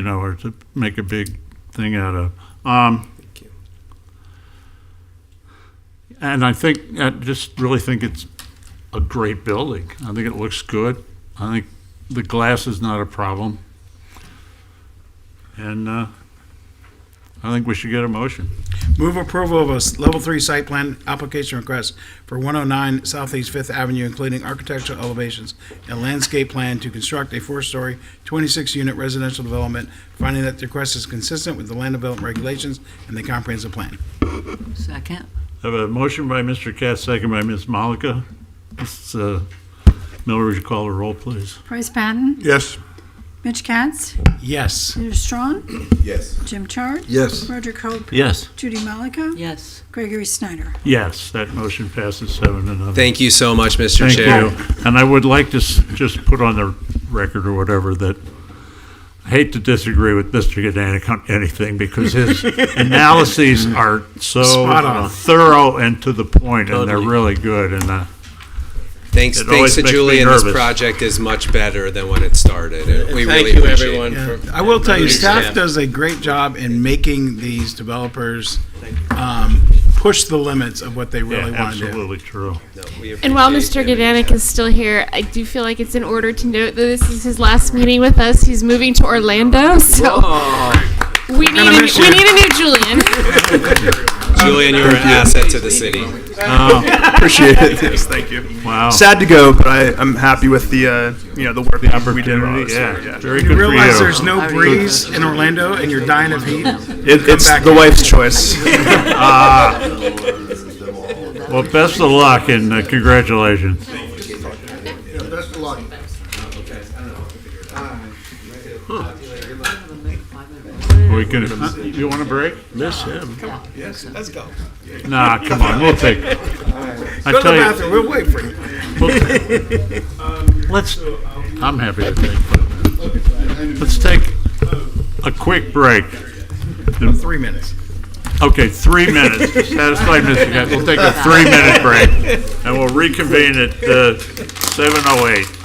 S2: or to make a big thing out of. And I just really think it's a great building. I think it looks good. I think the glass is not a problem. And I think we should get a motion.
S5: Move approval of a level 3 site plan application request for 109 Southeast 5th Avenue, including architectural elevations and landscape plan to construct a 4-story, 26-unit residential development, finding that the request is consistent with the land development regulations and the comprehensive plan.
S4: Second.
S2: I have a motion by Mr. Katz, second by Ms. Malika. Ms. Miller, would you call the roll, please?
S1: Bryce Patton?
S11: Yes.
S1: Mitch Katz?
S5: Yes.
S1: Peter Strawn?
S12: Yes.
S1: Jim Chard?
S11: Yes.
S1: Roderick Hope?
S3: Yes.
S1: Judy Malika?
S4: Yes.
S1: Gregory Snyder?
S2: Yes, that motion passes 7-0.
S15: Thank you so much, Mr.
S2: Thank
S15: Chair.
S2: you. And I would like to just put on the record or whatever that I hate to disagree with Mr. Gadanik on anything because his analyses are so
S5: Spot on.
S2: thorough and to the point, and they're
S3: Totally.
S2: really good. And
S15: Thanks
S2: It always
S15: to
S2: makes me
S15: Julian, this
S2: nervous.
S15: project is much better than when it started. And we
S16: Thank
S15: really
S16: you,
S15: appreciate
S16: everyone,
S15: it.
S16: for.
S5: I will tell you, staff
S16: staff.
S5: does a great job in making these developers push the limits of what they really
S2: yeah,
S5: want to do.
S2: absolutely true.
S15: No, we
S6: And while
S15: appreciate
S6: Mr.
S15: everything.
S6: Gadanik is still here, I do feel like it's in order to note that this is his last meeting with us. He's moving to Orlando, so we need a new Julian.
S15: Julian, you're an asset to the city.
S7: Appreciate it. Yes, thank you.
S2: Wow.
S7: Sad to go, but I'm happy with the the work that we did.
S2: Opportunity, yeah. Very
S5: You
S2: good for
S5: realize
S2: you.
S5: there's no breeze in Orlando and you're dying of heat?
S7: It's
S5: back
S7: the
S5: in.
S7: wife's choice.
S2: Well, best of luck and congratulations.
S11: Best of luck.
S2: We can. You want a break?
S3: Miss him.
S5: Yes, let's go.
S2: Nah, come on. We'll take. I
S5: Go to
S2: tell
S5: the
S2: you.
S5: bathroom, we'll wait for you.
S2: Let's. I'm happy to take. Let's take a quick break.
S5: 3 minutes.
S2: Okay, 3 minutes. To satisfy Mr. Katz. We'll take a 3-minute break, and we'll reconvene at 7:08.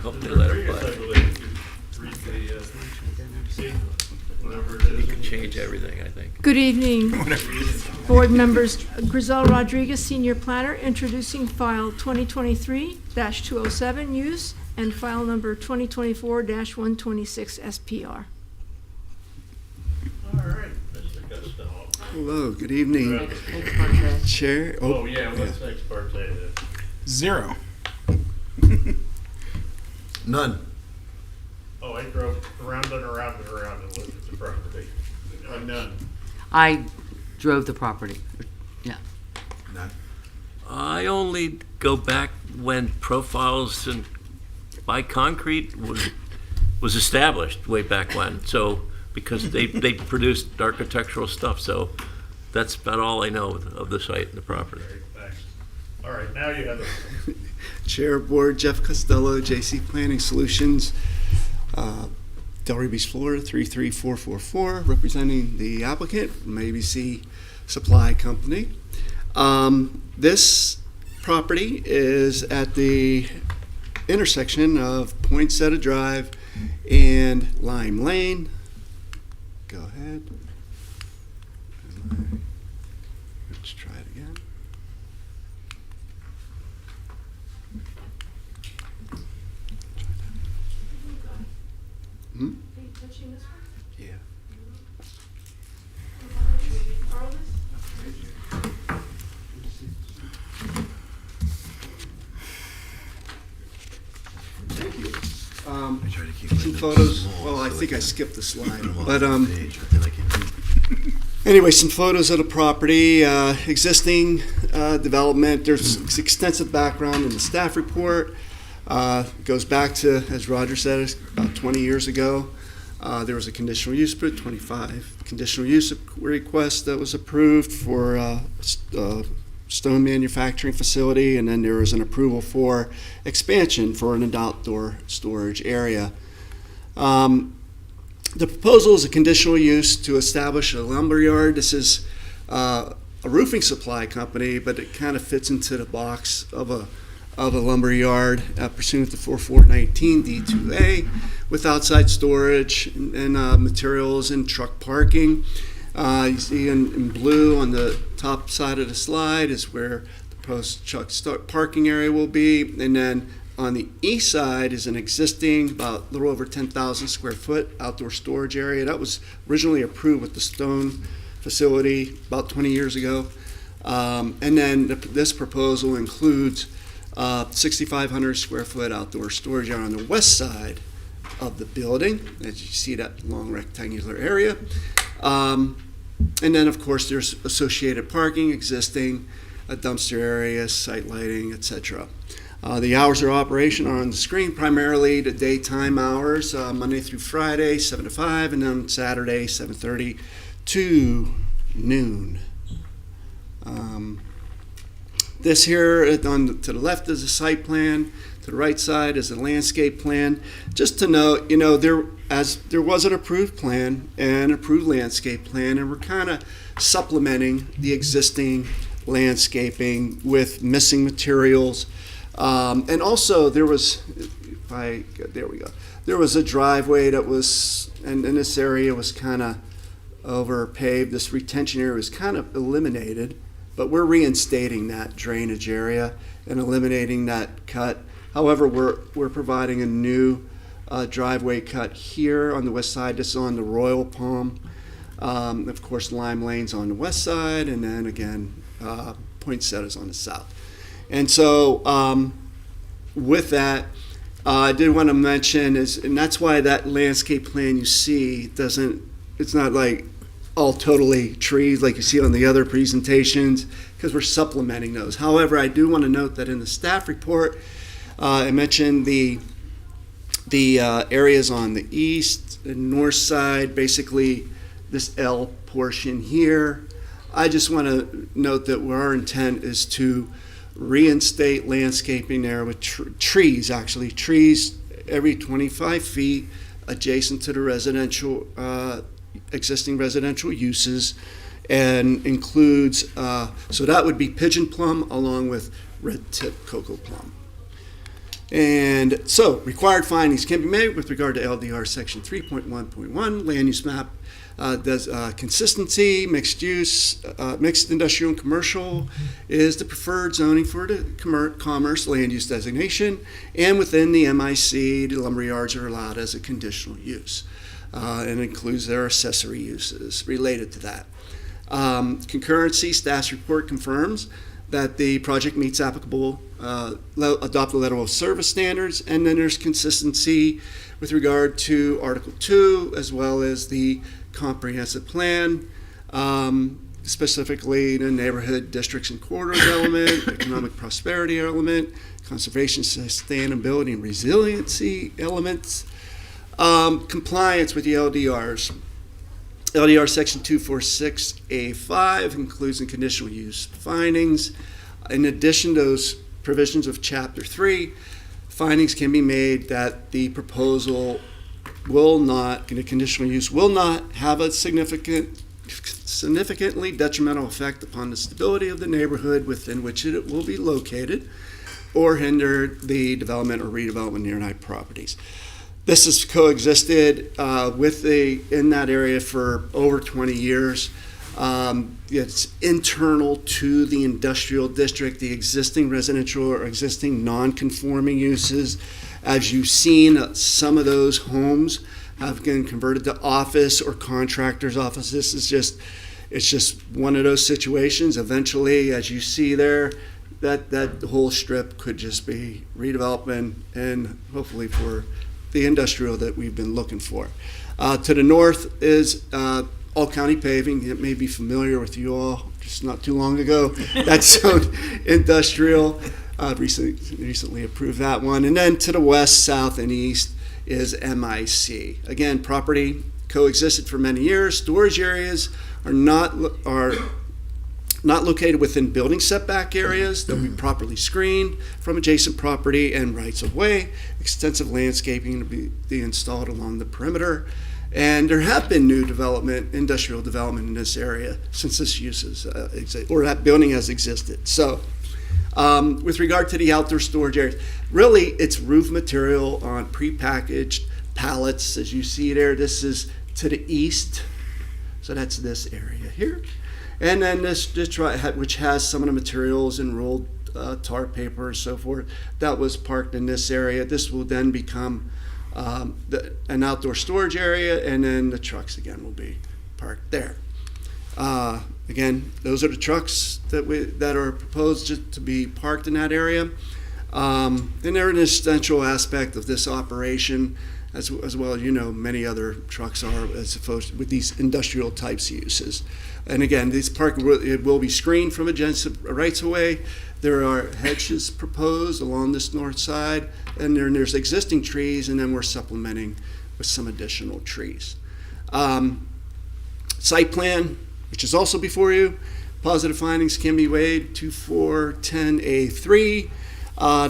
S3: Hope they let her play. You can change everything, I think.
S18: Good evening, board members. Grisel Rodriguez, Senior Planner, introducing file 2023-207 use and file number 2024-126 SPR.
S2: All right, Mr. Costello.
S19: Hello, good evening. Chair.
S2: Oh, yeah, what's ex parte then?
S5: 0.
S9: None.
S2: Oh, I drove around and around and around and looked at the property. None.
S4: I drove the property. Yeah.
S9: None.
S3: I only go back when profiles and by concrete was established way back when. So because they produced architectural stuff. So that's about all I know of the site and the property.
S2: Great, thanks. All right, now you have the
S19: Chair of Board Jeff Costello, JC Planning Solutions, Delray Beach, Florida 33444, representing the applicant from ABC Supply Company. This property is at the intersection of Poinsettia Drive and Lime Lane. Go ahead. Let's try it again. Hmm? Yeah. Thank you. Some photos. Well, I think I skipped the slide, but anyway, some photos of the property, existing development. There's extensive background in the staff report. Goes back to, as Roger said, about 20 years ago. There was a conditional use, 25 conditional use request that was approved for stone manufacturing facility, and then there was an approval for expansion for an outdoor storage area. The proposal is a conditional use to establish a lumber yard. This is a roofing supply company, but it kind of fits into the box of a lumber yard pursuant to 4419 D2A with outside storage and materials and truck parking. You see in blue on the top side of the slide is where the proposed truck parking area will be, and then on the east side is an existing about a little over 10,000 square foot outdoor storage area that was originally approved with the stone facility about 20 years ago. And then this proposal includes 6,500 square foot outdoor storage area on the west side of the building, as you see that long rectangular area. And then, of course, there's associated parking existing, a dumpster area, site lighting, etc. The hours of operation are on the screen, primarily the daytime hours, Monday through Friday, 7 to 5, and then Saturday, 7:30 to noon. This here to the left is a site plan, to the right side is a landscape plan. Just to note, there was an approved plan and approved landscape plan, and we're kind of supplementing the existing landscaping with missing materials. And also there was, there we go. There was a driveway that was, and this area was kind of over paved. This retention area was kind of eliminated, but we're reinstating that drainage area and eliminating that cut. However, we're providing a new driveway cut here on the west side. This is on the Royal Palm. Of course, Lime Lane's on the west side, and then again, Poinsettia's on the south. And so with that, I did want to mention and that's why that landscape plan you see it's not like all totally trees like you see on the other presentations, because we're supplementing those. However, I do want to note that in the staff report, I mentioned the areas on the east and north side, basically this L portion here. I just want to note that our intent is to reinstate landscaping there with trees every 25 feet adjacent to the residential existing residential uses, and includes so that would be pigeon plum along with red tip cocoa plum. And so, required findings can be made with regard to LDR Section 3.1.1, land use map does consistency, mixed use, mixed industrial and commercial is the preferred zoning for the commerce land use designation, and within the MIC, the lumber yards are allowed as a conditional use, and includes their accessory uses related to that. Concurrency, staff's report confirms that the project meets applicable adopt level of service standards, and then there's consistency with regard to Article 2 as well as the comprehensive plan, specifically the neighborhood districts and corridors element, economic prosperity element, conservation, sustainability, and resiliency elements, compliance with the LDRs. LDR Section 246A5 includes in conditional use findings. In addition to those provisions of Chapter 3, findings can be made that the proposal will not, the conditional use will not have a significantly detrimental effect upon the stability of the neighborhood within which it will be located, or hinder the development or redevelopment of nearby properties. This has coexisted in that area for over 20 years. It's internal to the industrial district, the existing residential or existing non-conforming uses. As you've seen, some of those homes have been converted to office or contractors' offices. It's just one of those situations. Eventually, as you see there, that whole strip could just be redevelopment, and hopefully for the industrial that we've been looking for. To the north is all county paving. It may be familiar with you all, just not too long ago. That's zoned industrial. Recently approved that one. And then to the west, south, and east is MIC. Again, property coexisted for many years. Storage areas are not located within building setback areas. They'll be properly screened from adjacent property and rights of way. Extensive landscaping to be installed along the perimeter. And there have been new development, industrial development in this area since this use is, or that building has existed. So with regard to the outdoor storage areas, really it's roof material on prepackaged pallets. As you see there, this is to the east. So that's this area here. And then this which has some of the materials and rolled tar paper and so forth, that was parked in this area. This will then become an outdoor storage area, and then the trucks again will be parked there. Again, those are the trucks that are proposed to be parked in that area. And they're an essential aspect of this operation, as well as many other trucks are, as opposed with these industrial types of uses. And again, these parking will be screened from adjacent rights of way. There are hedges proposed along this north side, and there's existing trees, and then we're supplementing with some additional trees. Site plan, which is also before you. Positive findings can be weighed 2410A3.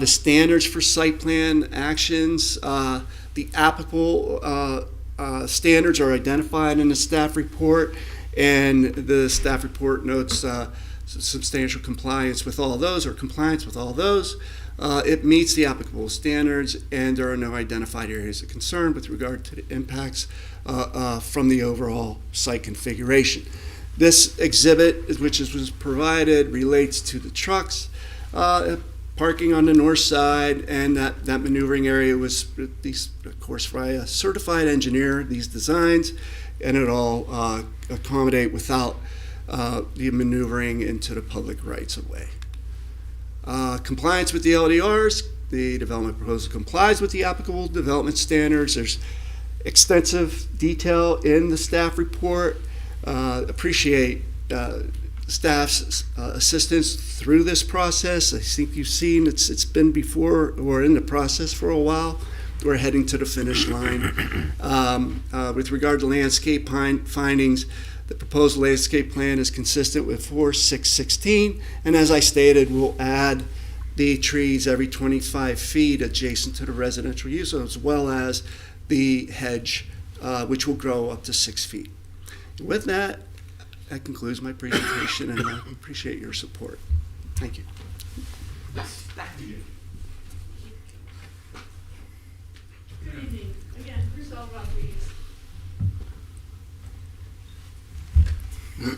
S19: The standards for site plan actions, the applicable standards are identified in the staff report, and the staff report notes substantial compliance with all those, or compliance with all those. It meets the applicable standards, and there are no identified areas of concern with regard to the impacts from the overall site configuration. This exhibit, which was provided, relates to the trucks, parking on the north side, and that maneuvering area was, of course, by a certified engineer, these designs, and it all accommodate without the maneuvering into the public rights of way. Compliance with the LDRs, the development proposal complies with the applicable development standards. There's extensive detail in the staff report. Appreciate staff's assistance through this process. I think you've seen it's been before or in the process for a while. We're heading to the finish line. With regard to landscape findings, the proposed landscape plan is consistent with 4616, and as I stated, we'll add the trees every 25 feet adjacent to the residential use, as well as the hedge, which will grow up to 6 feet. With that, that concludes my presentation, and I appreciate your support. Thank you.
S2: Your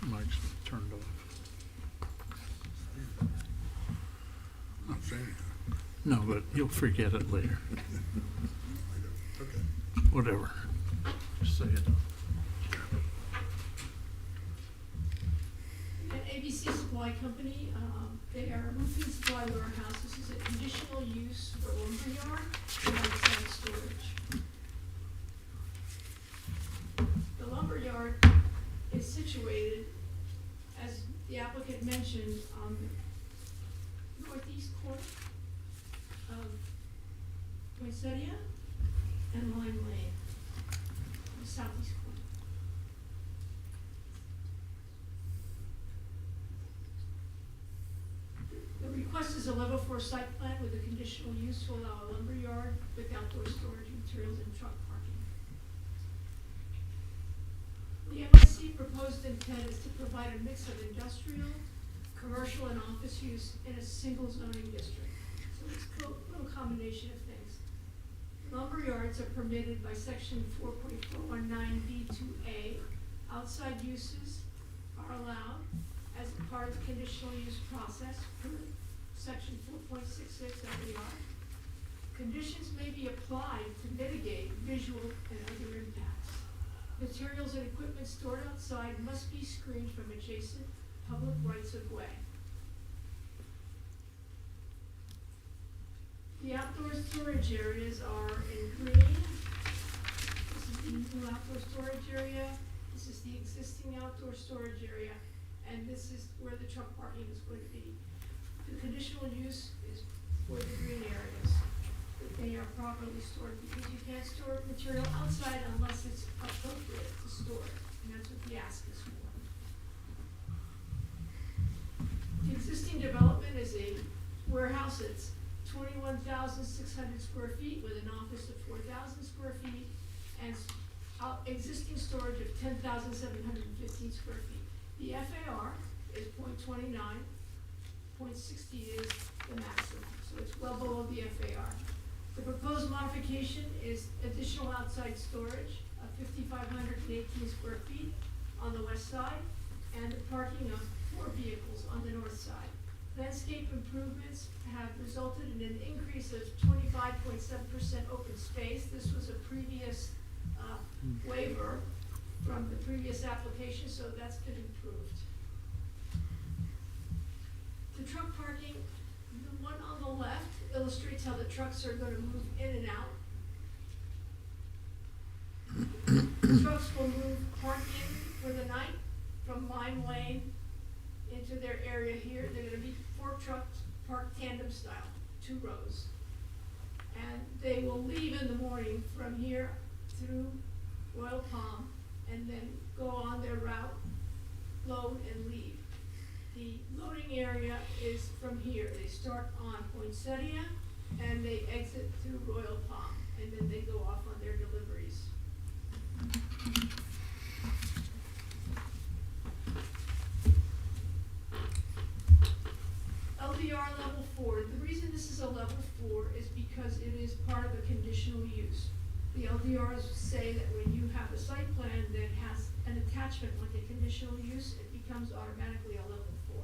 S2: mic's turned off.
S11: Not saying anything.
S2: No, but you'll forget it later. Whatever. Just say it.
S18: At ABC Supply Company, they are a roofing supply warehouse. This is a conditional use for lumberyard and outside storage. The lumberyard is situated, as the applicant mentioned, on the northeast corner of Poinsettia and Lime Lane, the southeast corner. The request is a level 4 site plan with a conditional use to allow a lumberyard with outdoor storage materials and truck parking. The MIC proposed intent is to provide a mix of industrial, commercial, and office use in a single zoning district. So it's a little combination of things. Lumberyards are permitted by section 4.419B2A. Outside uses are allowed as a part of the conditional use process per section 4.66 LDR. Conditions may be applied to mitigate visual and other impacts. Materials and equipment stored outside must be screened from adjacent public rights of way. The outdoor storage areas are in green. This is the new outdoor storage area. This is the existing outdoor storage area. And this is where the truck parking is going to be. The conditional use is for the green areas, that they are properly stored, because you can't store material outside unless it's appropriate to store it, and that's what the ask is for. The existing development is a warehouse that's 21,600 square feet with an office of 4,000 square feet and existing storage of 10,715 square feet. The FAR is 0.29, 0.60 is the maximum, so it's well below the FAR. The proposed modification is additional outside storage of 5,518 square feet on the west side and the parking of 4 vehicles on the north side. Landscape improvements have resulted in an increase of 25.7% open space. This was a previous waiver from the previous application, so that's been improved. The truck parking, the one on the left illustrates how the trucks are going to move in and out. The trucks will park in for the night from Lime Lane into their area here. They're going to be 4 trucks parked tandem style, 2 rows. And they will leave in the morning from here through Royal Palm and then go on their route, load and leave. The loading area is from here. They start on Poinsettia and they exit through Royal Palm, and then they go off on their deliveries. LDR level 4. The reason this is a level 4 is because it is part of a conditional use. The LDRs say that when you have a site plan that has an attachment like a conditional use, it becomes automatically a level 4.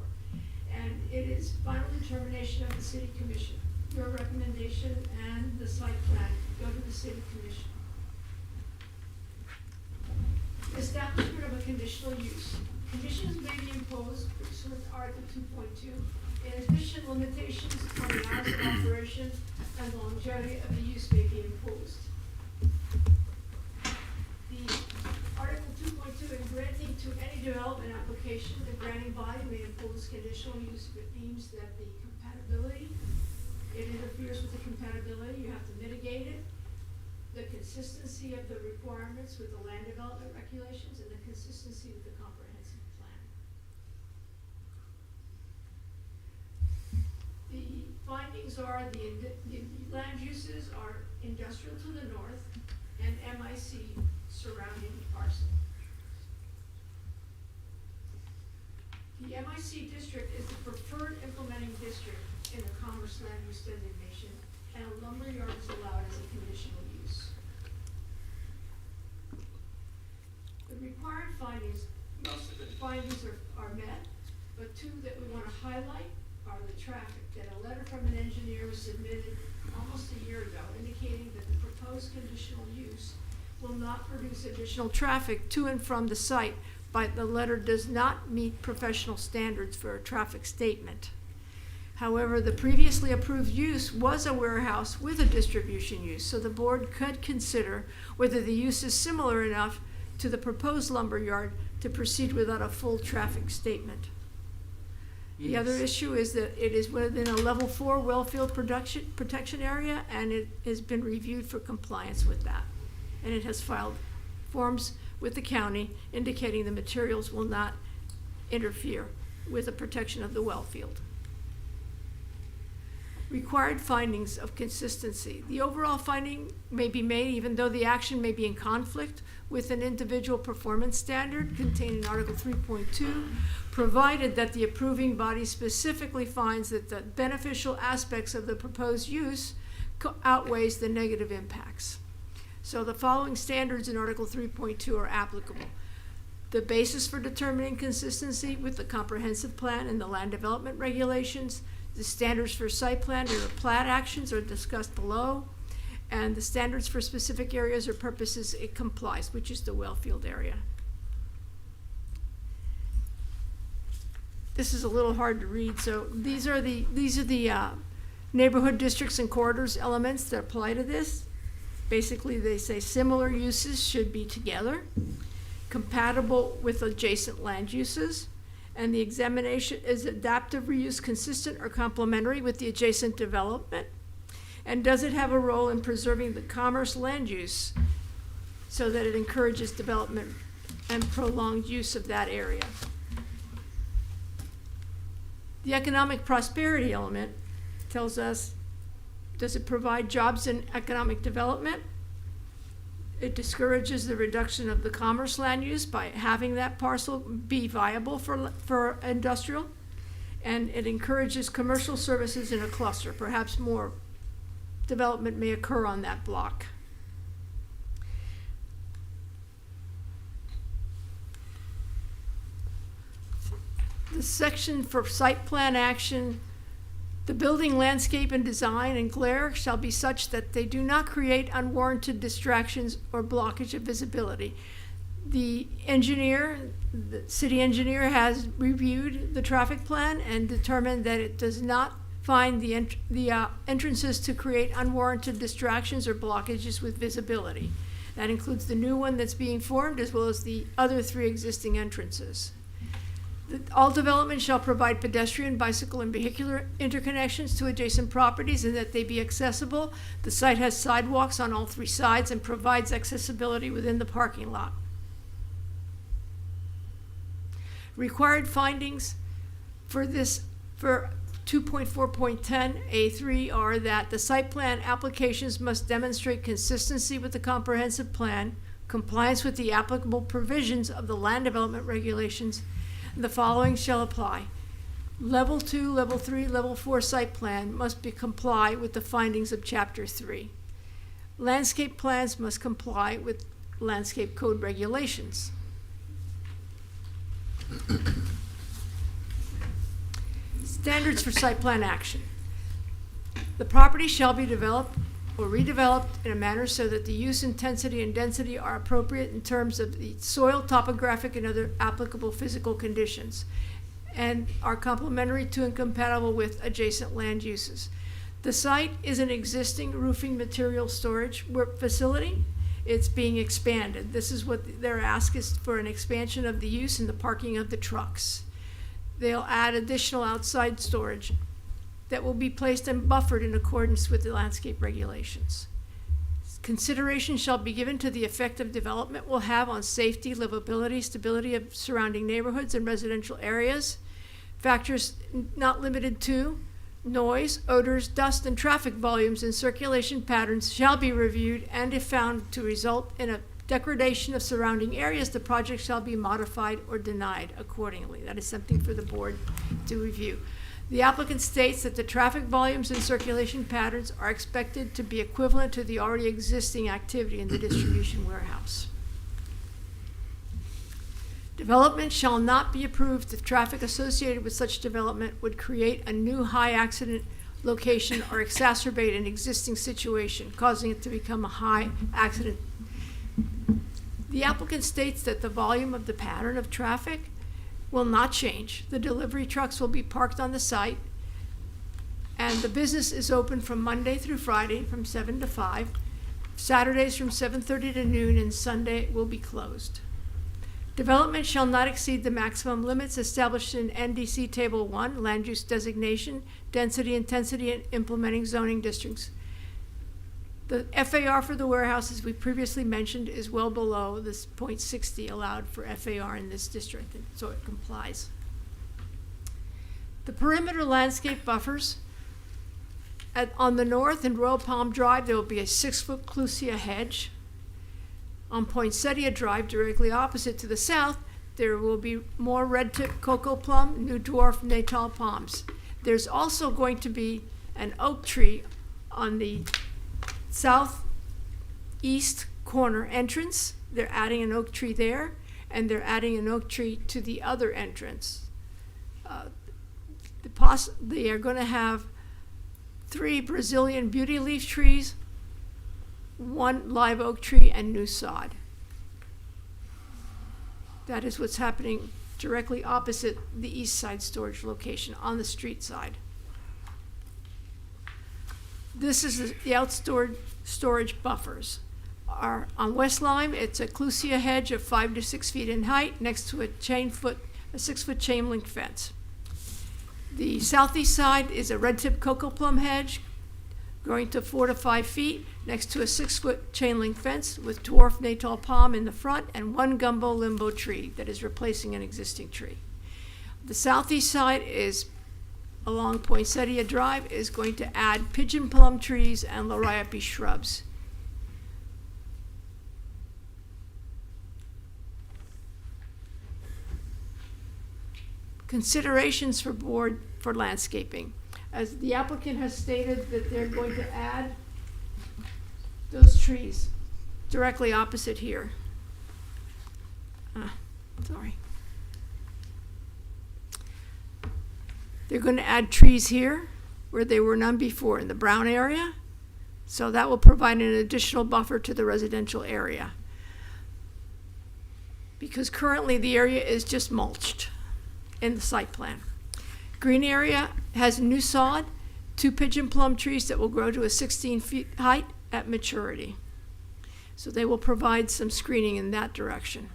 S18: And it is final determination of the city commission. Your recommendation and the site plan go to the city commission. Establishment of a conditional use. Conditions may be imposed pursuant to Article 2.2. In addition, limitations on the hours of operation and the longevity of the use may be imposed. The Article 2.2, in granting to any development application, the granting body may impose conditional use if it deems that the compatibility, it interferes with the compatibility, you have to mitigate it, the consistency of the requirements with the land development regulations, and the consistency with the comprehensive plan. The findings are the land uses are industrial to the north and MIC surrounding the parcel. The MIC district is the preferred implementing district in the commerce land use designation, and a lumberyard is allowed as a conditional use. The required findings, most of the findings are met, but two that we want to highlight are the traffic, that a letter from an engineer was submitted almost a year ago indicating that the proposed conditional use will not produce additional traffic to and from the site, but the letter does not meet professional standards for a traffic statement. However, the previously approved use was a warehouse with a distribution use, so the board could consider whether the use is similar enough to the proposed lumberyard to proceed without a full traffic statement. The other issue is that it is within a level 4 wellfield protection area, and it has been reviewed for compliance with that. And it has filed forms with the county indicating the materials will not interfere with the protection of the wellfield. Required findings of consistency. The overall finding may be made even though the action may be in conflict with an individual performance standard contained in Article 3.2, provided that the approving body specifically finds that the beneficial aspects of the proposed use outweighs the negative impacts. So the following standards in Article 3.2 are applicable. The basis for determining consistency with the comprehensive plan and the land development regulations, the standards for site plan and the plat actions are discussed below, and the standards for specific areas or purposes it complies, which is the wellfield area. This is a little hard to read, so these are the neighborhood districts and corridors elements that apply to this. Basically, they say similar uses should be together, compatible with adjacent land uses, and the examination is adaptive reuse consistent or complementary with the adjacent development, and does it have a role in preserving the commerce land use so that it encourages development and prolonged use of that area. The economic prosperity element tells us, does it provide jobs and economic development? It discourages the reduction of the commerce land use by having that parcel be viable for industrial, and it encourages commercial services in a cluster. Perhaps more development may occur on that block. The section for site plan action, the building landscape and design and glare shall be such that they do not create unwarranted distractions or blockage of visibility. The engineer, the city engineer, has reviewed the traffic plan and determined that it does not find the entrances to create unwarranted distractions or blockages with visibility. That includes the new one that's being formed as well as the other 3 existing entrances. All development shall provide pedestrian, bicycle, and vehicular interconnections to adjacent properties and that they be accessible. The site has sidewalks on all 3 sides and provides accessibility within the parking lot. Required findings for 2.4.10A3 are that the site plan applications must demonstrate consistency with the comprehensive plan, compliance with the applicable provisions of the land development regulations. The following shall apply. Level 2, Level 3, Level 4 site plan must comply with the findings of Chapter 3. Landscape plans must comply with landscape code regulations. Standards for site plan action. The property shall be developed or redeveloped in a manner so that the use intensity and density are appropriate in terms of the soil, topographic, and other applicable physical conditions, and are complementary to and compatible with adjacent land uses. The site is an existing roofing material storage facility. It's being expanded. This is what their ask is, for an expansion of the use and the parking of the trucks. They'll add additional outside storage that will be placed and buffered in accordance with the landscape regulations. Consideration shall be given to the effect of development will have on safety, livability, stability of surrounding neighborhoods and residential areas. Factors not limited to noise, odors, dust, and traffic volumes and circulation patterns shall be reviewed, and if found to result in a degradation of surrounding areas, the project shall be modified or denied accordingly. That is something for the board to review. The applicant states that the traffic volumes and circulation patterns are expected to be equivalent to the already existing activity in the distribution warehouse. Development shall not be approved if traffic associated with such development would create a new high accident location or exacerbate an existing situation, causing it to become a high accident. The applicant states that the volume of the pattern of traffic will not change. The delivery trucks will be parked on the site, and the business is open from Monday through Friday from 7 to 5, Saturdays from 7:30 to noon, and Sunday will be closed. Development shall not exceed the maximum limits established in NDC Table 1, Land Use Designation, Density, Intensity, and Implementing Zoning Districts. The FAR for the warehouse, as we previously mentioned, is well below this .60 allowed for FAR in this district, and so it complies. The perimeter landscape buffers, on the north and Royal Palm Drive, there will be a 6-foot clusia hedge. On Poinsettia Drive, directly opposite to the south, there will be more red-tip cocoa plum, new dwarf natal palms. There's also going to be an oak tree on the southeast corner entrance. They're adding an oak tree there, and they're adding an oak tree to the other entrance. They are going to have 3 Brazilian beauty leaf trees, 1 live oak tree, and new sod. That is what's happening directly opposite the east side storage location on the street side. This is the outdoor storage buffers. On West Lime, it's a clusia hedge of 5 to 6 feet in height next to a 6-foot chain link fence. The southeast side is a red tip cocoa plum hedge growing to 4 to 5 feet next to a 6-foot chain link fence with dwarf natal palm in the front and 1 gumbo limbo tree that is replacing an existing tree. The southeast side is along Poinsettia Drive is going to add pigeon plum trees and liriope shrubs. Considerations for board for landscaping. As the applicant has stated that they're going to add those trees directly opposite here. Sorry. They're going to add trees here where there were none before in the brown area. So that will provide an additional buffer to the residential area. Because currently the area is just mulched in the site plan. Green area has new sod, 2 pigeon plum trees that will grow to a 16 feet height at maturity. So they will provide some screening in that direction.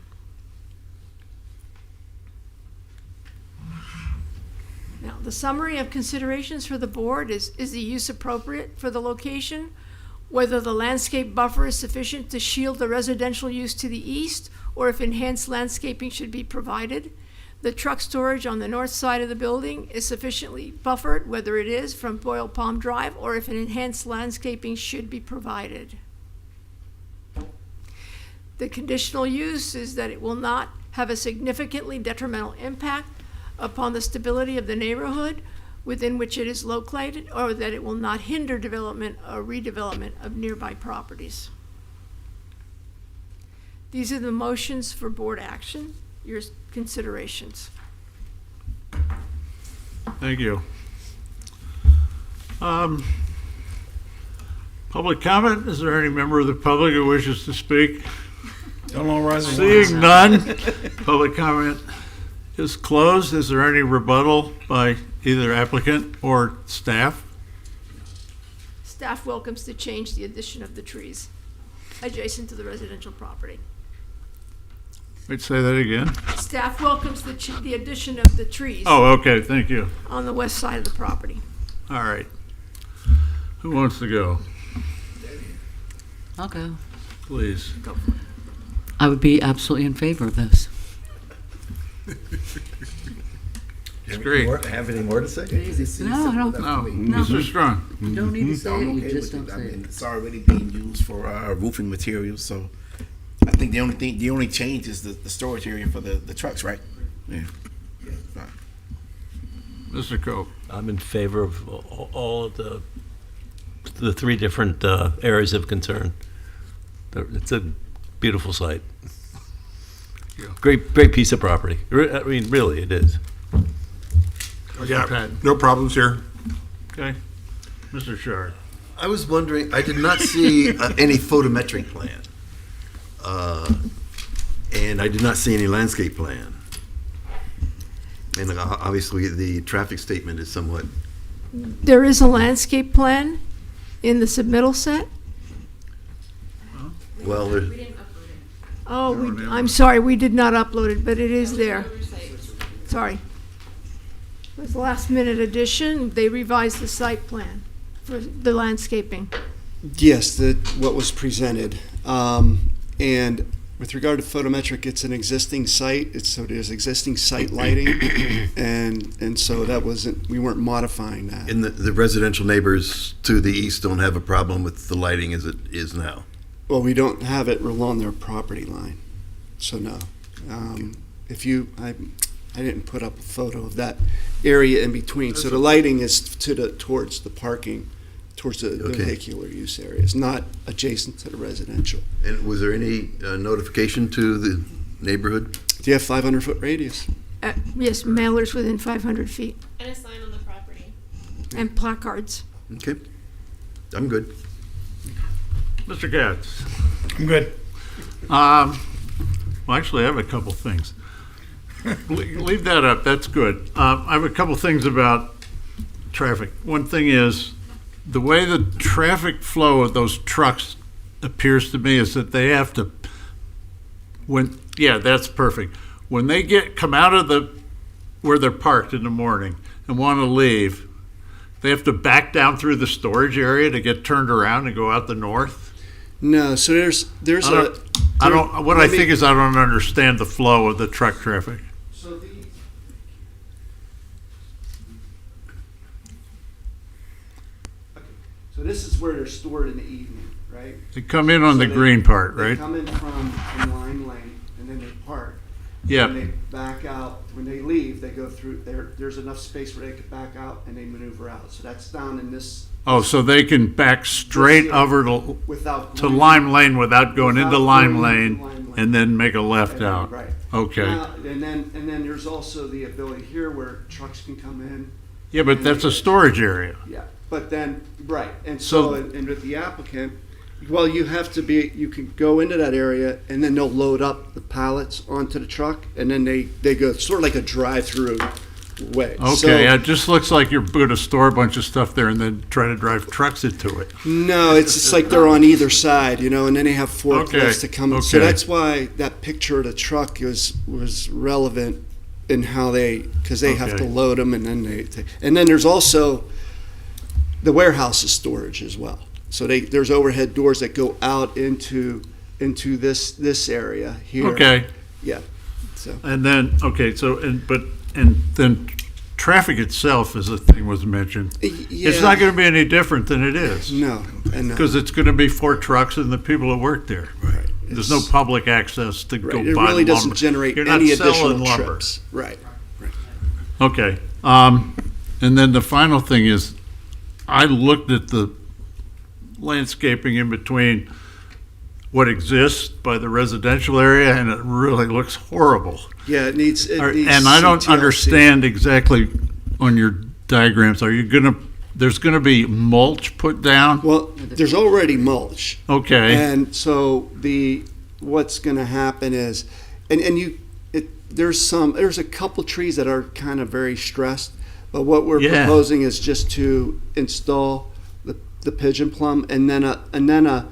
S18: Now, the summary of considerations for the board is the use appropriate for the location, whether the landscape buffer is sufficient to shield the residential use to the east, or if enhanced landscaping should be provided. The truck storage on the north side of the building is sufficiently buffered, whether it is from Royal Palm Drive or if an enhanced landscaping should be provided. The conditional use is that it will not have a significantly detrimental impact upon the stability of the neighborhood within which it is located, or that it will not hinder development or redevelopment of nearby properties. These are the motions for board action. Your considerations.
S2: Thank you. Public comment? Is there any member of the public who wishes to speak?
S12: Don't all rise at
S2: Seeing none, public comment is closed. Is there any rebuttal by either applicant or staff?
S18: Staff welcomes to change the addition of the trees adjacent to the residential property.
S2: Wait, say that again?
S18: Staff welcomes the addition of the trees.
S2: Oh, okay, thank you.
S18: On the west side of the property.
S2: All right. Who wants to go?
S4: I'll go.
S2: Please.
S18: Go for it.
S4: I would be absolutely in favor of this.
S2: It's great.
S9: Have any more to say?
S4: No, I don't.
S2: No, Mr. Strong.
S4: You don't need to say
S12: I'm
S4: it, you
S12: okay
S4: just
S12: with
S4: don't
S12: it.
S4: say it.
S12: It's already being used for roofing materials, so I think the only change is the storage area for the trucks, right? Yeah. Fine.
S2: Mr. Coe.
S3: I'm in favor of all of the three different areas of concern. It's a beautiful site. Great piece of property. I mean, really, it is.
S11: Yeah, no problems here.
S2: Okay. Mr. Shard.
S9: I was wondering, I did not see any photometric plan. And I did not see any landscape plan. And obviously, the traffic statement is somewhat.
S18: There is a landscape plan in the submittal set.
S9: Well,
S18: Oh, I'm sorry, we did not upload it, but it is there. Sorry. It was last minute addition. They revised the site plan for the landscaping.
S19: Yes, what was presented. And with regard to photometric, it's an existing site. So there's existing site lighting, and so that wasn't, we weren't modifying that.
S9: And the residential neighbors to the east don't have a problem with the lighting as it is now?
S19: Well, we don't have it along their property line, so no. If you, I didn't put up a photo of that area in between. So the lighting is towards the parking, towards the vehicular use area. It's not adjacent to the residential.
S9: And was there any notification to the neighborhood?
S19: Do you have 500-foot radius?
S18: Yes, mailers within 500 feet.
S6: And a sign on the property.
S18: And placards.
S9: Okay, I'm good.
S2: Mr. Katz.
S5: I'm good.
S2: Well, actually, I have a couple things. Leave that up. That's good. I have a couple things about traffic. One thing is the way the traffic flow of those trucks appears to me is that they have to, that's perfect. When they come out of where they're parked in the morning and want to leave, they have to back down through the storage area to get turned around and go out the north.
S19: No, so I
S2: don't understand the flow of the truck traffic.
S19: So this is where they're stored in the evening, right?
S2: They come in on the green part, right?
S19: They come in from Lime Lane, and then they park.
S2: Yeah.
S19: And they back out. When they leave, they go through there. There's enough space where they could back out, and they maneuver out. So that's down in this.
S2: Oh, so they can back straight over to Lime Lane without going into Lime Lane and then make a left out.
S19: Right.
S2: Okay.
S19: And then there's also the ability here where trucks can come in.
S2: Yeah, but that's a storage area.
S19: Yeah, but then, right, and so and with the applicant, well, you can go into that area, and then they'll load up the pallets onto the truck, and then they go sort of like a drive-through way.
S2: Okay, it just looks like you're going to store a bunch of stuff there and then try to drive trucks into it.
S19: No, it's just like they're on either side, and then they have forklifts to come in. So that's why that picture of the truck was relevant in how because they have to load them, and then and then there's also the warehouse is storage as well. So there's overhead doors that go out into this area here.
S2: Okay.
S19: Yeah. So.
S2: And then then traffic itself, as the thing was mentioned, it's not going to be any different than it is.
S19: No.
S2: Because it's going to be 4 trucks and the people that work there.
S19: Right.
S2: There's no public access to go buy lumber.
S19: It really doesn't generate any additional
S2: lumber.
S19: trips. Right.
S2: Okay. And then the final thing is, I looked at the landscaping in between what exists by the residential area, and it really looks horrible.
S19: Yeah, it needs
S2: and I don't understand exactly on your diagrams. There's gonna be mulch put down?
S19: Well, there's already mulch.
S2: Okay.
S19: And so what's gonna happen is, there's a couple trees that are kind of very stressed, but what we're proposing is just to install the pigeon plum and then a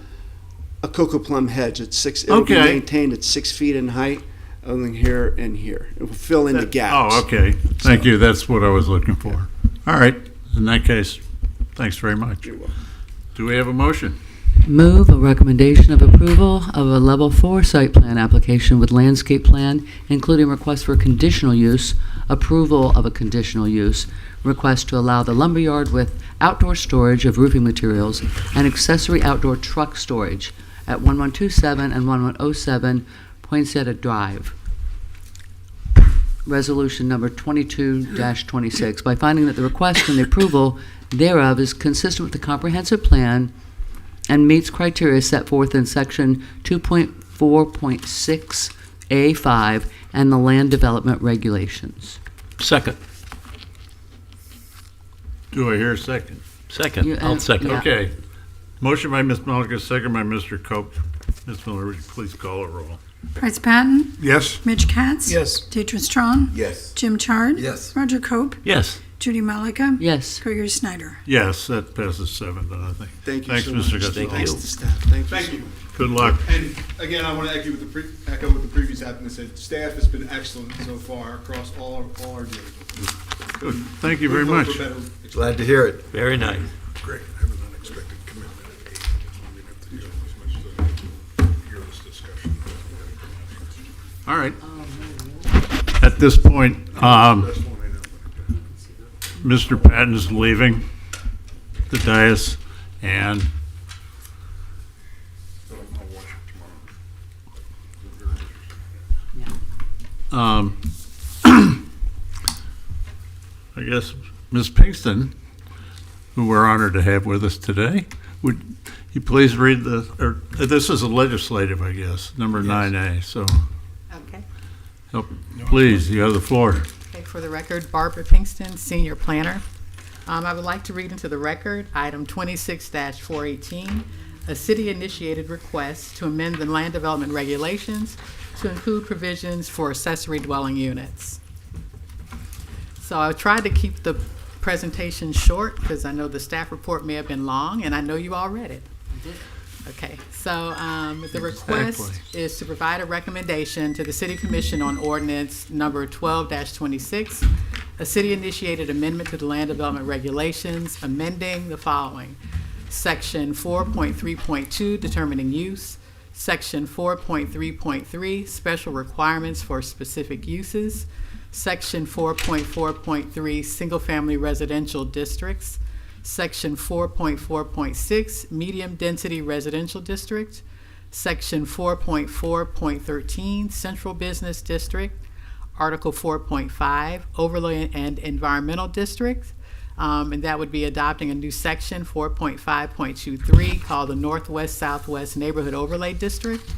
S19: cocoa plum hedge. It'll be maintained at 6 feet in height, only here and here. It will fill in the gaps.
S2: Oh, okay. Thank you. That's what I was looking for. All right. In that case, thanks very much.
S19: You're welcome.
S2: Do we have a motion?
S4: Move a recommendation of approval of a level 4 site plan application with landscape plan, including request for conditional use, approval of a conditional use, request to allow the lumberyard with outdoor storage of roofing materials and accessory outdoor truck storage at 1127 and 1107 Poinsettia Drive. Resolution number 22-26, by finding that the request and the approval thereof is consistent with the comprehensive plan and meets criteria set forth in section 2.4.6A5 and the land development regulations.
S3: Second.
S2: Do I hear a second?
S3: Second. I'll second.
S4: Yeah.
S2: Okay. Motion by Ms. Mulligan, second by Mr. Cope. Ms. Miller, would you please call a roll?
S1: Bryce Patton,
S11: Yes?
S1: Mitch Katz.
S5: Yes.
S1: Deidre Strong.
S12: Yes.
S1: Jim Chard.
S12: Yes.
S1: Roger Cope.
S3: Yes.
S1: Judy Malika.
S4: Yes.
S1: Gregory Snyder.
S2: Yes, that passes 7 to nothing.
S19: Thank you
S2: Thanks,
S19: so
S2: Mr.
S19: much.
S2: Costello.
S19: Thanks to staff. Thank you.
S11: Thank you.
S2: Good luck.
S11: And again, I want to echo what the previous applicant said. Staff has been excellent so far across all our deals.
S2: Good. Thank you very
S11: Look
S2: much.
S11: for better-
S9: Glad to hear it.
S3: Very nice.
S11: Great. I have an unexpected commitment at 8. I'm going to have to do as much as I can to hear this discussion.
S2: All right. At this point, Mr. Patton is leaving the dais, and I guess Ms. Pinkston, who we're honored to have with us today, would you please read this is a legislative, I guess, number 9A, so
S20: Okay.
S2: please, you have the floor.
S20: Okay, for the record, Barbara Pinkston, Senior Planner. I would like to read into the record item 26-418, a city-initiated request to amend the land development regulations to include provisions for accessory dwelling units. So I tried to keep the presentation short because I know the staff report may have been long, and I know you all read it. Okay, so the request is to provide a recommendation to the City Commission on ordinance number 12-26, a city-initiated amendment to the land development regulations, amending the following. Section 4.3.2, determining use. Section 4.3.3, special requirements for specific uses. Section 4.4.3, single-family residential districts. Section 4.4.6, medium-density residential district. Section 4.4.13, central business district. Article 4.5, overlay and environmental district. And that would be adopting a new section, 4.5.23, called the Northwest-Southwest Neighborhood Overlay District.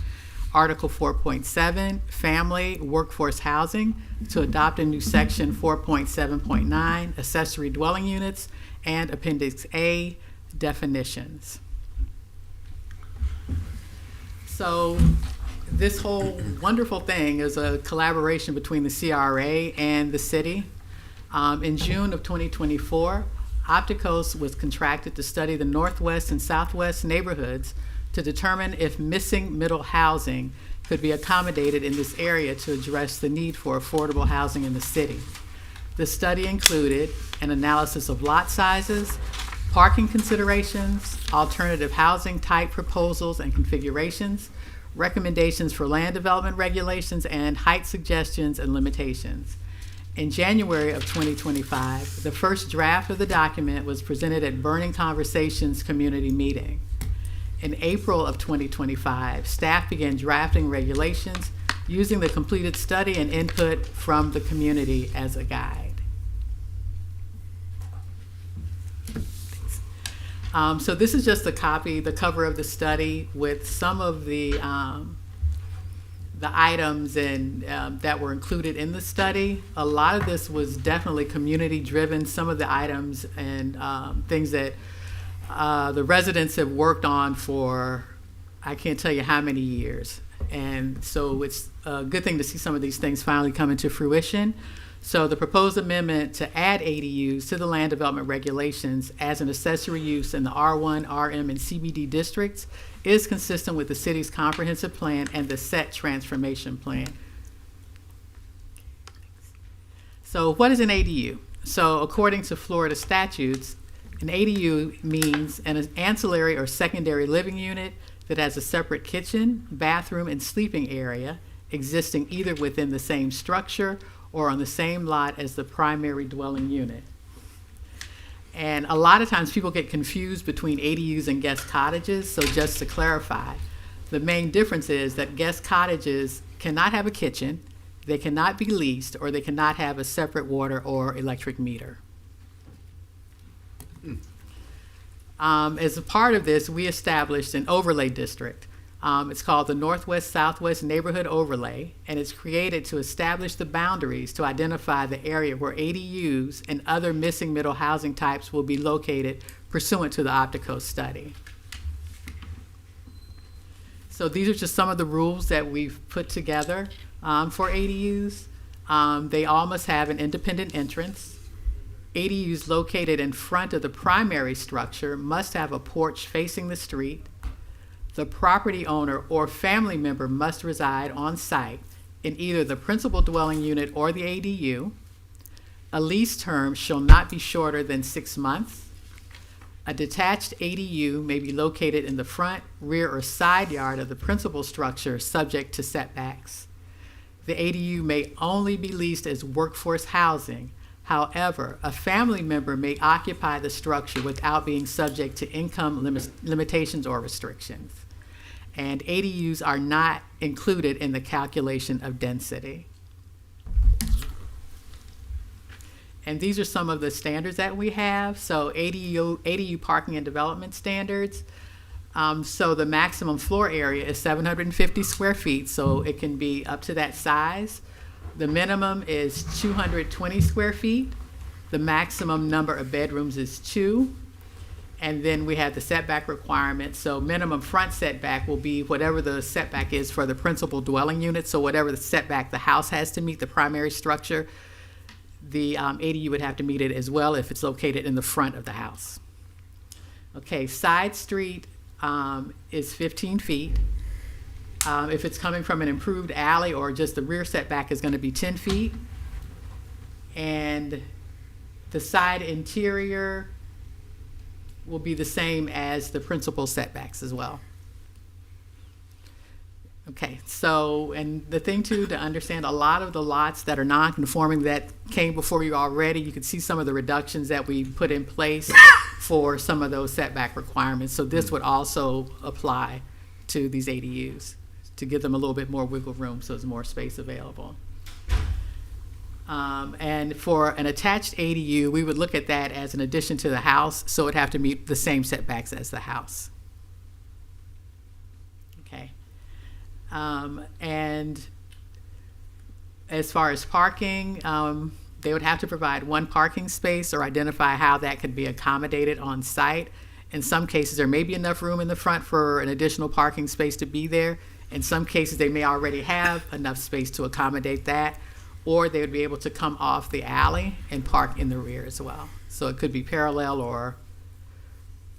S20: Article 4.7, family workforce housing, to adopt a new section, 4.7.9, accessory dwelling units, and Appendix A, definitions. So this whole wonderful thing is a collaboration between the CRA and the city. In June of 2024, Opticos was contracted to study the Northwest and Southwest neighborhoods to determine if missing middle housing could be accommodated in this area to address the need for affordable housing in the city. The study included an analysis of lot sizes, parking considerations, alternative housing type proposals and configurations, recommendations for land development regulations, and height suggestions and limitations. In January of 2025, the first draft of the document was presented at Burning Conversations community meeting. In April of 2025, staff began drafting regulations using the completed study and input from the community as a guide. So this is just a copy, the cover of the study with some of the items and that were included in the study. A lot of this was definitely community driven. Some of the items and things that the residents have worked on for, I can't tell you how many years. And so it's a good thing to see some of these things finally come into fruition. So the proposed amendment to add ADUs to the land development regulations as an accessory use in the R1, RM, and CBD districts is consistent with the city's comprehensive plan and the set transformation plan. So what is an ADU? So according to Florida statutes, an ADU means an ancillary or secondary living unit that has a separate kitchen, bathroom, and sleeping area existing either within the same structure or on the same lot as the primary dwelling unit. And a lot of times people get confused between ADUs and guest cottages, so just to clarify, The main difference is that guest cottages cannot have a kitchen, they cannot be leased, or they cannot have a separate water or electric meter. As a part of this, we established an overlay district. It's called the Northwest Southwest Neighborhood Overlay, and it's created to establish the boundaries to identify the area where ADUs and other missing middle housing types will be located pursuant to the Optico study. So these are just some of the rules that we've put together for ADUs. They all must have an independent entrance. ADUs located in front of the primary structure must have a porch facing the street. The property owner or family member must reside on site in either the principal dwelling unit or the ADU. A lease term shall not be shorter than 6 months. A detached ADU may be located in the front, rear, or side yard of the principal structure, subject to setbacks. The ADU may only be leased as workforce housing. However, a family member may occupy the structure without being subject to income limitations or restrictions. And ADUs are not included in the calculation of density. And these are some of the standards that we have. So ADU parking and development standards. So the maximum floor area is 750 square feet, so it can be up to that size. The minimum is 220 square feet. The maximum number of bedrooms is 2. And then we have the setback requirements. So minimum front setback will be whatever the setback is for the principal dwelling unit. So whatever the setback the house has to meet the primary structure, the ADU would have to meet it as well if it's located in the front of the house. Okay, side street is 15 feet. If it's coming from an improved alley or just the rear setback is going to be 10 feet. And the side interior will be the same as the principal setbacks as well. Okay, so, and the thing too, to understand, a lot of the lots that are non-conforming that came before you already, you can see some of the reductions that we put in place for some of those setback requirements. So this would also apply to these ADUs to give them a little bit more wiggle room so there's more space available. And for an attached ADU, we would look at that as an addition to the house, so it'd have to meet the same setbacks as the house. Okay. And as far as parking, they would have to provide one parking space or identify how that could be accommodated on site. In some cases, there may be enough room in the front for an additional parking space to be there. In some cases, they may already have enough space to accommodate that, or they would be able to come off the alley and park in the rear as well. So it could be parallel or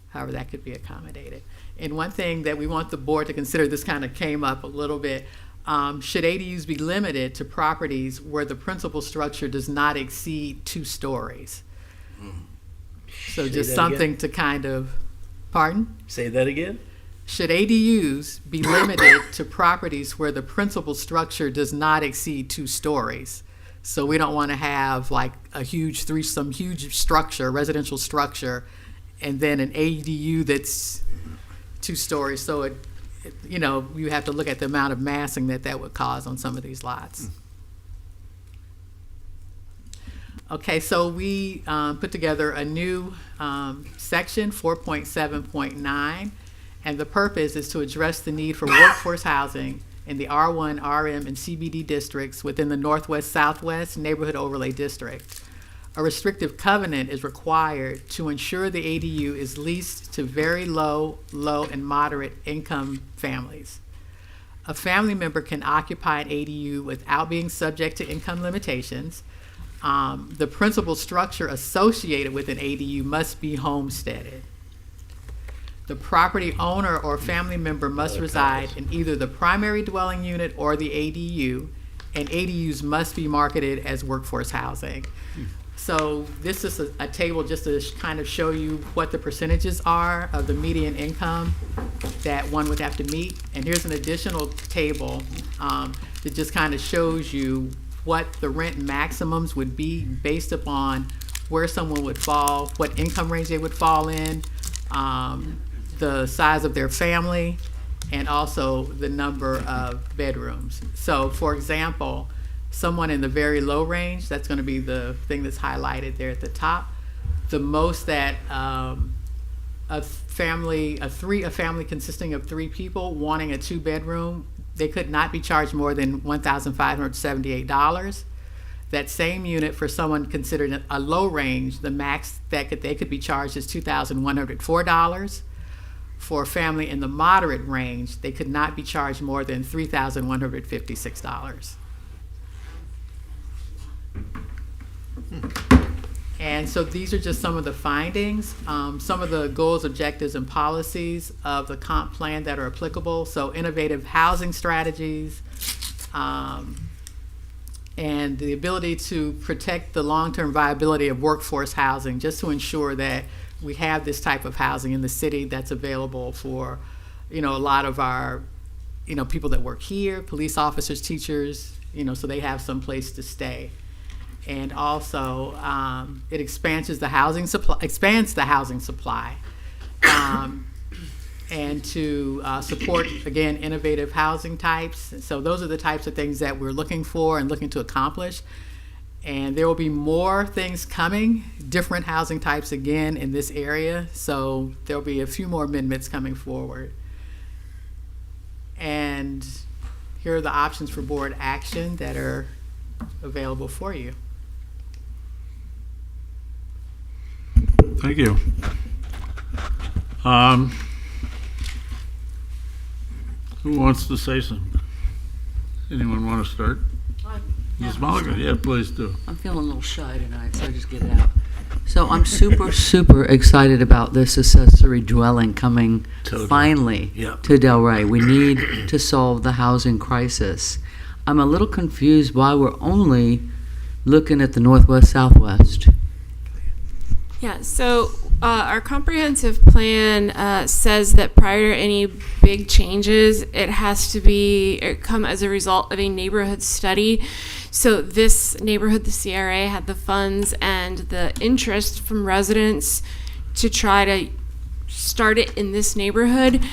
S20: however that could be accommodated. And one thing that we want the board to consider, this kind of came up a little bit, should ADUs be limited to properties where the principal structure does not exceed 2 stories? So just something to kind of, pardon?
S3: Say that again?
S20: Should ADUs be limited to properties where the principal structure does not exceed 2 stories? So we don't want to have like a huge some huge structure, residential structure, and then an ADU that's 2 stories. So it, you know, you have to look at the amount of massing that would cause on some of these lots. Okay, so we put together a new section, 4.7.9. And the purpose is to address the need for workforce housing in the R1, RM, and CBD districts within the Northwest Southwest Neighborhood Overlay District. A restrictive covenant is required to ensure the ADU is leased to very low, and moderate income families. A family member can occupy an ADU without being subject to income limitations. The principal structure associated with an ADU must be homesteaded. The property owner or family member must reside in either the primary dwelling unit or the ADU, and ADUs must be marketed as workforce housing. So this is a table just to kind of show you what the percentages are of the median income that one would have to meet. And here's an additional table that just kind of shows you what the rent maximums would be based upon where someone would fall, what income range they would fall in, the size of their family, and also the number of bedrooms. So, for example, someone in the very low range, that's going to be the thing that's highlighted there at the top. The most that a family consisting of 3 people wanting a 2-bedroom, they could not be charged more than $1,578. That same unit for someone considered a low range, the max that they could be charged is $2,104. For a family in the moderate range, they could not be charged more than $3,156. And so these are just some of the findings, some of the goals, objectives, and policies of the comp plan that are applicable. So innovative housing strategies, and the ability to protect the long-term viability of workforce housing, just to ensure that we have this type of housing in the city that's available for, a lot of our, people that work here, police officers, teachers, so they have some place to stay. And also, it expands the housing supply, and to support, again, innovative housing types. So those are the types of things that we're looking for and looking to accomplish. And there will be more things coming, different housing types again in this area. So there'll be a few more amendments coming forward. And here are the options for board action that are available for you.
S2: Thank you. Who wants to say something? Anyone want to start? Ms. Mulligan, yeah, please do.
S4: I'm feeling a little shy tonight, so I just get it out. So I'm super excited about this accessory dwelling coming finally to Delray. We need to solve the housing crisis. I'm a little confused why we're only looking at the northwest, southwest.
S6: Yeah, so our comprehensive plan says that prior to any big changes, it has to come as a result of a neighborhood study. So this neighborhood, the CRA, had the funds and the interest from residents to try to start it in this neighborhood.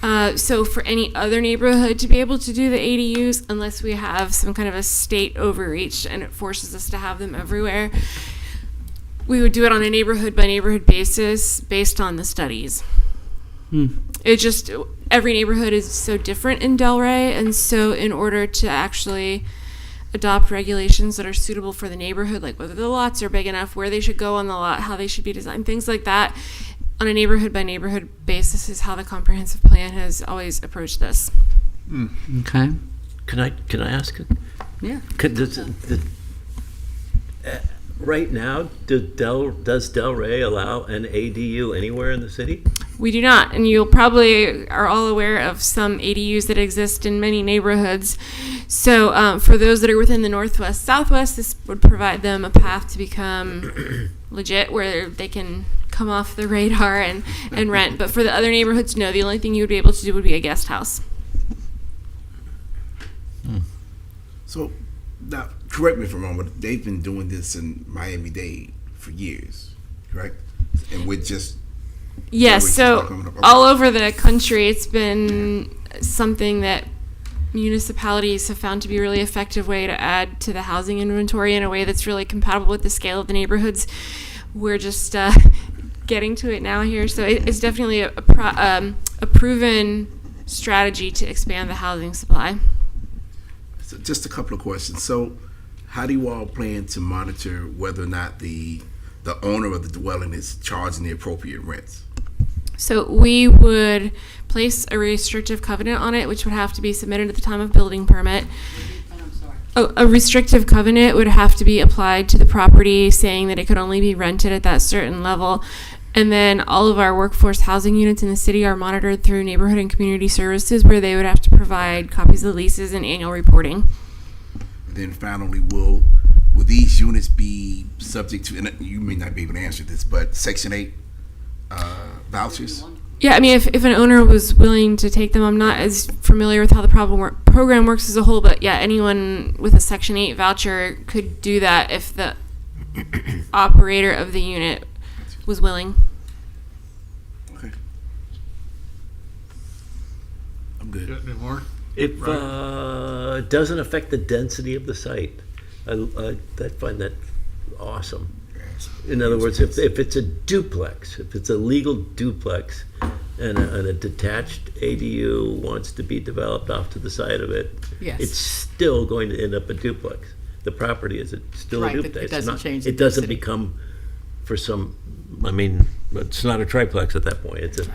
S6: So for any other neighborhood to be able to do the ADUs, unless we have some kind of a state overreach and it forces us to have them everywhere, we would do it on a neighborhood by neighborhood basis based on the studies. It just, every neighborhood is so different in Delray, and so in order to actually adopt regulations that are suitable for the neighborhood, like whether the lots are big enough, where they should go on the lot, how they should be designed, things like that, on a neighborhood by neighborhood basis is how the comprehensive plan has always approached this.
S4: Okay.
S3: Can I ask?
S4: Yeah.
S3: Right now, does Delray allow an ADU anywhere in the city?
S6: We do not, and you probably are all aware of some ADUs that exist in many neighborhoods. So for those that are within the northwest, southwest, this would provide them a path to become legit, where they can come off the radar and rent. But for the other neighborhoods, no, the only thing you would be able to do would be a guest house.
S12: So now, correct me if I'm wrong, but they've been doing this in Miami-Dade for years, correct? And we're just...
S6: Yes, so all over the country, it's been something that municipalities have found to be a really effective way to add to the housing inventory in a way that's really compatible with the scale of the neighborhoods. We're just getting to it now here, so it's definitely a proven strategy to expand the housing supply.
S12: So just a couple of questions. So how do you all plan to monitor whether or not the owner of the dwelling is charging the appropriate rents?
S6: So we would place a restrictive covenant on it, which would have to be submitted at the time of building permit. A restrictive covenant would have to be applied to the property, saying that it could only be rented at that certain level. And then all of our workforce housing units in the city are monitored through neighborhood and community services, where they would have to provide copies of the leases and annual reporting.
S12: Then finally, will these units be subject to, and you may not be able to answer this, but Section 8 vouchers?
S6: Yeah, I mean, if an owner was willing to take them, I'm not as familiar with how the program works as a whole, but yeah, anyone with a Section 8 voucher could do that if the operator of the unit was willing.
S12: Okay.
S5: I'm good.
S2: Got any more?
S3: It doesn't affect the density of the site. I find that awesome. In other words, if it's a duplex, if it's a legal duplex, and a detached ADU wants to be developed off to the side of it,
S20: Yes.
S3: it's still going to end up a duplex. The property is still
S20: Right,
S3: a
S20: it
S3: duplex.
S20: doesn't change the
S3: It doesn't
S20: density.
S3: become, for some, I mean, it's not a triplex at that point. It's a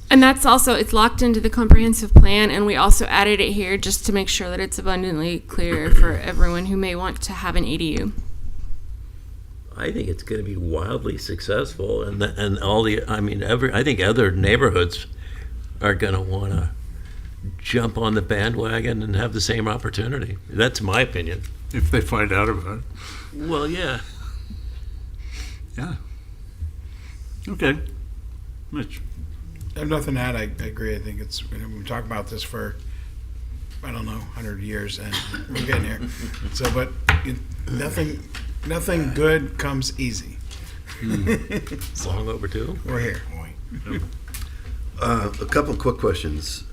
S6: And that's also, it's locked into the comprehensive plan, and we also added it here just to make sure that it's abundantly clear for everyone who may want to have an ADU.
S3: I think it's going to be wildly successful, and all the, I mean, I think other neighborhoods are going to want to jump on the bandwagon and have the same opportunity. That's my opinion.
S2: If they find out about it.
S3: Well, yeah.
S2: Yeah. Okay. Mitch.
S5: I have nothing to add. I agree. I think it's, we've been talking about this for, I don't know, 100 years, and we're getting here. So, but nothing good comes easy.
S3: Long overdue.
S5: We're here.
S9: A couple quick questions.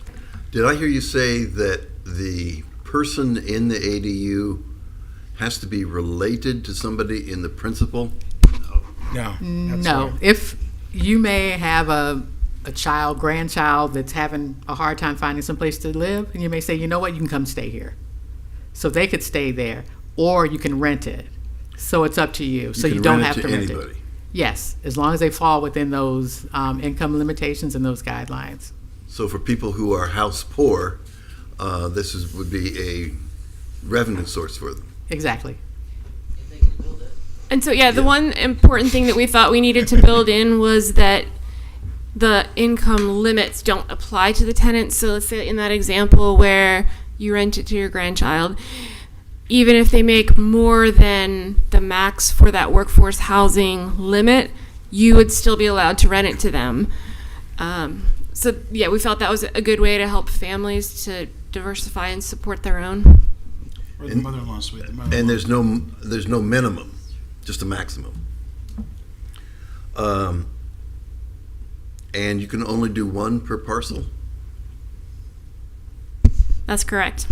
S9: Did I hear you say that the person in the ADU has to be related to somebody in the principal?
S5: No.
S20: No. If you may have a child, grandchild that's having a hard time finding some place to live, and you may say, you know what, you can come stay here. So they could stay there, or you can rent it. So it's up to you. So you don't have to rent it. Yes, as long as they fall within those income limitations and those guidelines.
S9: So for people who are house poor, would be a revenue source for them.
S20: Exactly.
S6: And so, yeah, the one important thing that we thought we needed to build in was that the income limits don't apply to the tenants. So let's say in that example where you rent it to your grandchild, even if they make more than the max for that workforce housing limit, you would still be allowed to rent it to them. So yeah, we felt that was a good way to help families to diversify and support their own.
S5: Or the mother-in-law suite.
S9: And there's no minimum, just a maximum. And you can only do one per parcel?
S6: That's correct.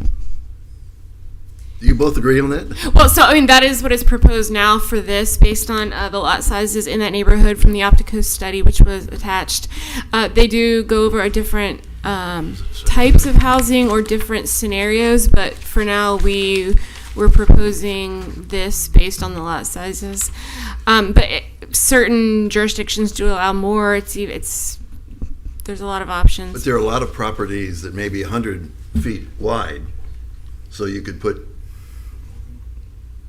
S9: Do you both agree on that?
S6: Well, so I mean, that is what is proposed now for this, based on the lot sizes in that neighborhood from the Opticos study, which was attached. They do go over a different types of housing or different scenarios, but for now we're proposing this based on the lot sizes. Certain jurisdictions do allow more. There's a lot of options.
S9: But there are a lot of properties that may be 100 feet wide, so you could put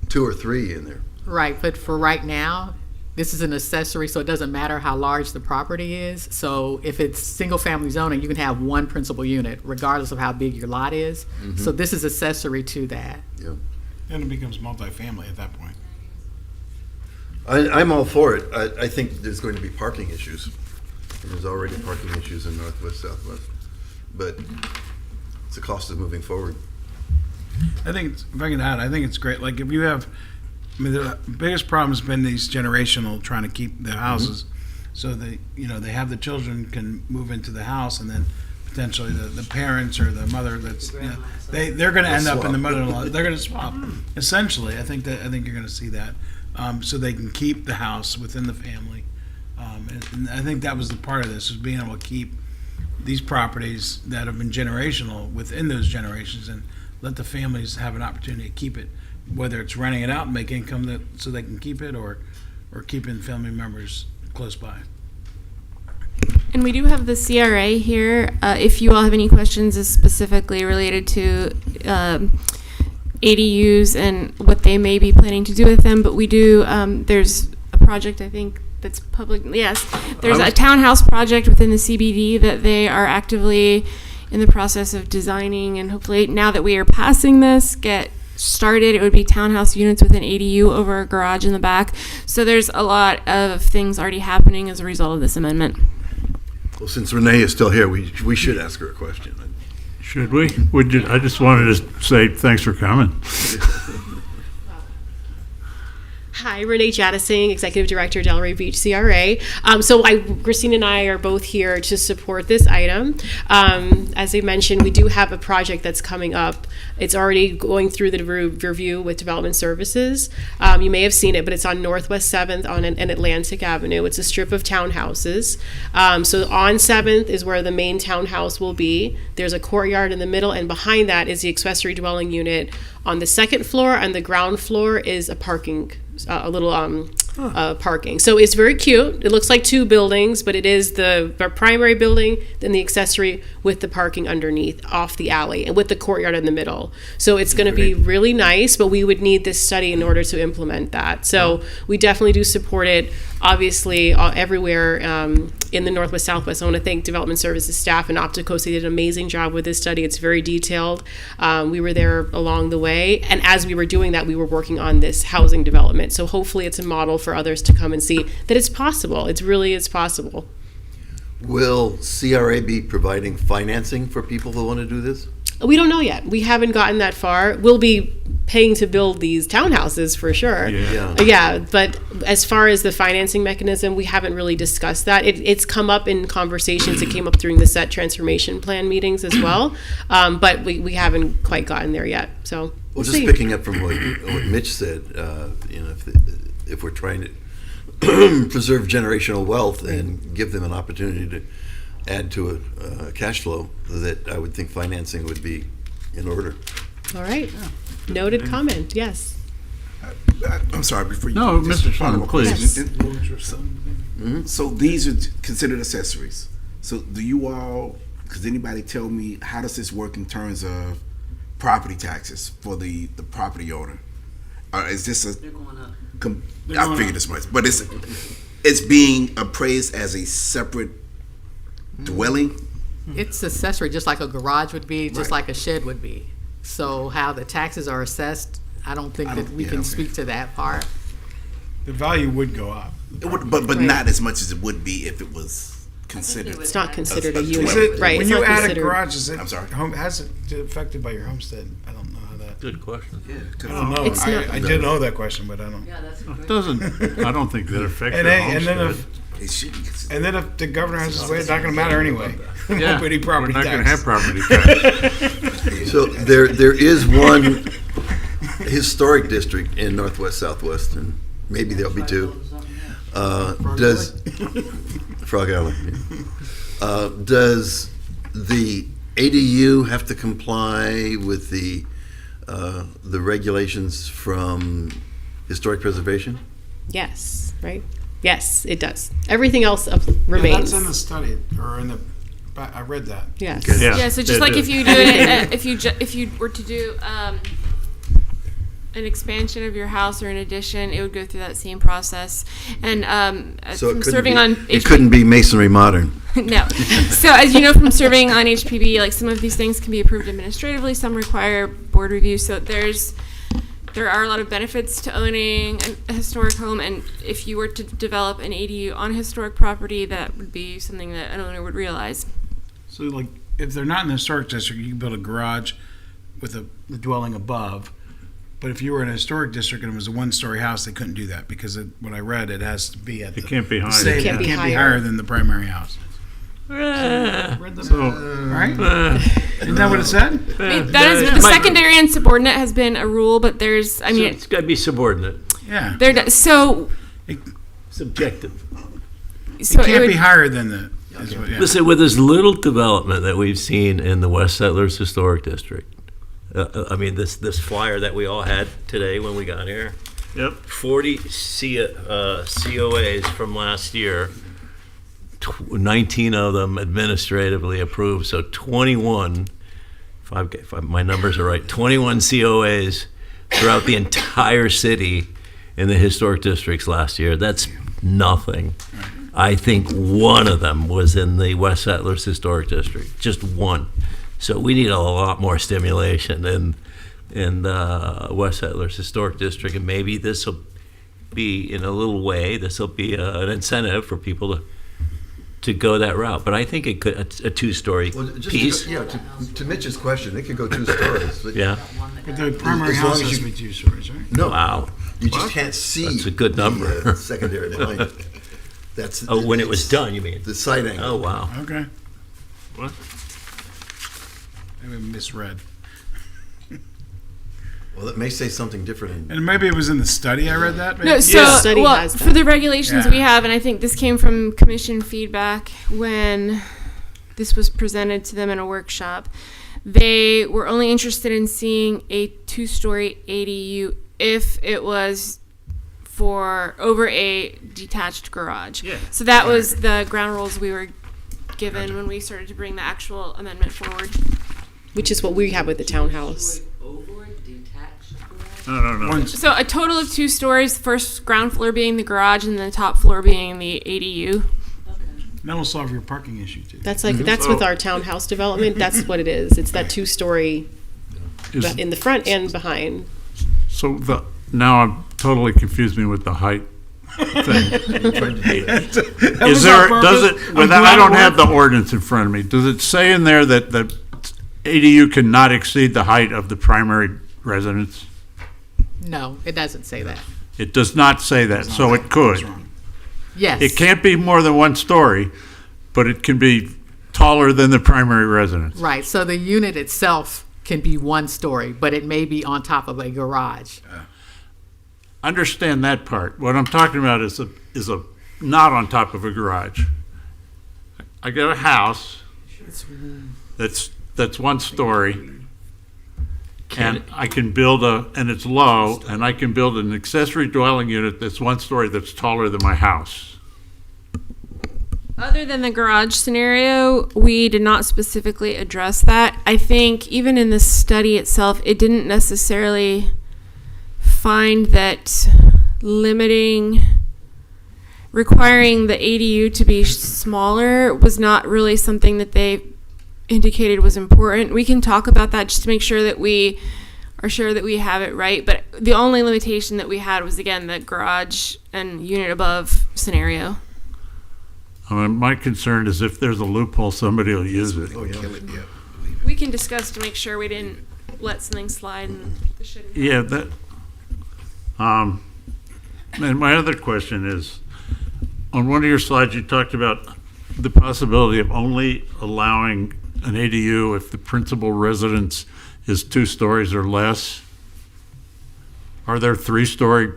S9: 2 or 3 in there.
S20: Right, but for right now, this is an accessory, so it doesn't matter how large the property is. So if it's single-family zoning, you can have one principal unit, regardless of how big your lot is.
S9: Mhm.
S20: So this is accessory to that.
S9: Yeah.
S5: Then it becomes multifamily at that point.
S9: I'm all for it. I think there's going to be parking issues. There's already parking issues in Northwest, Southwest. But it's the cost of moving forward.
S5: I think, if I can add, I think it's great. Like if you have, I mean, the biggest problem has been these generational trying to keep the houses. So they have the children can move into the house, and then potentially the parents or the mother they're going to end up in the mother-in-law. They're going to swap. Essentially, I think you're going to see that. So they can keep the house within the family. And I think that was the part of this, was being able to keep these properties that have been generational within those generations, and let the families have an opportunity to keep it, whether it's renting it out and make income so they can keep it, or keeping family members close by.
S6: And we do have the CRA here. If you all have any questions specifically related to ADUs and what they may be planning to do with them, but we do, there's a project, I think, that's public. Yes, there's a townhouse project within the CBD that they are actively in the process of designing, and hopefully now that we are passing this, get started. It would be townhouse units with an ADU over a garage in the back. So there's a lot of things already happening as a result of this amendment.
S9: Well, since Renee is still here, we should ask her a question.
S2: Should we? I just wanted to say thanks for coming.
S21: Hi, Renee Jadising, Executive Director, Delray Beach CRA. Christine and I are both here to support this item. As I mentioned, we do have a project that's coming up. It's already going through the review with Development Services. You may have seen it, but it's on Northwest 7th and Atlantic Avenue. It's a strip of townhouses. So on 7th is where the main townhouse will be. There's a courtyard in the middle, and behind that is the accessory dwelling unit. On the second floor and the ground floor is a parking, parking. So it's very cute. It looks like two buildings, but it is the primary building, then the accessory with the parking underneath off the alley and with the courtyard in the middle. So it's going to be really nice, but we would need this study in order to implement that. So we definitely do support it. Obviously, everywhere in the Northwest Southwest. I want to thank Development Services staff and Opticos. They did an amazing job with this study. It's very detailed. We were there along the way. And as we were doing that, we were working on this housing development. So hopefully it's a model for others to come and see that it's possible. It really is possible.
S9: Will CRA be providing financing for people who want to do this?
S21: We don't know yet. We haven't gotten that far. We'll be paying to build these townhouses for sure. Yeah, but as far as the financing mechanism, we haven't really discussed that. It's come up in conversations. It came up during the set transformation plan meetings as well, but we haven't quite gotten there yet. So
S9: well, just picking up from what Mitch said, if we're trying to preserve generational wealth and give them an opportunity to add to a cash flow, that I would think financing would be in order.
S21: All right. Noted comment. Yes.
S12: I'm sorry, before you
S2: No, Mr. Sherman, please.
S12: So these are considered accessories. So do you all, does anybody tell me, how does this work in terms of property taxes for the property owner? Is this a, I figured this much, but it's being appraised as a separate dwelling?
S20: It's accessory, just like a garage would be, just like a shed would be. So how the taxes are assessed, I don't think that we can speak to that part.
S5: The value would go up.
S12: It would, but not as much as it would be if it was considered.
S21: It's not considered a unit,
S5: Is it,
S21: right?
S5: When
S21: It's
S5: you
S21: not
S5: add a
S21: considered-
S5: garage, is it?
S12: I'm sorry.
S5: Has it affected by your homestead? I don't know how that.
S3: Good question.
S5: I don't know.
S21: It's not-
S5: I did know that question, but I don't.
S4: Yeah, that's a great.
S2: It doesn't, I don't think that affects
S5: And
S2: your
S5: then
S2: homestead.
S5: if the governor has his way, it's not going to matter anyway.
S2: Yeah,
S5: Property
S2: we're not
S5: tax.
S2: going to have property tax.
S9: So there is one historic district in Northwest Southwest, and maybe there'll be two. Does Frog Island? Yeah. Does the ADU have to comply with the regulations from historic preservation?
S21: Yes, right? Yes, it does. Everything else remains.
S5: That's in the study, or in the. I read that.
S21: Yes.
S6: Yeah. So just like if you do it, if you were to do an expansion of your house or an addition, it would go through that same process. And
S9: So
S6: from serving on
S9: it couldn't be masonry modern.
S6: No. So as you know from serving on HPB, like some of these things can be approved administratively, some require board review. So there are a lot of benefits to owning a historic home, and if you were to develop an ADU on historic property, that would be something that an owner would realize.
S5: So, like, if they're not in the historic district, you can build a garage with a dwelling above. But if you were in a historic district and it was a one-story house, they couldn't do that because what I read, it has to be at.
S2: It can't be higher.
S5: It can't be higher than the primary house. Right? Isn't that what it said?
S6: I mean, that is the secondary and subordinate has been a rule, but there's, I mean,
S3: It's got to be subordinate.
S5: Yeah.
S6: So
S3: Subjective.
S5: It can't be higher than the.
S3: Listen, with this little development that we've seen in the West Settlers Historic District, I mean, this flyer that we all had today when we got here.
S2: Yep.
S3: 40 COAs from last year, 19 of them administratively approved, so 21, if my numbers are right, 21 COAs throughout the entire city in the historic districts last year. That's nothing. I think one of them was in the West Settlers Historic District, just one. So we need a lot more stimulation in the West Settlers Historic District, and maybe this will be, in a little way, this will be an incentive for people to go that route. But I think it could, a two-story piece.
S9: To Mitch's question, it could go 2 stories.
S3: Yeah.
S5: But the primary house has to be 2 stories, right?
S9: No.
S3: Wow.
S9: You just can't see.
S3: That's a good number.
S9: The secondary line. That's
S3: Oh, when it was done, you mean?
S9: the side angle.
S3: Oh, wow.
S5: Okay.
S2: What?
S5: Maybe I misread.
S9: Well, it may say something different.
S5: And maybe it was in the study I read that. Maybe?
S6: No, so
S21: study
S6: well,
S21: has that.
S6: for the regulations
S5: Yeah.
S6: we have, and I think this came from commission feedback when this was presented to them in a workshop. They were only interested in seeing a 2-story ADU if it was for over a detached garage.
S2: Yeah.
S6: So that was the ground rules we were given when we started to bring the actual amendment forward.
S21: Which is what we have with the townhouse.
S2: No.
S6: So a total of 2 stories, the first ground floor being the garage and the top floor being the ADU.
S5: That will solve your parking issue too.
S21: That's like that's with our townhouse development. That's what it is. It's that 2-story
S2: Is-
S21: in the front and behind.
S2: So now I'm totally confused me with the height thing. Is there, does it, without, I don't have the ordinance in front of me, does it say in there that the ADU cannot exceed the height of the primary residence?
S20: No, it doesn't say that.
S2: It does not say that, so it could.
S20: Yes.
S2: It can't be more than 1 story, but it can be taller than the primary residence.
S20: Right, so the unit itself can be 1 story, but it may be on top of a garage.
S2: Understand that part. What I'm talking about is a not on top of a garage. I got a house that's 1 story, and I can build and it's low, and I can build an accessory dwelling unit that's 1 story that's taller than my house.
S6: Other than the garage scenario, we did not specifically address that. I think even in the study itself, it didn't necessarily find that requiring the ADU to be smaller was not really something that they indicated was important. We can talk about that just to make sure that we are sure that we have it right. But the only limitation that we had was, again, the garage and unit above scenario.
S2: I mean, my concern is if there's a loophole, somebody will use it.
S6: We can discuss to make sure we didn't let something slide and it shouldn't.
S2: Yeah, that. And my other question is, on one of your slides, you talked about the possibility of only allowing an ADU if the principal residence is 2 stories or less. Are there some 3-story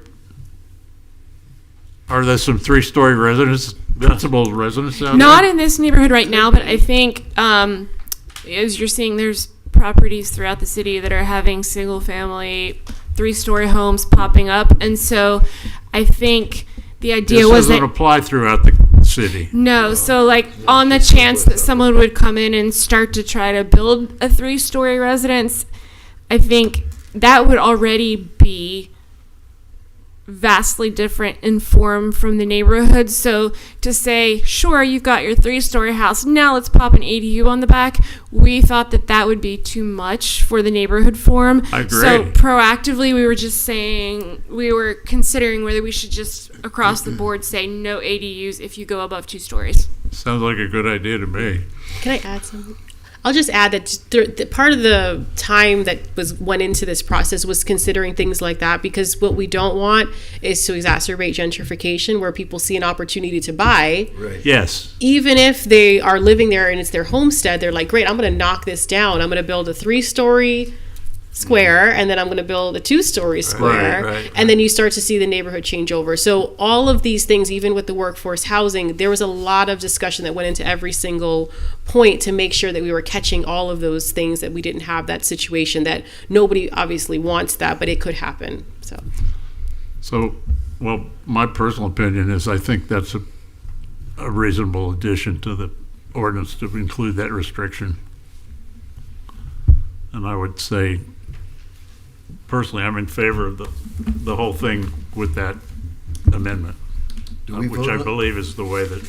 S2: principal residents out there?
S6: Not in this neighborhood right now, but I think as you're seeing, there's properties throughout the city that are having single-family 3-story homes popping up, and so I think the idea was
S2: This doesn't
S6: that
S2: apply throughout the city.
S6: no, so like on the chance that someone would come in and start to try to build a 3-story residence, I think that would already be vastly different in form from the neighborhood. So to say, sure, you've got your 3-story house, now let's pop an ADU on the back, we thought that that would be too much for the neighborhood form.
S2: I agree.
S6: So proactively, we were just saying, we were considering whether we should just across the board say no ADUs if you go above 2 stories.
S2: Sounds like a good idea to me.
S21: Can I add something? I'll just add that the part of the time that went into this process was considering things like that, because what we don't want is to exacerbate gentrification where people see an opportunity to buy.
S9: Right.
S2: Yes.
S21: Even if they are living there and it's their homestead, they're like, great, I'm going to knock this down. I'm going to build a 3-story square, and then I'm going to build a 2-story square.
S2: Right.
S21: And then you start to see the neighborhood change over. So all of these things, even with the workforce housing, there was a lot of discussion that went into every single point to make sure that we were catching all of those things, that we didn't have that situation, that nobody obviously wants that, but it could happen. So
S2: well, my personal opinion is I think that's a reasonable addition to the ordinance to include that restriction. And I would say, personally, I'm in favor of the whole thing with that amendment, which I believe is the way that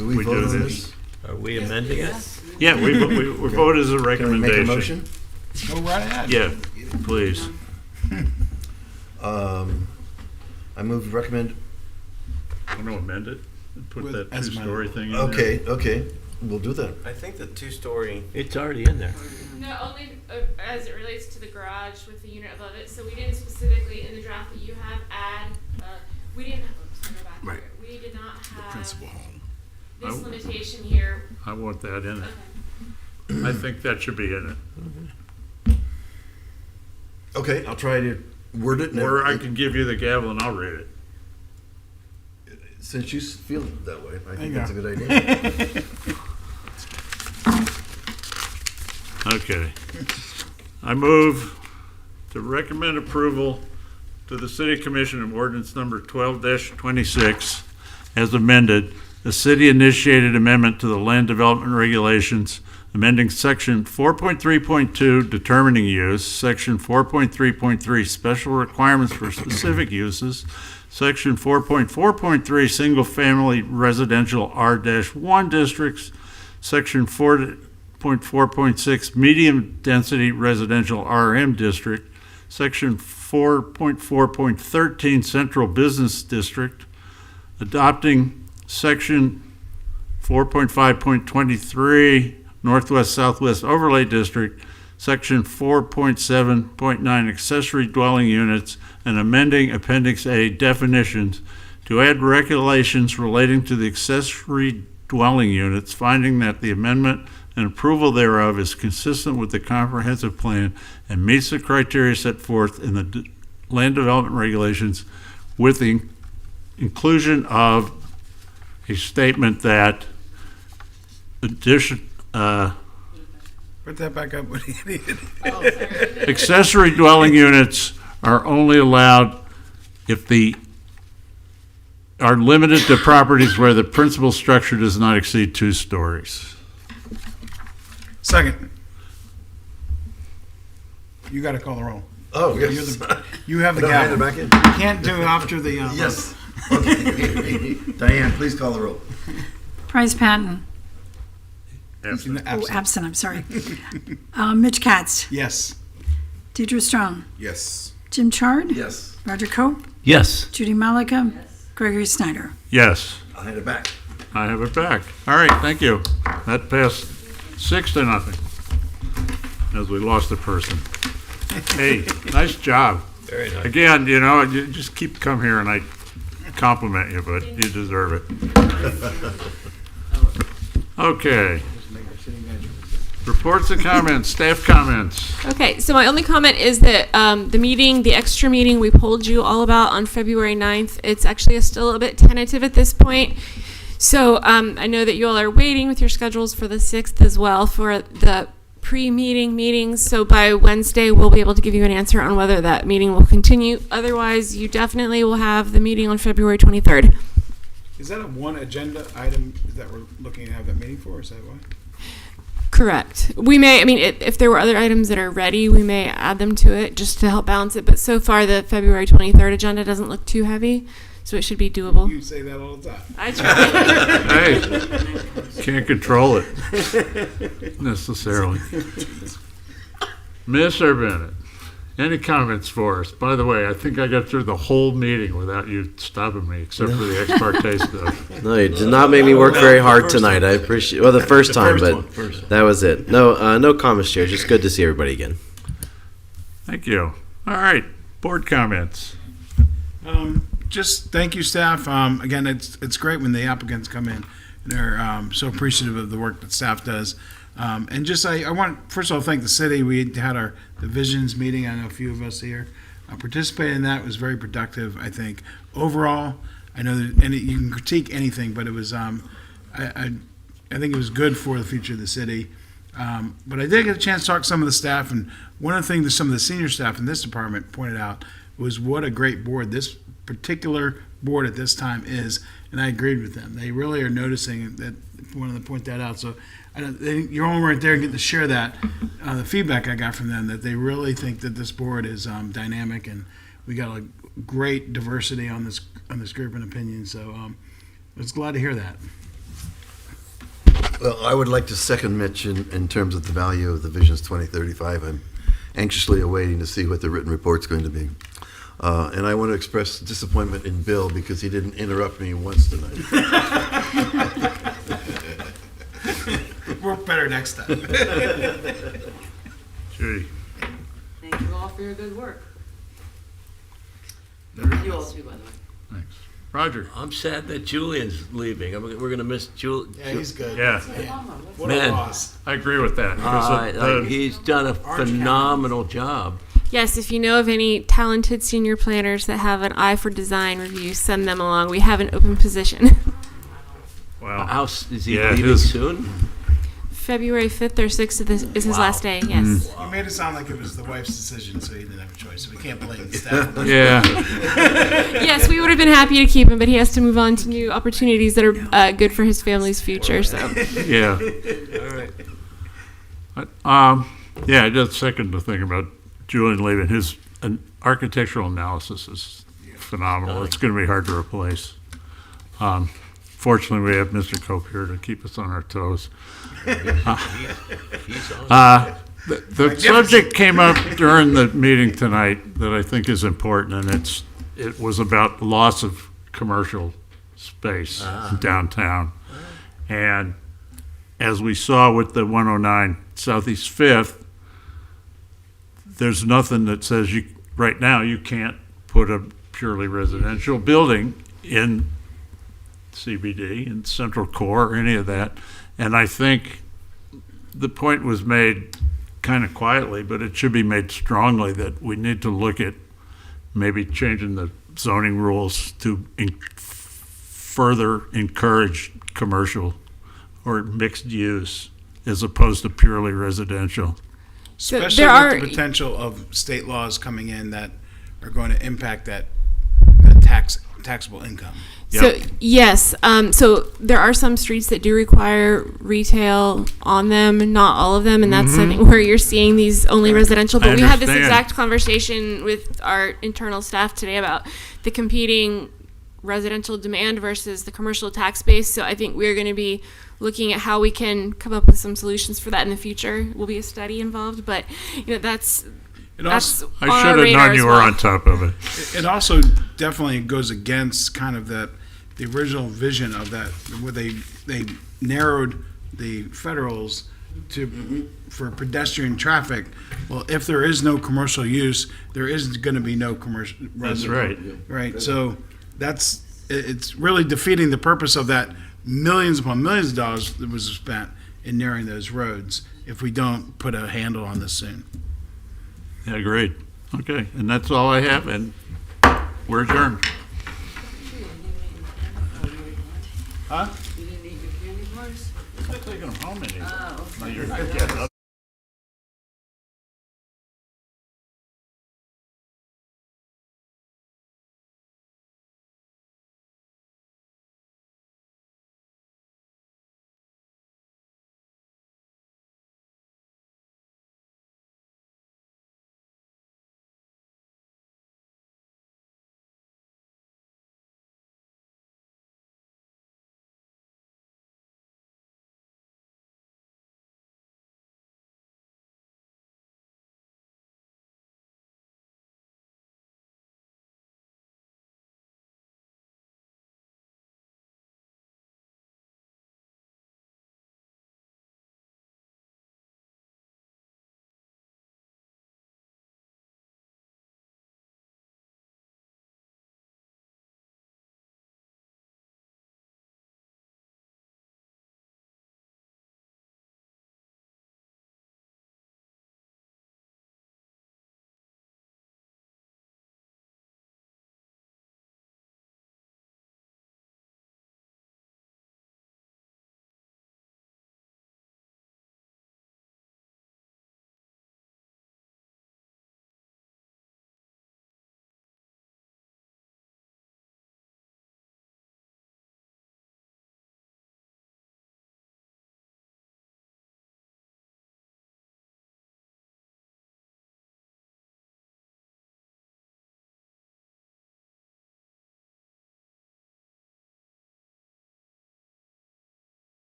S2: we do this.
S3: Are we amending it?
S2: Yeah, we vote as a
S9: Can we
S2: recommendation.
S9: make a motion?
S5: Go right ahead.
S2: Yeah, please.
S9: I move recommend.
S2: I'm going to amend it and put that
S5: as my-
S2: 2-story thing in there.
S9: Okay. we'll do that.
S16: I think the two-story.
S3: It's already in there.
S6: No, only as it relates to the garage with the unit above it. So we didn't specifically in the draft that you have add. We didn't. Oops, let me go back
S9: Right.
S6: here. We did not have
S9: Principal home.
S6: this limitation here.
S2: I want that in it.
S6: Okay.
S2: I think that should be in it.
S9: Okay, I'll try to word it.
S2: Or I can give you the gavel and I'll read it.
S9: Since you feel that way, I think
S5: you
S9: that's a
S5: go.
S9: good idea.
S2: Okay. I move to recommend approval to the City Commission of ordinance number 12-26 as amended, a city-initiated amendment to the land development regulations, amending section 4.3.2 determining use, section 4.3.3 special requirements for specific uses, section 4.4.3 single-family residential R-1 districts, section 4.4.6 medium-density residential RM district, section 4.4.13 central business district, adopting section 4.5.23 Northwest Southwest Overlay District, Section 4.7.9 accessory dwelling units, and amending Appendix A definitions to add regulations relating to the accessory dwelling units, finding that the amendment and approval thereof is consistent with the comprehensive plan and meets the criteria set forth in the land development regulations, with the inclusion of a statement that
S5: Put that back up, what idiot.
S2: accessory dwelling units are only allowed if are limited to properties where the principal structure does not exceed 2 stories.
S5: Second. You gotta call the roll.
S9: Oh,
S5: You're
S9: yes.
S5: You have the
S9: No, hand
S5: gavel.
S9: it back in.
S5: You can't do it after the.
S9: Yes. Okay. Diane, please call the roll.
S1: Price Patton.
S2: Absent.
S1: Oh, absent, I'm sorry. Mitch Katz.
S5: Yes.
S1: Deidre Strong.
S12: Yes.
S1: Jim Chard.
S9: Yes.
S1: Roger Cope.
S3: Yes.
S1: Judy Malika. Gregory Snyder.
S2: Yes,
S9: I'll hand it back.
S2: I have it back. All right, thank you. That passed 6-0, as we lost a person. Hey, nice job.
S3: Very nice.
S2: Again, you know, you just come here and I compliment you, but you deserve it. Okay. Reports and comments, staff comments.
S6: Okay, so my only comment is that the extra meeting we told you all about on February 9th, it's actually still a bit tentative at this point. So I know that you all are waiting with your schedules for the 6th as well for the pre-meeting meetings. So by Wednesday, we'll be able to give you an answer on whether that meeting will continue. Otherwise, you definitely will have the meeting on February 23rd.
S5: Is that a one agenda item that we're looking to have that meeting for, is that why?
S6: Correct. We may, if there were other items that are ready, we may add them to it just to help balance it. But so far, the February 23rd agenda doesn't look too heavy, so it should be doable.
S5: You say that all the time.
S6: I try.
S2: Hey, can't control it necessarily. Mr. Bennett, any comments for us? By the way, I think I got through the whole meeting without you stopping me, except for the ex parte stuff.
S15: No, you did not make me work very hard tonight. I appreciate. Well, the first time, but that was it. No, no comments, Chair. Just good to see everybody again.
S2: Thank you. All right, board comments.
S5: Just thank you, staff. Again, it's great when the applicants come in. They're so appreciative of the work that staff does. And just I want, first of all, thank the city. We had the Visions meeting. I know a few of us here participated in that. It was very productive, I think. Overall, I know that you can critique anything, but it was, I think it was good for the future of the city. But I did get a chance to talk to some of the staff, and one of the things that some of the senior staff in this department pointed out was what a great board this particular board at this time is, and I agreed with them. They really are noticing that, wanted to point that out. So you all weren't there getting to share that, the feedback I got from them, that they really think that this board is dynamic, and we got a great diversity on this group and opinion. So I was glad to hear that.
S9: Well, I would like to second Mitch in terms of the value of the Visions 2035. I'm anxiously awaiting to see what the written report's going to be. And I want to express disappointment in Bill because he didn't interrupt me once tonight.
S5: work better next time.
S2: Judy.
S4: Thank you all for your good work. You all too, by the way.
S2: Thanks. Roger.
S3: I'm sad that Julian's leaving. We're going to miss Julian.
S5: Yeah, he's good.
S2: Yeah.
S5: What a
S3: Man.
S5: loss.
S2: I agree with that. because of the-
S3: He's done a phenomenal job.
S6: Yes, if you know of any talented senior planners that have an eye for design review, send them along. We have an open position.
S2: Wow.
S3: Is he
S2: Yeah,
S3: leaving
S2: his-
S3: soon?
S6: February 5th or 6th is his last day, yes.
S5: You made it sound like it was the wife's decision, so he didn't have a choice. So we can't blame the staff.
S2: Yeah.
S6: Yes, we would have been happy to keep him, but he has to move on to new opportunities that are good for his family's future, so.
S2: Yeah.
S3: All right.
S2: Yeah, I just second the thing about Julian leaving. His architectural analysis is phenomenal. It's going to be hard to replace. Fortunately, we have Mr. Cope here to keep us on our toes. The subject came up during the meeting tonight that I think is important, and it was about loss of commercial space downtown. And as we saw with the 109 Southeast Fifth, there's nothing that says right now you can't put a purely residential building in CBD, in Central Core, or any of that. And I think the point was made kind of quietly, but it should be made strongly that we need to look at maybe changing the zoning rules to further encourage commercial or mixed use as opposed to purely residential.
S6: So
S5: Especially
S6: there
S5: with
S6: are-
S5: the potential of state laws coming in that are going to impact that taxable income.
S6: So yes, so there are some streets that do require retail on them, not all of them, and that's I think where you're seeing these only residential. But we had this
S2: understand.
S6: exact conversation with our internal staff today about the competing residential demand versus the commercial tax base. So I think we're going to be looking at how we can come up with some solutions for that in the future. Will be a study involved, but that's
S5: It also,
S2: I should have known you were on top of it.
S5: It also definitely goes against kind of the original vision of that, where they narrowed the federals for pedestrian traffic. Well, if there is no commercial use, there is going to be no commercial.
S2: That's right.
S5: Right. So it's really defeating the purpose of that millions upon millions of dollars that was spent in narrowing those roads if we don't put a handle on this soon.
S2: Yeah, agreed. Okay, and that's all I have, and we're adjourned.
S5: Huh?
S4: You didn't eat your candy bars?
S2: I'm taking them home anyway.
S4: Oh, okay.
S2: No, you're-